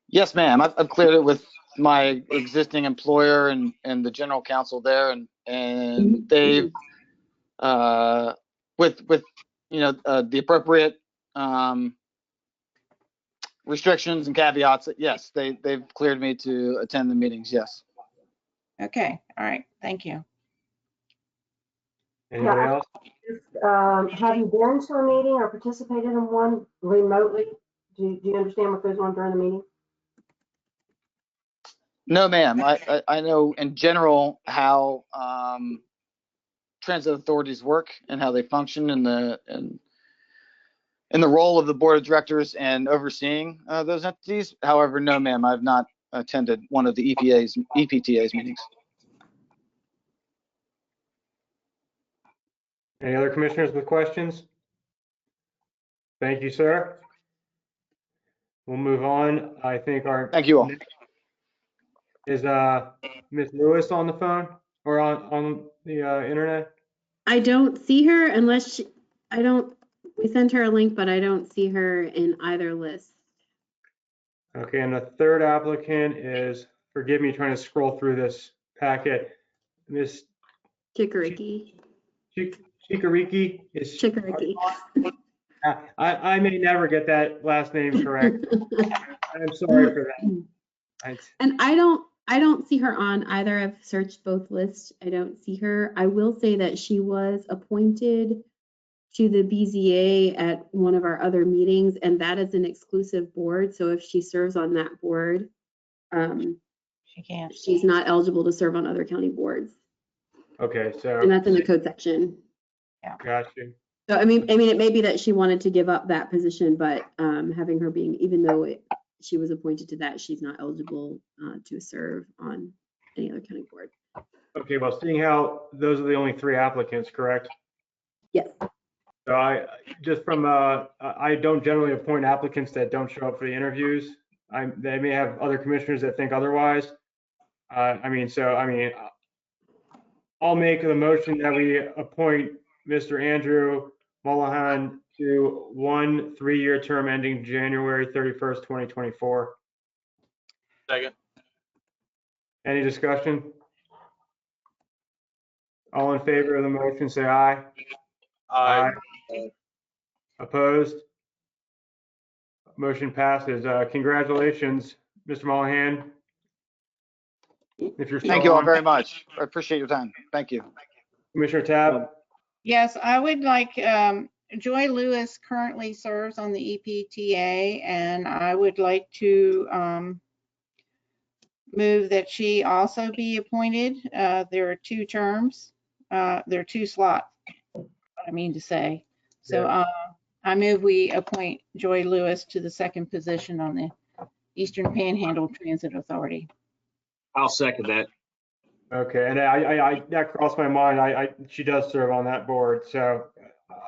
Yes, ma'am. I've cleared it with my existing employer and the general counsel there, and they've with the appropriate restrictions and caveats. Yes, they've cleared me to attend the meetings. Yes. Okay, all right, thank you. Anybody else? Have you been to a meeting or participated in one remotely? Do you understand what goes on during the meeting? No, ma'am. I know in general how transit authorities work and how they function in the role of the board of directors and overseeing those entities. However, no, ma'am, I've not attended one of the EPTA's meetings. Any other commissioners with questions? Thank you, sir. We'll move on. I think our Thank you all. Is Ms. Lewis on the phone or on the internet? I don't see her unless we sent her a link, but I don't see her in either list. Okay, and the third applicant is, forgive me trying to scroll through this packet, Miss Chikoriki. Chikoriki is. Chikoriki. I may never get that last name correct. I'm sorry for that. And I don't see her on either. I've searched both lists. I don't see her. I will say that she was appointed to the BZA at one of our other meetings, and that is an exclusive board. So if she serves on that board, She can't. she's not eligible to serve on other county boards. Okay, so. And that's in the code section. Yeah. Got you. So I mean, it may be that she wanted to give up that position, but having her being, even though she was appointed to that, she's not eligible to serve on any other county board. Okay, well, seeing how those are the only three applicants, correct? Yes. So I don't generally appoint applicants that don't show up for the interviews. They may have other commissioners that think otherwise. I'll make the motion that we appoint Mr. Andrew Mullahan to 1 3-year term ending January 31st, 2024. Second. Any discussion? All in favor of the motion, say aye. Aye. Opposed? Motion passes. Congratulations, Mr. Mullahan. If you're still Thank you all on. very much. I appreciate your time. Thank you. Commissioner Tab? Yes, I would like, Joy Lewis currently serves on the EPTA, and I would like to move that she also be appointed. There are 2 terms. There are 2 slots, I mean to say. So I move we appoint Joy Lewis to the 2nd position on the Eastern Panhandle Transit Authority. I'll second that. Okay, and I that crossed my mind. She does serve on that board, so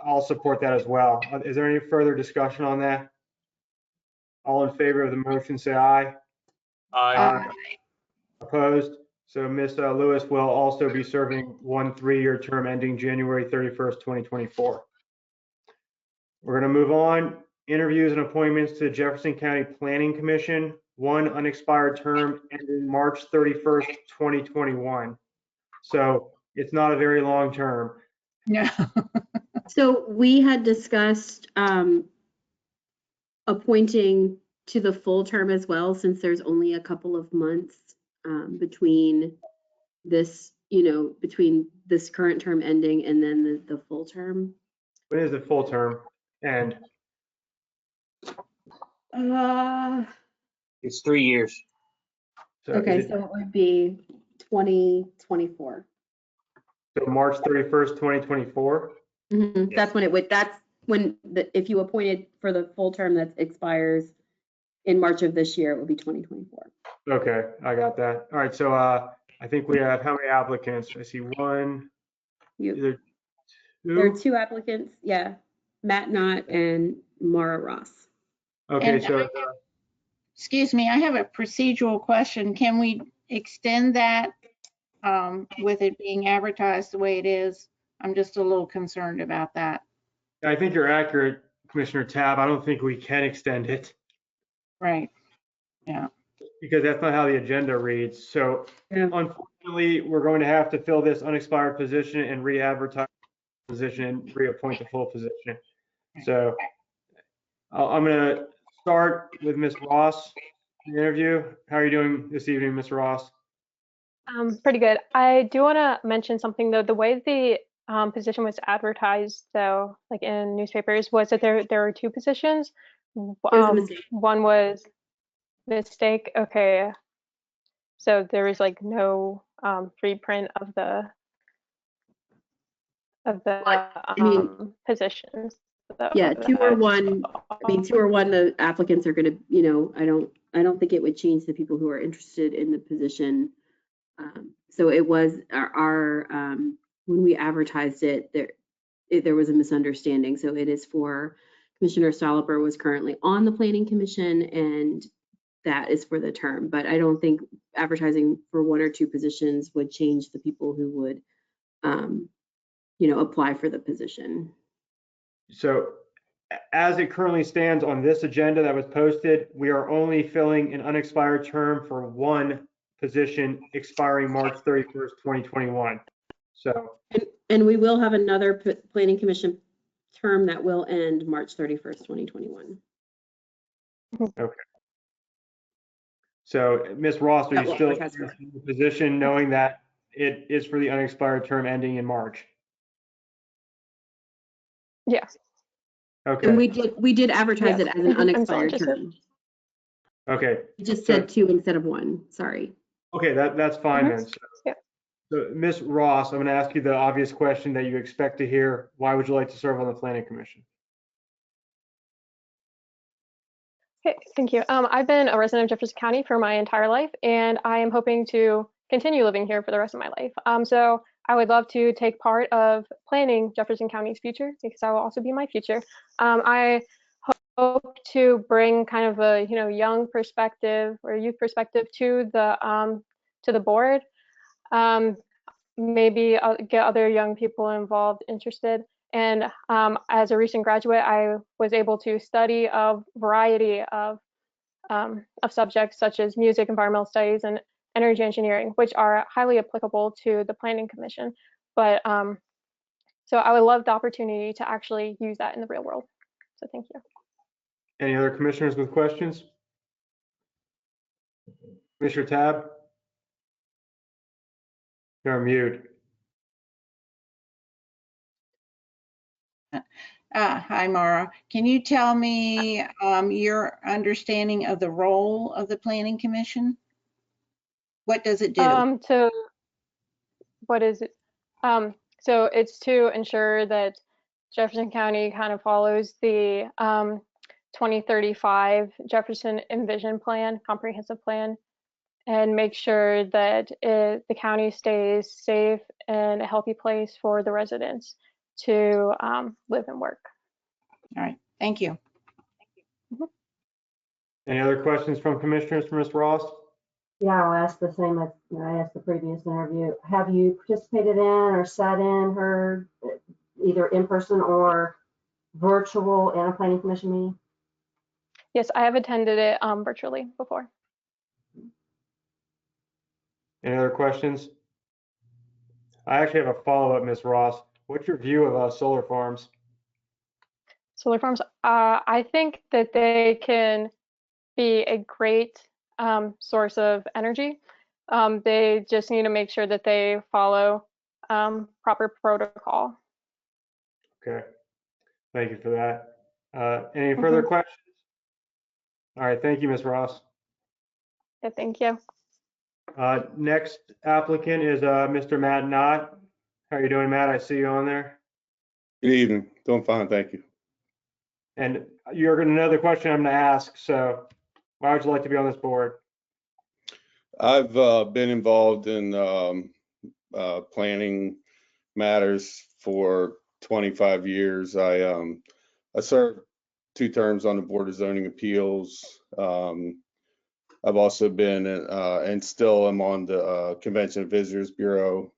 I'll support that as well. Is there any further discussion on that? All in favor of the motion, say aye. Aye. Opposed? So Ms. Lewis will also be serving 1 3-year term ending January 31st, 2024. We're going to move on. Interviews and appointments to Jefferson County Planning Commission. 1 unexpired term ending March 31st, 2021. So it's not a very long term. No. So we had discussed appointing to the full term as well, since there's only a couple of months between this, between this current term ending and then the full term. When is the full term end? It's 3 years. Okay, so it would be 2024. So March 31st, 2024? Mm-hmm. That's when it would, if you appointed for the full term that expires in March of this year, it would be 2024. Okay, I got that. All right, so I think we have how many applicants? I see 1, either 2? There are 2 applicants, yeah, Matt Knott and Mara Ross. Okay, And so excuse me, I have a procedural question. Can we extend that with it being advertised the way it is, I'm just a little concerned about that. I think you're accurate, Commissioner Tab. I don't think we can extend it Right. Yeah. because that's not how the agenda reads. So unfortunately, we're going to have to fill this unexpired position and re-advertise the position and reappoint the full position. So I'm going to start with Ms. Ross, the interview. How are you doing this evening, Ms. Ross? Pretty good. I do want to mention something though. The way the position was advertised, though, like in newspapers, was that there were two positions. was a mistake. One was mistake. Okay, so there was like no reprint of the positions. Yeah, 2 or 1. I mean, 2 or 1. The applicants are going to, you know, I don't think it would change the people who are interested in the position. So it was our when we advertised it, there was a misunderstanding. So it is for Commissioner Stolliper was currently on the Planning Commission, and that is for the term. But I don't think advertising for 1 or 2 positions would change the people who would, you know, apply for the position. So as it currently stands on this agenda that was posted, we are only filling an unexpired term for 1 position expiring March 31st, 2021. So. And we will have another Planning Commission term that will end March 31st, 2021. Okay. So Ms. Ross, are you still in the position knowing that it is for the unexpired term ending in March? Yes. Okay. And we did advertise it as an unexpired term. Okay. You just said 2 instead of 1. Sorry. Okay, that's fine then. So Ms. Ross, I'm going to ask you the obvious question that you expect to hear. Why would you like to serve on the Planning Commission? Okay, thank you. I've been a resident of Jefferson County for my entire life, and I am hoping to continue living here for the rest of my life. So I would love to take part of planning Jefferson County's future, because that will also be my future. I hope to bring kind of a young perspective or youth perspective to the board. Maybe get other young people involved, interested. And as a recent graduate, I was able to study a variety of subjects such as music, environmental studies, and energy engineering, which are highly applicable to the Planning Commission. But so I would love the opportunity to actually use that in the real world. So thank you. Any other commissioners with questions? Commissioner Tab? You're on mute. Hi, Mara. Can you tell me your understanding of the role of the Planning Commission? What does it do? So what is it? So it's to ensure that Jefferson County kind of follows the 2035 Jefferson Envision Plan, comprehensive plan, and make sure that the county stays safe and a healthy place for the residents to live and work. All right, thank you. Any other questions from commissioners for Ms. Ross? Yeah, I'll ask the same as I asked the previous interview. Have you participated in or sat in, heard, either in person or virtual in a Planning Commission meeting? Yes, I have attended it virtually before. Any other questions? I actually have a follow-up, Ms. Ross. What's your view of solar farms? Solar farms, I think that they can be a great source of energy. They just need to make sure that they follow proper protocol. Okay, thank you for that. Any further questions? All right, thank you, Ms. Ross. Yeah, thank you. Next applicant is Mr. Matt Knott. How are you doing, Matt? I see you on there. Good evening. Doing fine, thank you. And you're going to know the question I'm going to ask, so why would you like to be on this board? I've been involved in planning matters for 25 years. I served 2 terms on the Board of Zoning Appeals. I've also been and still am on the Convention and Visitors Bureau.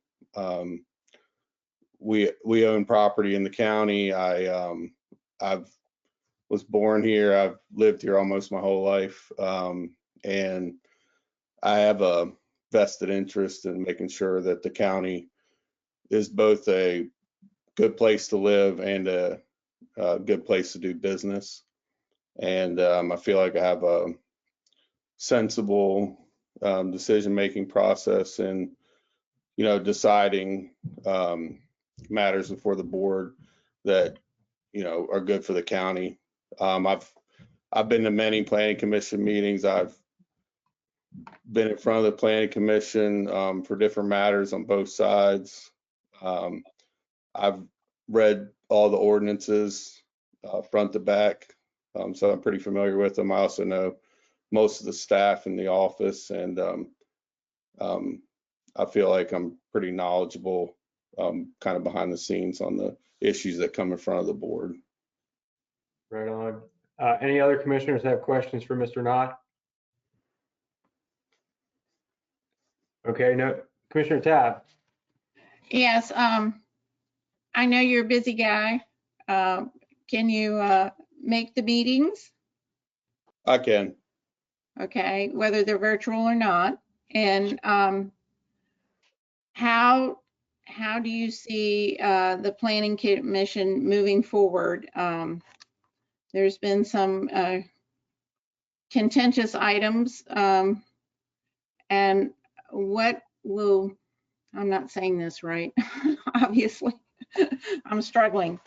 We own property in the county. I've was born here. I've lived here almost my whole life, and I have a vested interest in making sure that the county is both a good place to live and a good place to do business. And I feel like I have a sensible decision-making process in, deciding matters before the board that, are good for the county. I've been to many planning commission meetings. I've been in front of the planning commission for different matters on both sides. I've read all the ordinances front to back, so I'm pretty familiar with them. I also know most of the staff in the office, and I feel like I'm pretty knowledgeable kind of behind the scenes on the issues that come in front of the board. Right on. Any other commissioners have questions for Mr. Knott? Okay, no, Commissioner Tabb. Yes, I know you're a busy guy. Can you make the meetings? I can. Okay, whether they're virtual or not. And how do you see the Planning Commission moving forward? There's been some contentious items, and what will, I'm not saying this right, obviously, I'm struggling.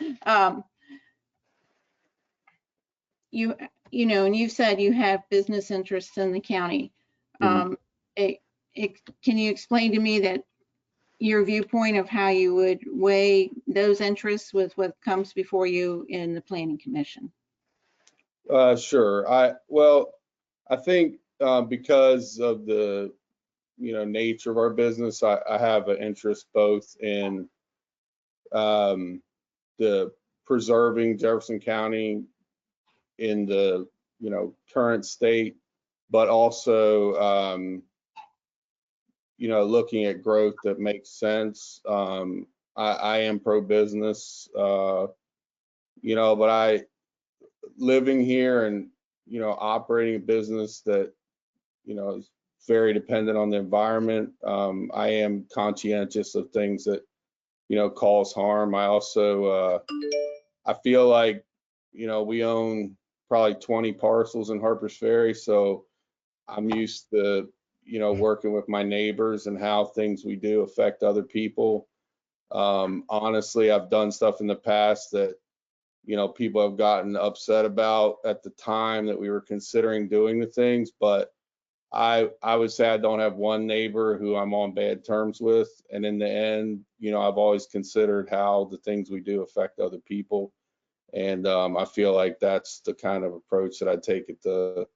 You know, and you've said you have business interests in the county. Can you explain to me that your viewpoint of how you would weigh those interests with what comes before you in the Planning Commission? Sure. I think because of the nature of our business, I have an interest both in the preserving Jefferson County in the current state, but also looking at growth that makes sense. I am pro-business, but living here and operating a business that is very dependent on the environment. I am conscientious of things that cause harm. I also I feel like we own probably 20 parcels in Harpers Ferry, so I'm used to working with my neighbors and how things we do affect other people. Honestly, I've done stuff in the past that people have gotten upset about at the time that we were considering doing the things, but I would say I don't have one neighbor who I'm on bad terms with. And in the end, I've always considered how the things we do affect other people. And I feel like that's the kind of approach that I take at the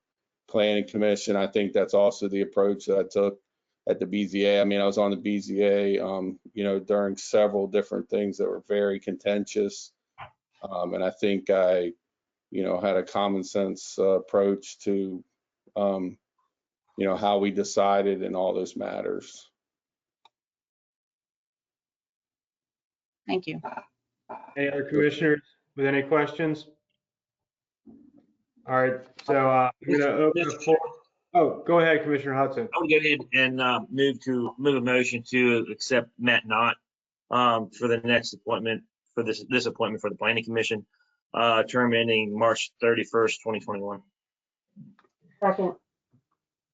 Planning Commission. I think that's also the approach that I took at the BZA. I mean, I was on the BZA, during several different things that were very contentious. And I think I, had a common sense approach to, how we decided in all those matters. Thank you. Any other commissioners with any questions? All right, so I'm going to open the floor. Oh, go ahead, Commissioner Hudson. I would go ahead and move a motion to accept Matt Knott for the next appointment, for this appointment for the Planning Commission, term ending March 31st, 2021. Second.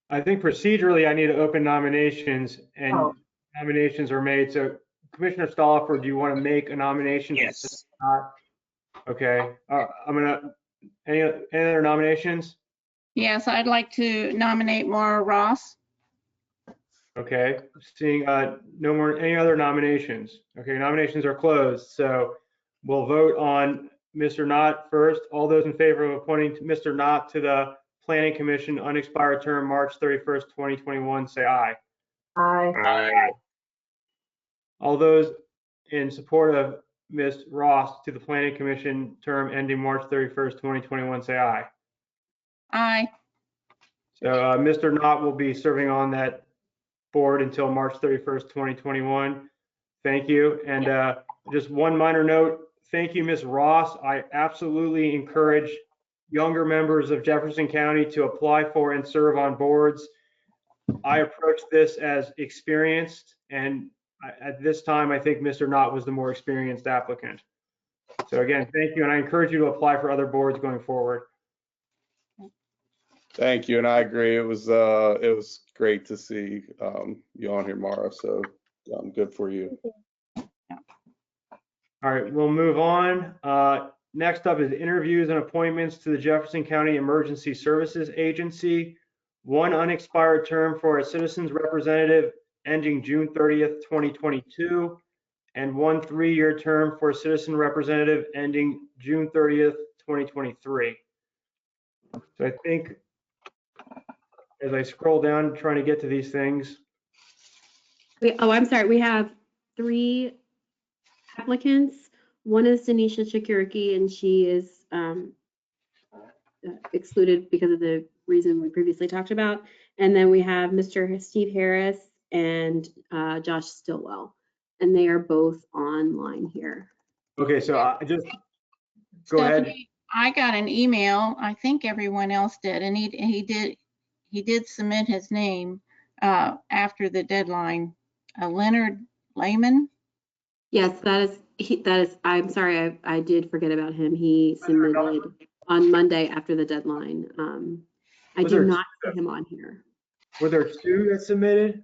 I think procedurally, I need to open nominations, and nominations are made. So Commissioner Stollifer, do you want to make a nomination? Yes. Okay. I'm gonna, any other nominations? Yes, I'd like to nominate Maura Ross. Okay, seeing no more, any other nominations? Okay, nominations are closed. So we'll vote on Mr. Knott first. All those in favor of appointing Mr. Knott to the Planning Commission unexpired term March 31st, 2021, say aye. Aye. Aye. All those in support of Ms. Ross to the Planning Commission term ending March 31st, 2021, say aye. Aye. So Mr. Knott will be serving on that board until March 31st, 2021. Thank you. And just one minor note, thank you, Ms. Ross. I absolutely encourage younger members of Jefferson County to apply for and serve on boards. I approached this as experienced, and at this time, I think Mr. Knott was the more experienced applicant. So again, thank you, and I encourage you to apply for other boards going forward. Thank you, and I agree. It was great to see you on here, Mara. So good for you. All right, we'll move on. Next up is interviews and appointments to the Jefferson County Emergency Services Agency. One unexpired term for a citizens representative ending June 30th, 2022, and one 3-year term for a citizen representative ending June 30th, 2023. So I think as I scroll down trying to get to these things. I'm sorry. We have 3 applicants. One is Denisha Shakurki, and she is excluded because of the reason we previously talked about. And then we have Mr. Steve Harris and Josh Stillwell, and they are both online here. Okay, so I just go Stephanie, ahead. I got an email. I think everyone else did, and he did submit his name after the deadline. Leonard Lehman. Yes, that is. I'm sorry, I did forget about him. He submitted on Monday after the deadline. I do not see him on here. Were there 2 that submitted?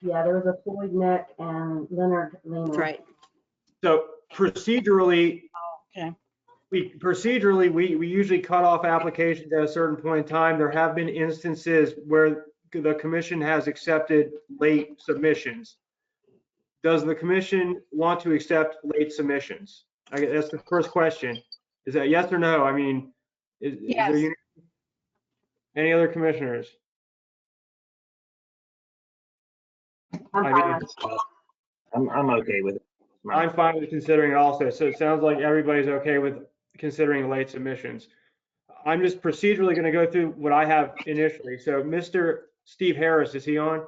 Yeah, there was a Floyd Nick and Leonard Lehman. That's right. So procedurally, Okay. we usually cut off applications at a certain point in time. There have been instances where the commission has accepted late submissions. Does the commission want to accept late submissions? I guess that's the first question. Is that yes or no? I mean, is there any other commissioners? I'm fine. I'm okay with it. I'm fine with considering it also. So it sounds like everybody's okay with considering late submissions. I'm just procedurally going to go through what I have initially. So Mr. Steve Harris, is he on?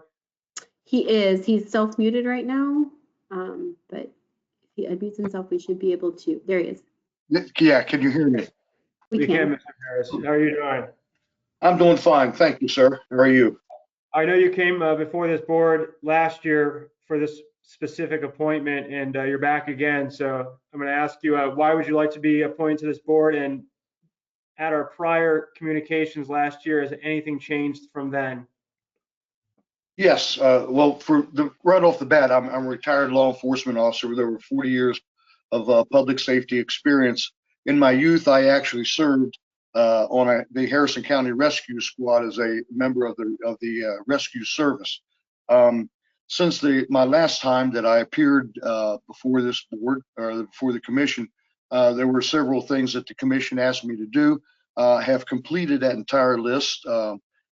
He is. He's self-muted right now, but if he unmutes himself, we should be able to. There he is. Yeah, can you hear me? We can, Mr. Harris. How are you doing? I'm doing fine. Thank you, sir. How are you? I know you came before this board last year for this specific appointment, and you're back again. So I'm going to ask you, why would you like to be appointed to this board? And at our prior communications last year, has anything changed from then? Yes. Well, right off the bat, I'm a retired law enforcement officer with over 40 years of public safety experience. In my youth, I actually served on the Harrison County Rescue Squad as a member of the rescue service. Since my last time that I appeared before this board or before the commission, there were several things that the commission asked me to do. Have completed that entire list.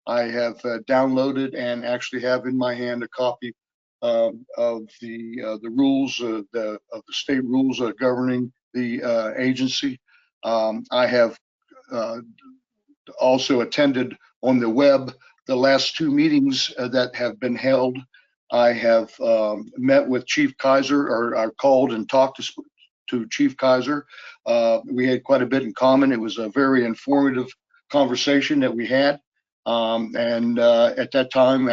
I have downloaded and actually have in my hand a copy of the rules of the state rules governing the agency. I have also attended on the web the last 2 meetings that have been held. I have met with Chief Kaiser, or I called and talked to Chief Kaiser. We had quite a bit in common. It was a very informative conversation that we had. And at that time,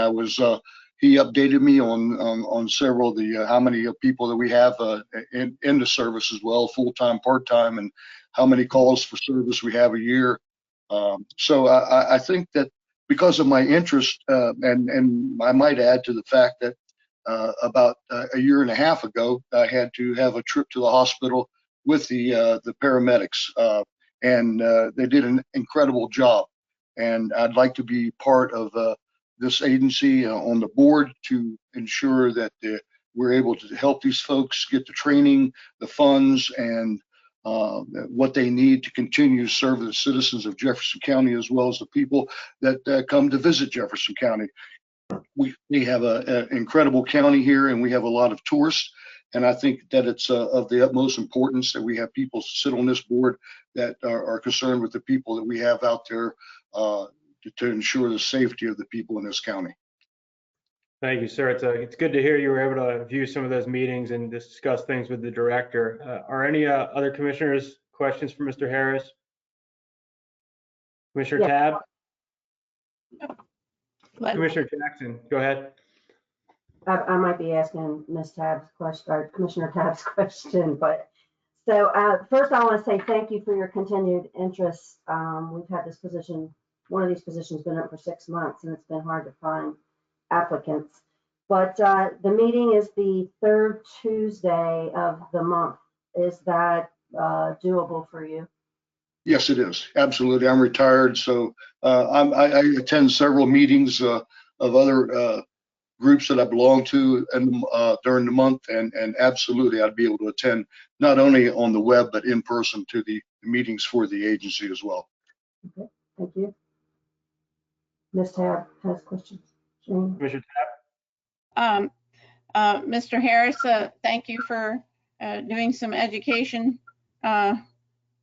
he updated me on several of the how many people that we have in the service as well, full-time, part-time, and how many calls for service we have a year. So I think that because of my interest, and I might add to the fact that about a year and a half ago, I had to have a trip to the hospital with the paramedics, and they did an incredible job. And I'd like to be part of this agency on the board to ensure that we're able to help these folks get the training, the funds, and what they need to continue to serve the citizens of Jefferson County, as well as the people that come to visit Jefferson County. We have an incredible county here, and we have a lot of tourists. And I think that it's of the utmost importance that we have people sit on this board that are concerned with the people that we have out there to ensure the safety of the people in this county. Thank you, sir. It's good to hear you were able to view some of those meetings and discuss things with the director. Are any other commissioners questions for Mr. Harris? Commissioner Yes. Tab? Let- Commissioner Jackson, go ahead. I might be asking Ms. Tabb's question, or Commissioner Tabb's question, but so first I want to say thank you for your continued interest. We've had this position, one of these positions been up for 6 months, and it's been hard to find applicants. But the meeting is the third Tuesday of the month. Is that doable for you? Yes, it is. Absolutely. I'm retired, so I attend several meetings of other groups that I belong to and during the month, and absolutely I'd be able to attend not only on the web but in person to the meetings for the agency as well. Okay, thank you. Ms. Tabb has questions. Jane? Commissioner Mr. Harris, thank you for doing some education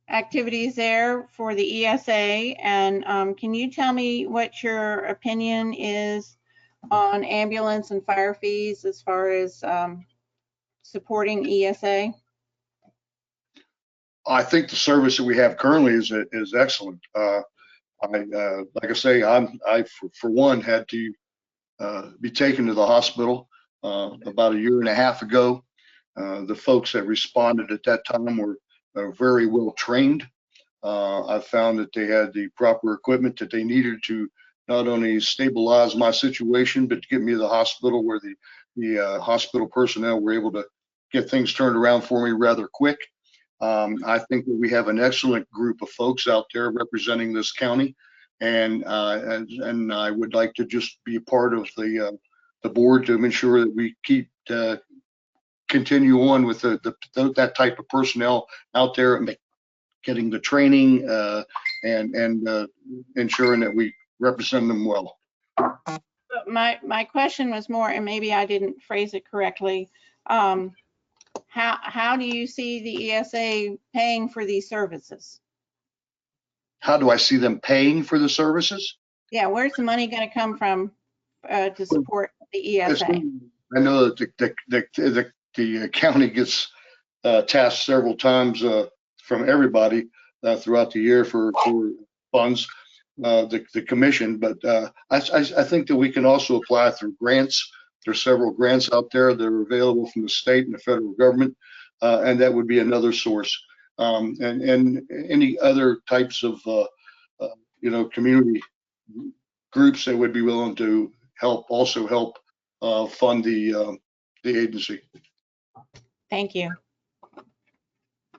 activities there for the ESA. And can you tell me what your opinion is on ambulance and fire fees as far as supporting ESA? I think the service that we have currently is excellent. Like I say, I for one had to be taken to the hospital about 1.5 years ago. The folks that responded at that time were very well trained. I found that they had the proper equipment that they needed to not only stabilize my situation, but to get me to the hospital where the hospital personnel were able to get things turned around for me rather quick. I think that we have an excellent group of folks out there representing this county, and I would like to just be a part of the board to ensure that we keep continue on with that type of personnel out there and getting the training and ensuring that we represent them well. My question was more, and maybe I didn't phrase it correctly. How do you see the ESA paying for these services? How do I see them paying for the services? Yeah, where's the money going to come from to support the ESA? I know that the county gets tasked several times from everybody throughout the year for funds, the commission, but I think that we can also apply through grants. There's several grants out there that are available from the state and the federal government, and that would be another source. And any other types of community groups that would be willing to help fund the agency. Thank you.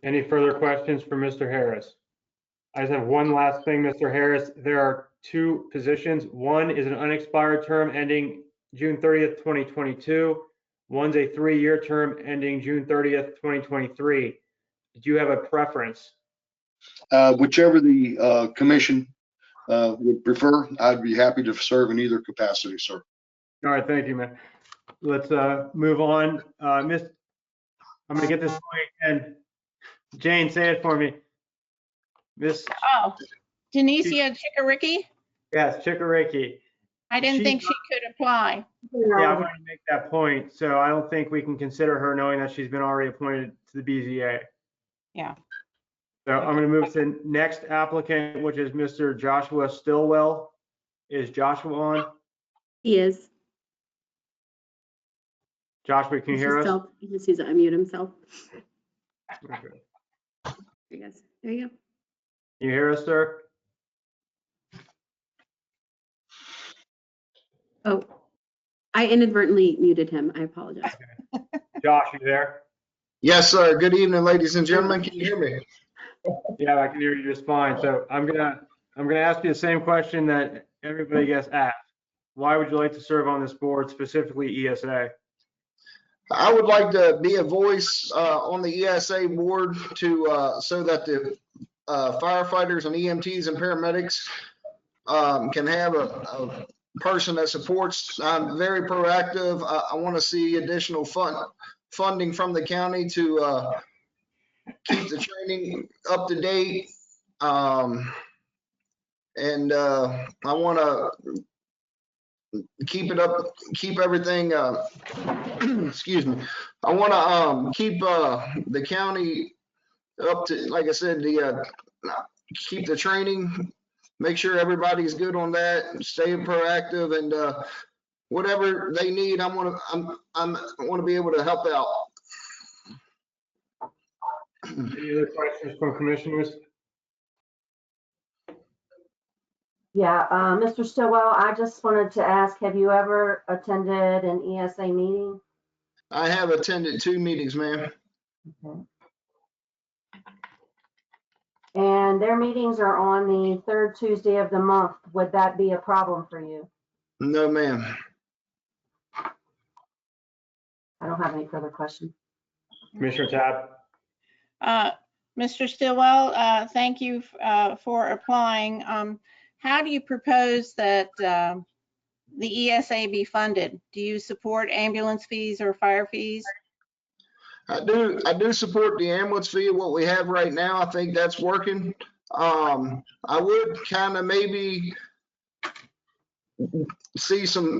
Any further questions for Mr. Harris? I just have one last thing, Mr. Harris. There are 2 positions. One is an unexpired term ending June 30th, 2022. One's a 3-year term ending June 30th, 2023. Do you have a preference? Whichever the commission would prefer, I'd be happy to serve in either capacity, sir. All right, thank you, man. Let's move on. I'm gonna get this point, and Jane, say it for me. Miss. Oh, Denicia Chikoriki? Yes, Chikoriki. I didn't think she could apply. Yeah, I wanted to make that point. So I don't think we can consider her knowing that she's been already appointed to the BZA. Yeah. So I'm going to move to the next applicant, which is Mr. Joshua Stillwell. Is Joshua on? He is. Joshua, can you hear us? He just needs to unmute himself. Okay. There he goes. There you go. Can you hear us, sir? Oh, I inadvertently muted him. I apologize. Josh, you there? Yes, sir. Good evening, ladies and gentlemen. Can you hear me? Yeah, I can hear you just fine. So I'm gonna ask you the same question that everybody gets asked. Why would you like to serve on this board, specifically ESA? I would like to be a voice on the ESA board to so that the firefighters and EMTs and paramedics can have a person that supports. I'm very proactive. I want to see additional funding from the county to keep the training up to date. and I want to keep it up, keep everything, excuse me. I want to keep the county up to, like I said, keep the training, make sure everybody's good on that, stay proactive, and whatever they need, I want to be able to help out. Any other questions from commissioners? Yeah, Mr. Stillwell, I just wanted to ask, have you ever attended an ESA meeting? I have attended 2 meetings, ma'am. Okay. And their meetings are on the 3rd Tuesday of the month. Would that be a problem for you? No, ma'am. I don't have any further questions. Commissioner Tab? Mr. Stillwell, thank you for applying. How do you propose that the ESA be funded? Do you support ambulance fees or fire fees? I do support the ambulance fee, what we have right now. I think that's working. I would kind of maybe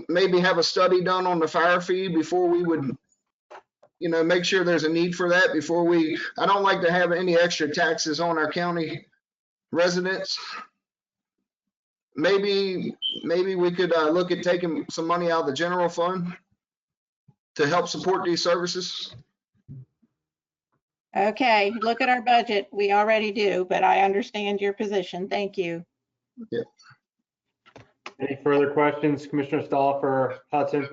maybe have a study done on the fire fee before we would, make sure there's a need for that before I don't like to have any extra taxes on our county residents. Maybe we could look at taking some money out of the general fund to help support these services. Okay, look at our budget. We already do, but I understand your position. Thank you. Yeah. Any further questions, Commissioner Stahl for Hudson?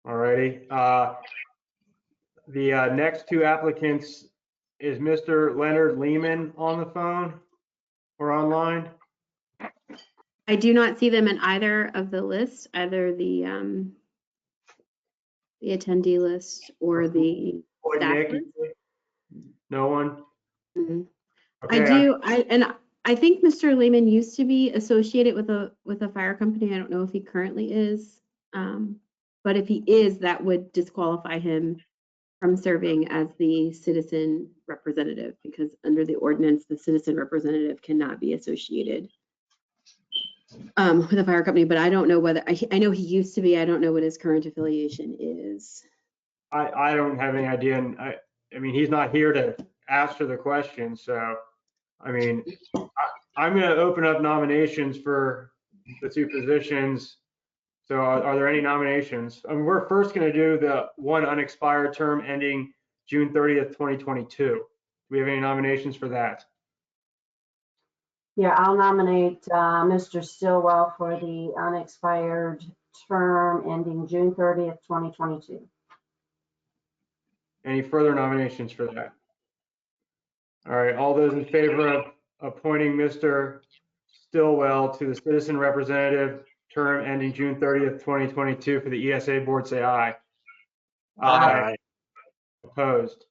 All righty. The next 2 applicants, is Mr. Leonard Lehman on the phone or online? I do not see them in either of the lists, either the attendee list or the staff Nick? list. No one? Mhm. Okay, I think Mr. Lehman used to be associated with a fire company. I don't know if he currently is. But if he is, that would disqualify him from serving as the citizen representative, because under the ordinance, the citizen representative cannot be associated with a fire company. But I don't know whether, I know he used to be, I don't know what his current affiliation is. I don't have any idea, and I mean, he's not here to answer the question, so, I mean, I'm gonna open up nominations for the 2 positions. So are there any nominations? I mean, we're first gonna do the one unexpired term ending June 30th, 2022. Do we have any nominations for that? Yeah, I'll nominate Mr. Stillwell for the unexpired term ending June 30th, 2022. Any further nominations for that? All right, all those in favor of appointing Mr. Stillwell to the citizen representative term ending June 30th, 2022 for the ESA board, say aye. Aye. Opposed?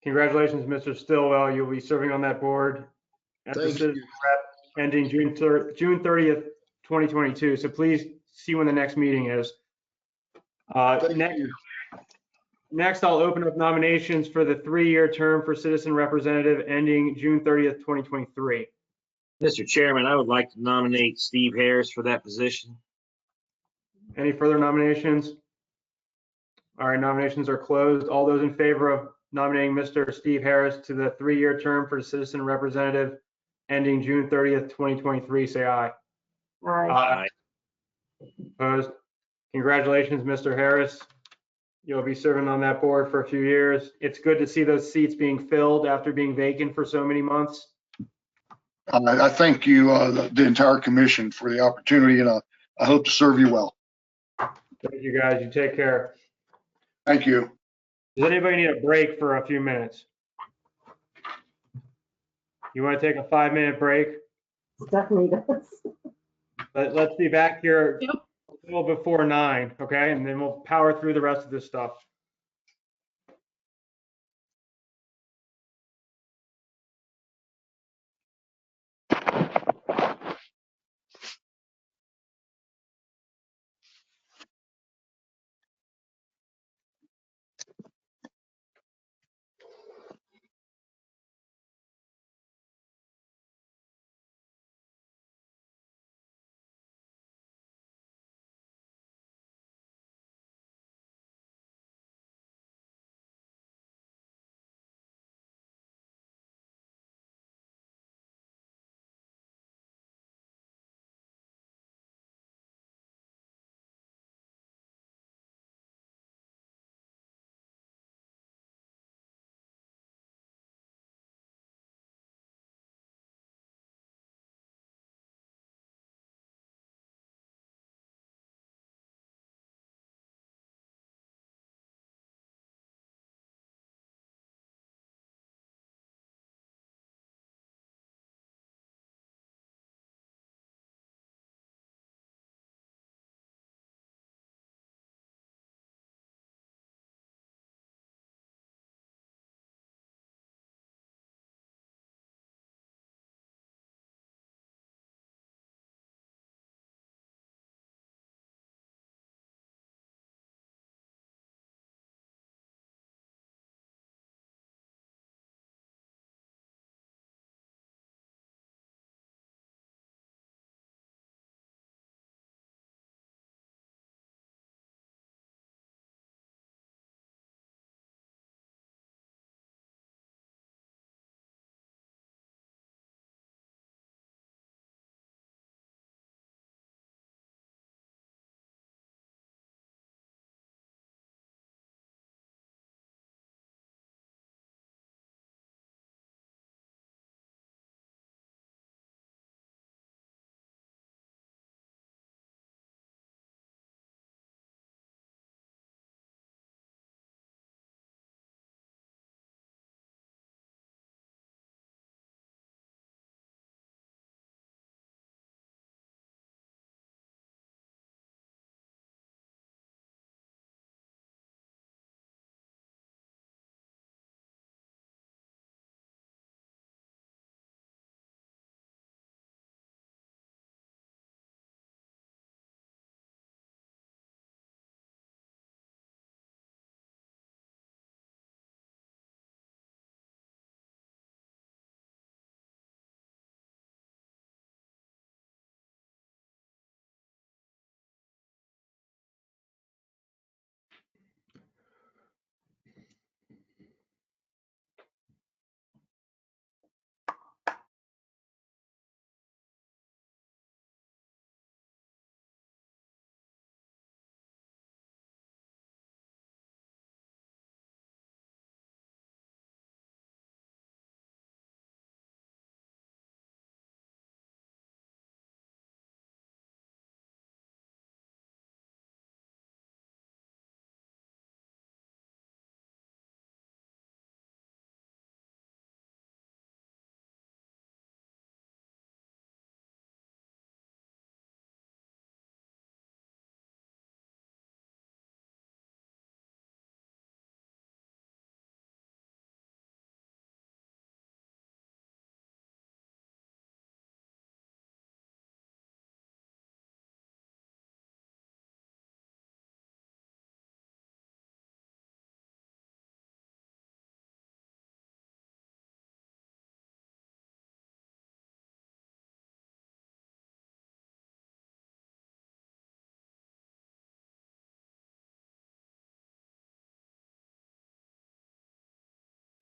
Congratulations, Mr. Stillwell. You'll be serving on that board at the Thank citizen rep ending June 30th, 2022. So please see when the next meeting is. Next, I'll open up nominations for the 3-year term for citizen representative ending June 30th, 2023. Mr. Chairman, I would like to nominate Steve Harris for that position. Any further nominations? All right, nominations are closed. All those in favor of nominating Mr. Steve Harris to the 3-year term for citizen representative ending June 30th, 2023, say aye. Aye. Opposed? Congratulations, Mr. Harris. You'll be serving on that board for a few years. It's good to see those seats being filled after being vacant for so many months. I thank you, the entire commission, for the opportunity, and I hope to serve you well. Thank you, guys. You take care. Thank you. Does anybody need a break for a few minutes? You want to take a 5-minute break? Stephanie does. Let's be back here a little before 9, okay? And then we'll power through the rest of this stuff.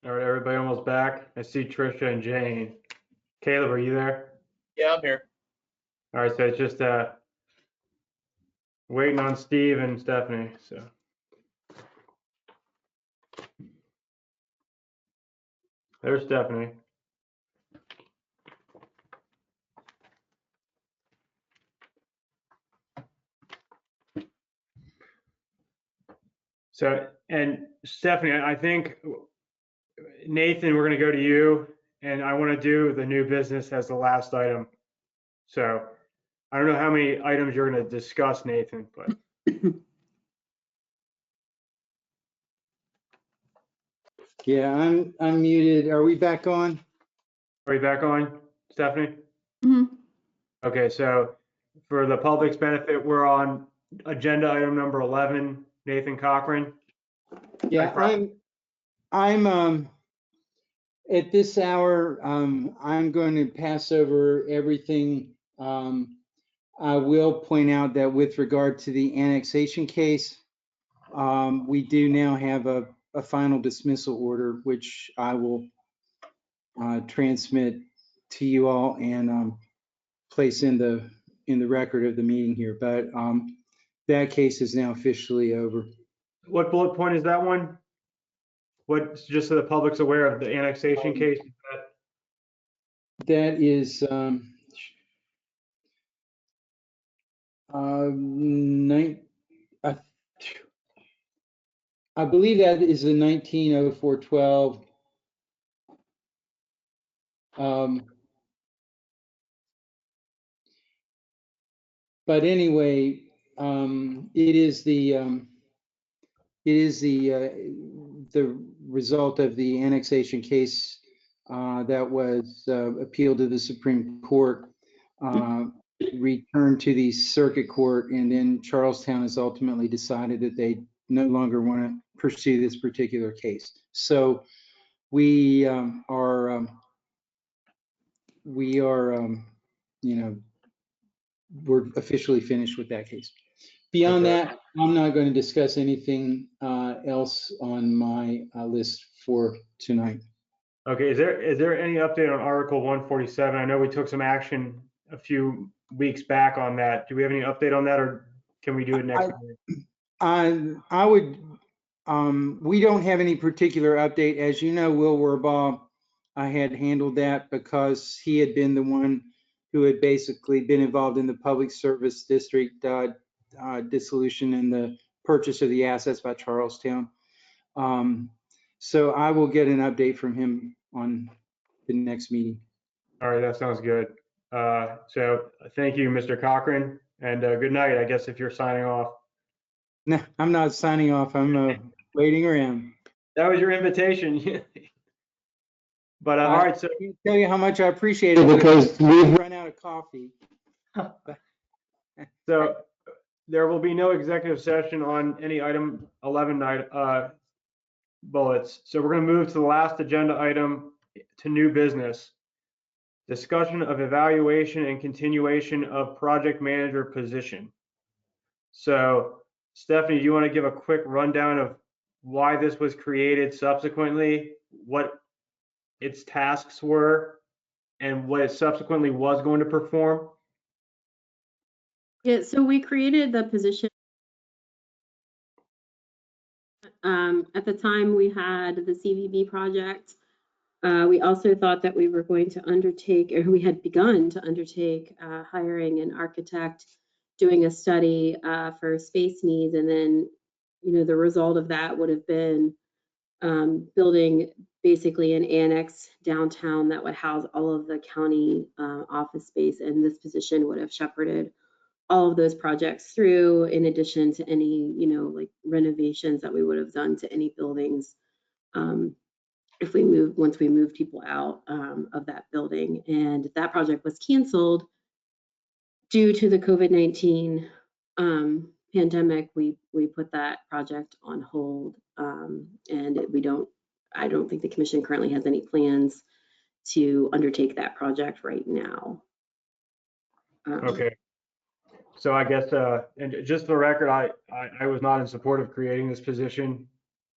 All right, everybody almost back. I see Trisha and Jane. Caleb, are you there? Yeah, I'm here. All right, so it's just waiting on Steve and Stephanie. So there's Stephanie. So, and Stephanie, I think Nathan, we're going to go to you, and I want to do the new business as the last item. So I don't know how many items you're going to discuss, Nathan, but Yeah, I'm muted. Are we back on? are you back on, Stephanie? Mhm. Okay, so for the public's benefit, we're on agenda item number 11, Nathan Cochran. Yeah, I'm at this hour, I'm going to pass over everything. I will point out that with regard to the annexation case, we do now have a final dismissal order, which I will transmit to you all and place in the record of the meeting here. But that case is now officially over. What bullet point is that one? What, just so the public's aware of the annexation case? That is I believe that is a 1904-12. But anyway, it is the result of the annexation case that was appealed to the Supreme Court, returned to the circuit court, and then Charlestown has ultimately decided that they no longer want to pursue this particular case. So we are, we're officially finished with that case. Beyond that, I'm not going to discuss anything else on my list for tonight. Okay, is there any update on Article 147? I know we took some action a few weeks back on that. Do we have any update on that, or can we do it next week? I would, we don't have any particular update. As you know, Will Werbaugh, I had handled that because he had been the one who had basically been involved in the public service district dissolution and the purchase of the assets by Charlestown. So I will get an update from him on the next meeting. All right, that sounds good. So thank you, Mr. Cochran, and good night, I guess, if you're signing off. No, I'm not signing off. I'm waiting around. That was your invitation. But all right, so I can't tell you how much I appreciate it because we've run out of coffee. So there will be no executive session on any item 11 bullets. So we're going to move to the last agenda item, to new business. Discussion of evaluation and continuation of project manager position. So Stephanie, do you want to give a quick rundown of why this was created subsequently, what its tasks were, and what it subsequently was going to perform? Yeah, so we created the position. At the time we had the CVB project. We also thought that we were going to undertake, or we had begun to undertake, hiring an architect, doing a study for space needs, and then, the result of that would have been building basically an annex downtown that would house all of the county office space, and this position would have shepherded all of those projects through, in addition to any, like renovations that we would have done to any buildings once we moved people out of that building. And that project was canceled due to the COVID-19 pandemic. We put that project on hold, and I don't think the commission currently has any plans to undertake that project right now. Okay. So I guess, and just for the record, I was not in support of creating this position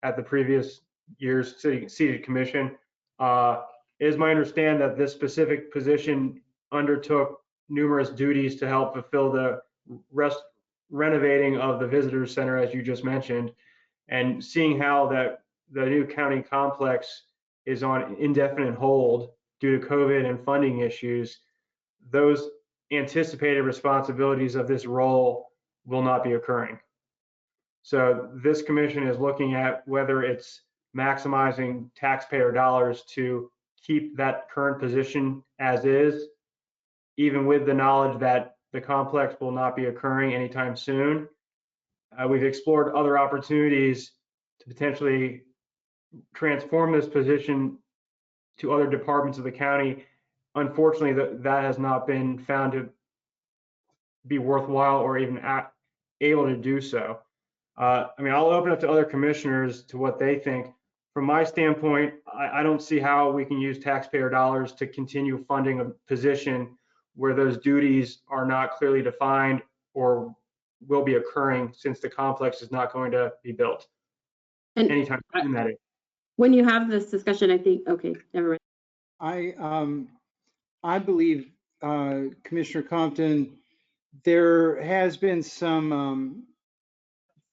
at the previous years seated commission. It is my understanding that this specific position undertook numerous duties to help fulfill the renovating of the visitor center, as you just mentioned, and seeing how that the new county complex is on indefinite hold due to COVID and funding issues, those anticipated responsibilities of this role will not be occurring. So this commission is looking at whether it's maximizing taxpayer dollars to keep that current position as is, even with the knowledge that the complex will not be occurring anytime soon. We've explored other opportunities to potentially transform this position to other departments of the county. Unfortunately, that has not been found to be worthwhile or even able to do so. I mean, I'll open up to other commissioners to what they think. From my standpoint, I don't see how we can use taxpayer dollars to continue funding a position where those duties are not clearly defined or will be occurring, since the complex is not going to be built And anytime soon. That is. when you have this discussion, I think, okay, never mind. I believe, Commissioner Compton, there has been some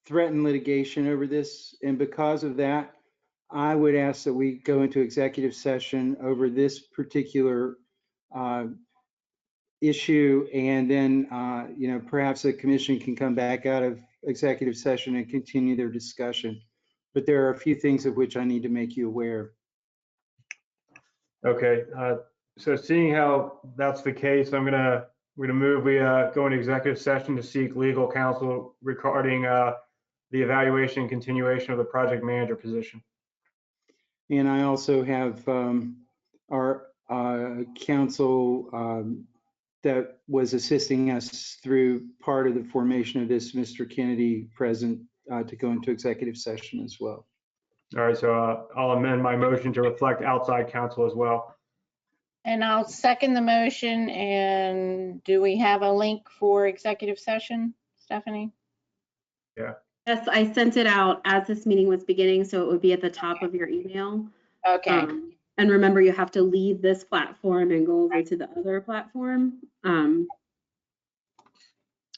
threatened litigation over this, and because of that, I would ask that we go into executive session over this particular issue, and then perhaps the commission can come back out of executive session and continue their discussion. But there are a few things of which I need to make you aware. Okay, so seeing how that's the case, we're gonna move, we go into executive session to seek legal counsel regarding the evaluation and continuation of the project manager position. And I also have our counsel that was assisting us through part of the formation of this, Mr. Kennedy, present to go into executive session as well. All right, so I'll amend my motion to reflect outside counsel as well. And I'll second the motion. And do we have a link for executive session, Stephanie? Yeah. Yes, I sent it out as this meeting was beginning, so it would be at the top of your email. Okay. And remember, you have to leave this platform and go over to the other platform, and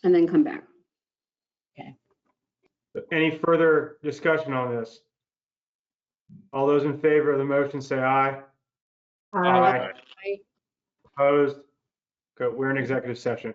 then come back. Okay. Any further discussion on this? All those in favor of the motion say aye. Aye. Opposed? Good. We're in executive session.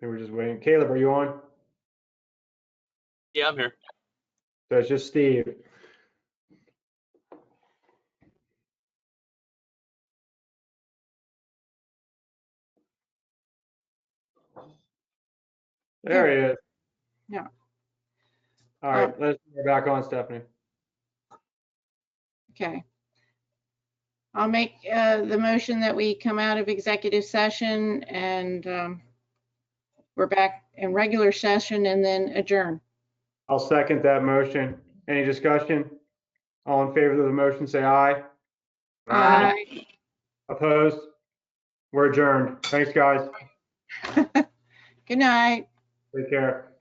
think we're just waiting. Caleb, are you on? Yeah, I'm here. So it's just Steve. There he is. Yeah. All right, let's go back on, Stephanie. Okay. I'll make the motion that we come out of executive session and we're back in regular session and then adjourn. I'll second that motion. Any discussion? All in favor of the motion, say aye. Aye. Opposed? We're adjourned. Thanks, guys. Good night. Take care.